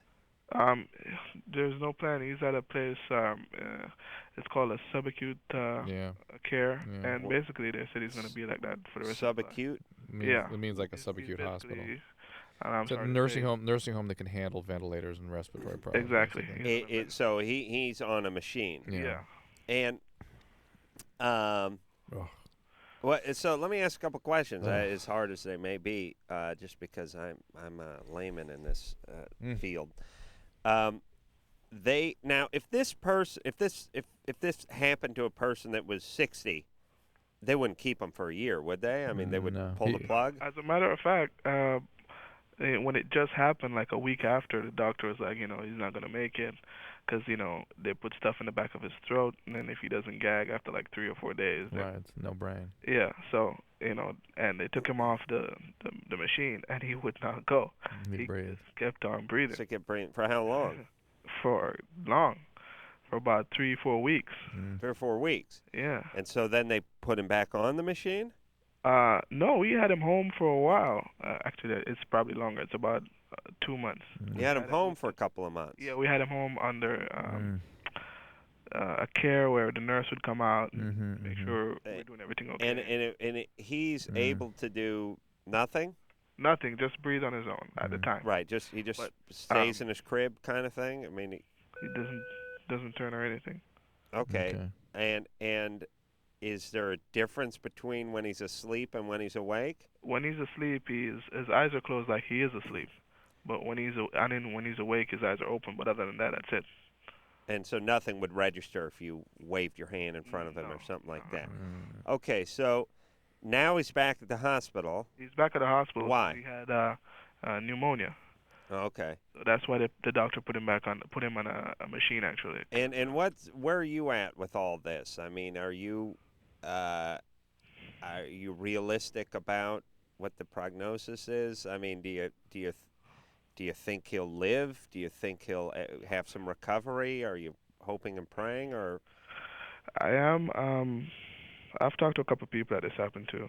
There's no plan. He's at a place. It's called a subacute care, and basically they said he's going to be like that for the rest of his life. Subacute? It means like a subacute hospital. I'm It's a sorry to nursing say. home that can handle ventilators and respiratory problems. Exactly. basically. So he's on a machine. Yeah. And so let me ask a couple questions. As hard as they may be, just because I'm a layman in this field. If this happened to a person that was 60, they wouldn't keep him for a year, would they? I mean, they would pull the plug. As a matter of fact, when it just happened, like a week after, the doctor was like, he's not going to make it because, they put stuff in the back of his throat, and then if he doesn't gag after like 3 or 4 days. Right, it's no brain. Yeah, so, and they took him off the machine, and he would not go. He just kept on breathing. So kept breathing. For how long? For about 3-4 weeks. 3 or 4 weeks. Yeah. And so then they put him back on the machine? No, we had him home for a while. Actually, it's probably longer. It's about 2 months. You had him home for a couple of months? Yeah, we had him home under a care where the nurse would come out and make sure we're doing everything okay. And he's able to do nothing? Nothing, just breathe on his own at the time. Right, he just stays in his crib kind of thing? I mean, he doesn't turn or anything. Okay. And is there a difference between when he's asleep and when he's awake? When he's asleep, his eyes are closed like he is asleep. But when he's awake, his eyes are open. But other than that, that's it. And so nothing would register if you waved your hand in front of him or something like that. Okay, so now he's back at the hospital. He's back at the hospital. Why? He had pneumonia. Okay. So that's why the doctor put him on a machine actually. And where are you at with all this? I mean, are you realistic about what the prognosis is? I mean, do you think he'll live? Do you think he'll have some recovery? Are you hoping and praying, or? I am. I've talked to a couple of people that this happened to.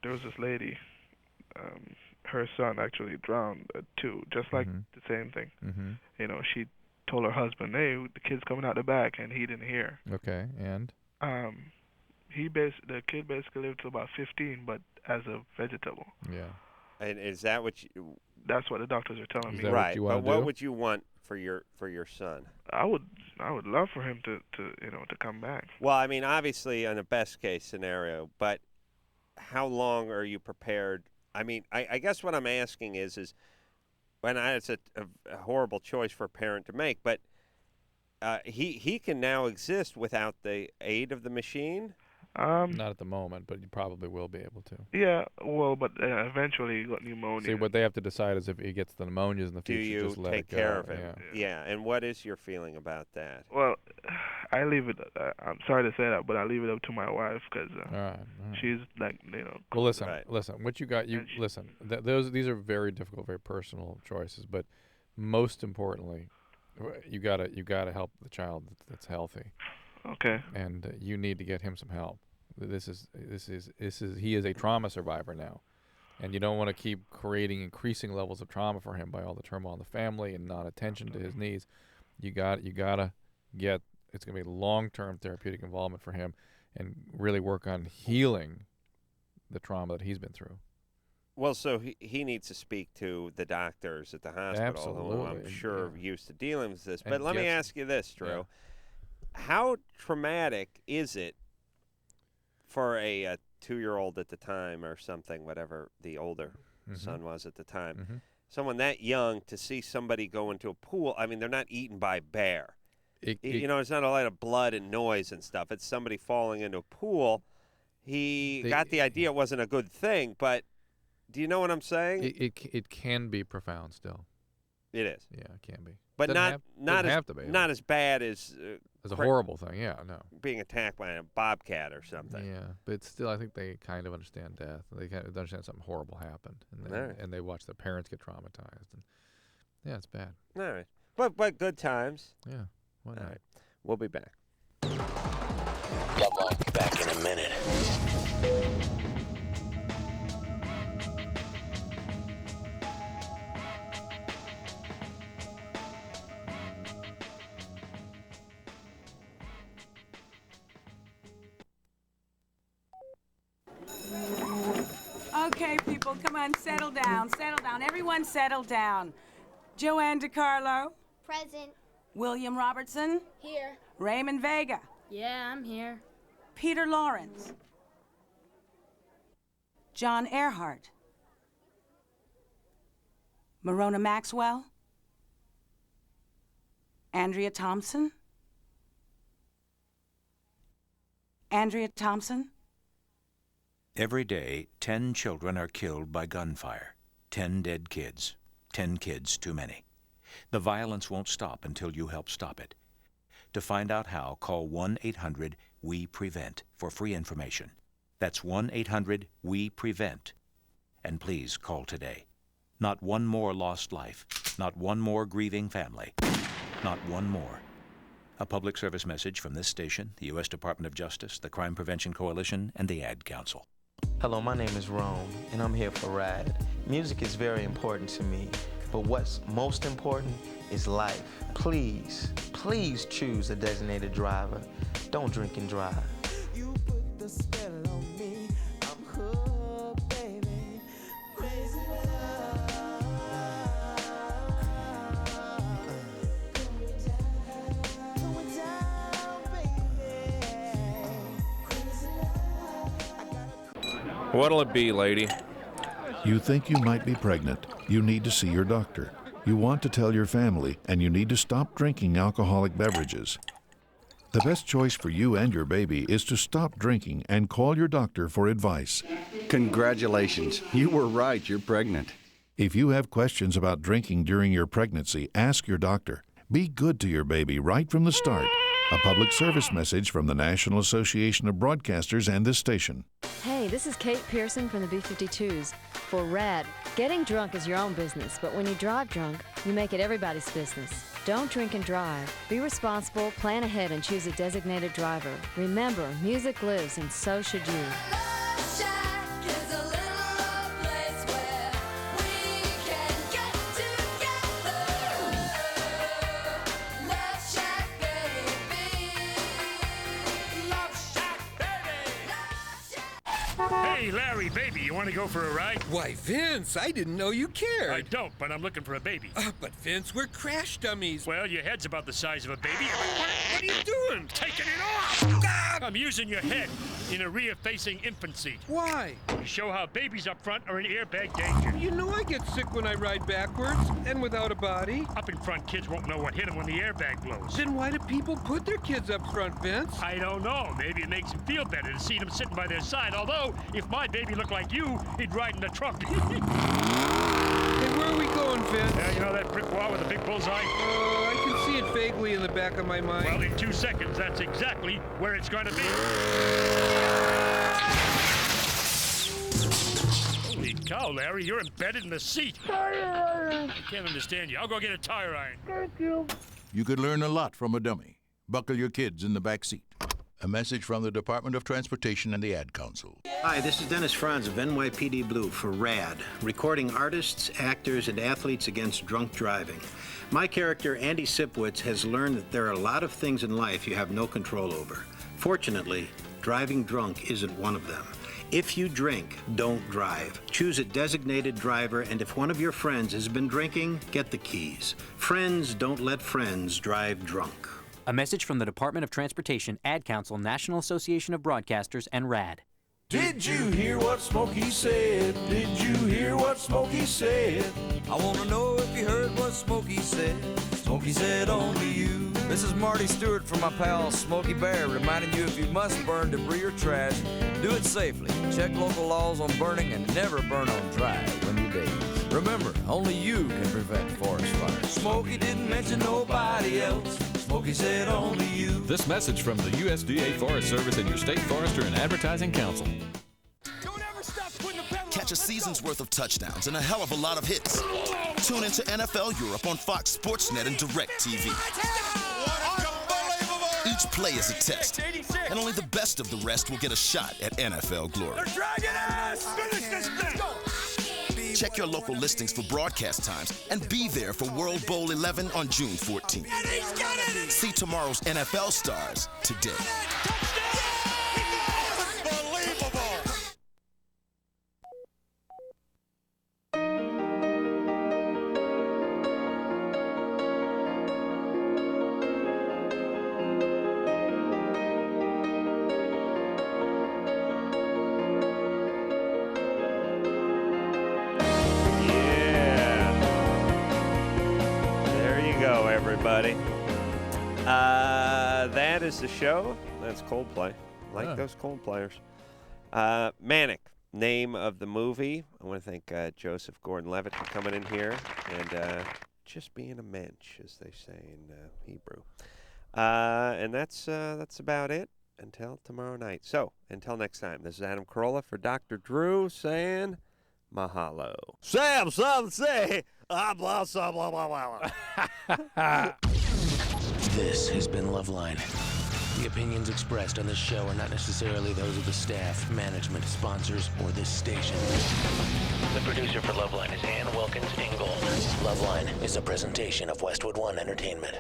There was this lady. Her son actually drowned too, just like the same thing. She told her husband, "Hey, the kid's coming out the back," and he didn't hear. Okay, and the kid basically lived to about 15, but as a vegetable. Yeah. And is that what you? That's what the doctors are telling me. Right. But what would you want for your son? I would love for him to come back. Well, I mean, obviously, in a best case scenario, but how long are you prepared? I mean, I guess what I'm asking is it's a horrible choice for a parent to make, but he can now exist without the aid of the machine? Not at the moment, but you probably will be able to. Yeah, well, but eventually he got pneumonia. See, what they have to decide is if he gets the pneumonias in the future, do you just let take it go. care of him? Yeah, and what is your feeling about that? Well, I leave it. I'm sorry to say that, but I leave it up to my wife because she's like, Well, listen. What you got? Listen. These are very difficult, very personal choices, but most importantly, you gotta help the child that's healthy. Okay. And you need to get him some help. He is a trauma survivor now, and you don't want to keep creating increasing levels of trauma for him by all the turmoil in the family and non-attention to his needs. You gotta get. It's gonna be long-term therapeutic involvement for him, and really work on healing the trauma that he's been through. Well, so he needs to speak to the doctors at the hospital, who I'm sure are used to dealing with this. But let me ask you this, Drew. Yeah. How traumatic is it for a 2-year-old at the time or something, whatever the older son was at the time, someone that young, to see somebody go into a pool? I mean, they're not eaten by bear. There's not a lot of blood and noise and stuff. It's somebody falling into a pool. He got the idea it wasn't a good thing, but do you know what I'm saying? It can be profound still. It is. Yeah, it can be. but Doesn't not have to be. not as bad as It's a horrible thing. Yeah, no. being attacked by a bobcat or something. Yeah, but it's still, I think they kind of understand death. They kind of understand something horrible happened, and they watch their parents get traumatized. And yeah, it's bad. All right, but good times. Yeah, why not? All right, we'll be back. LoveLine, back in a minute. Okay, people, come on, settle down, Everyone settle down. Joanne DiCarlo? Present. William Robertson? Here. Raymond Vega? Yeah, I'm here. Peter Lawrence? John Earhart? Marona Maxwell? Andrea Thompson? Andrea Thompson? Every day, 10 children are killed by gunfire. 10 dead kids. 10 kids too many. The violence won't stop until you help stop it. To find out how, call 1-800-WE-PREVENT for free information. That's 1-800-WE-PREVENT. And please call today. Not one more lost life. Not one more grieving family. Not one more. A public service message from this station, the U.S. Department of Justice, the Crime Prevention Coalition, and the Ad Council. Hello, my name is Rome, and I'm here for RAD. Music is very important to me, but what's most important is life. Please, please choose a designated driver. Don't drink and drive. You put the spell on me. I'm hooked, baby. Crazy love. Going down, baby. Crazy love. What'll it be, lady? You think you might be pregnant. You need to see your doctor. You want to tell your family, and you need to stop drinking alcoholic beverages. The best choice for you and your baby is to stop drinking and call your doctor for advice. Congratulations. You were right. You're pregnant. If you have questions about drinking during your pregnancy, ask your doctor. Be good to your baby right from the start. A public service message from the National Association of Broadcasters and this station. Hey, this is Kate Pearson from the B-52s. For RAD, getting drunk is your own business, but when you drive drunk, you make it everybody's business. Don't drink and drive. Be responsible, plan ahead, and choose a designated driver. Remember, music lives, and so should you. Hey, Larry, baby, you want to go for a ride? Why, Vince, I didn't know you cared. I don't, but I'm looking for a baby. But Vince, we're crash dummies. Well, your head's about the size of a baby. What are you doing? Taking it off! Ah! I'm using your head in a rear-facing infant seat. Why? To show how babies up front are in airbag danger. You know I get sick when I ride backwards and without a body. Up in front, kids won't know what hit them when the airbag blows. Then why do people put their kids up front, Vince? I don't know. Maybe it makes them feel better to see them sitting by their side. Although, if my baby looked like you, he'd ride in the trunk. Hey, where are we going, Vince? You know that brick wall with the big bullseye? I can see it vaguely in the back of my mind. Well, in 2 seconds, that's exactly where it's going to be. Holy cow, Larry, you're embedded in the seat. I can't understand you. I'll go get a tire iron. Thank you. You could learn a lot from a dummy. Buckle your kids in the back seat. A message from the Department of Transportation and the Ad Council. Hi, this is Dennis Franz of NYPD Blue for RAD, recording artists, actors, and athletes against drunk driving. My character, Andy Sipwitz, has learned that there are a lot of things in life you have no control over. Fortunately, driving drunk isn't one of them. If you drink, don't drive. Choose a designated driver, and if one of your friends has been drinking, get the keys. Friends don't let friends drive drunk. A message from the Department of Transportation, Ad Council, National Association of Broadcasters, and RAD. Did you hear what Smokey said? Did you hear what Smokey said? I want to know if you heard what Smokey said. Smokey said only you. This is Marty Stewart from my pal Smokey Bear, reminding you if you must burn debris or trash, do it safely. Check local laws on burning and never burn on dry when you daze. Remember, only you can prevent forest fires. Smokey didn't mention nobody else. Smokey said only you. This message from the USDA Forest Service and your state forester and advertising council. Catch a season's worth of touchdowns and a hell of a lot of hits. Tune into NFL Europe on Fox Sportsnet and DirecTV. Each play is a test, and only the best of the rest will get a shot at NFL glory. They're dragging us! Finish this thing! Check your local listings for broadcast times and be there for World Bowl 11 on June 14th. See tomorrow's NFL stars today. Everybody. That is the show. That's Coldplay. Like those Coldplayers. Manic, name of the movie. I want to thank Joseph Gordon-Levitt for coming in here and just being a mensch, as they say in Hebrew. And that's about it until tomorrow night. So, until next time, this is Adam Carolla for Dr. Drew saying mahalo. Sam, some say, blah, blah, blah, blah, blah. This has been LoveLine. The opinions expressed on this show are not necessarily those of the staff, management, sponsors, or this station. The producer for LoveLine is Ann Wilkins Ingold. LoveLine is a presentation of Westwood One Entertainment.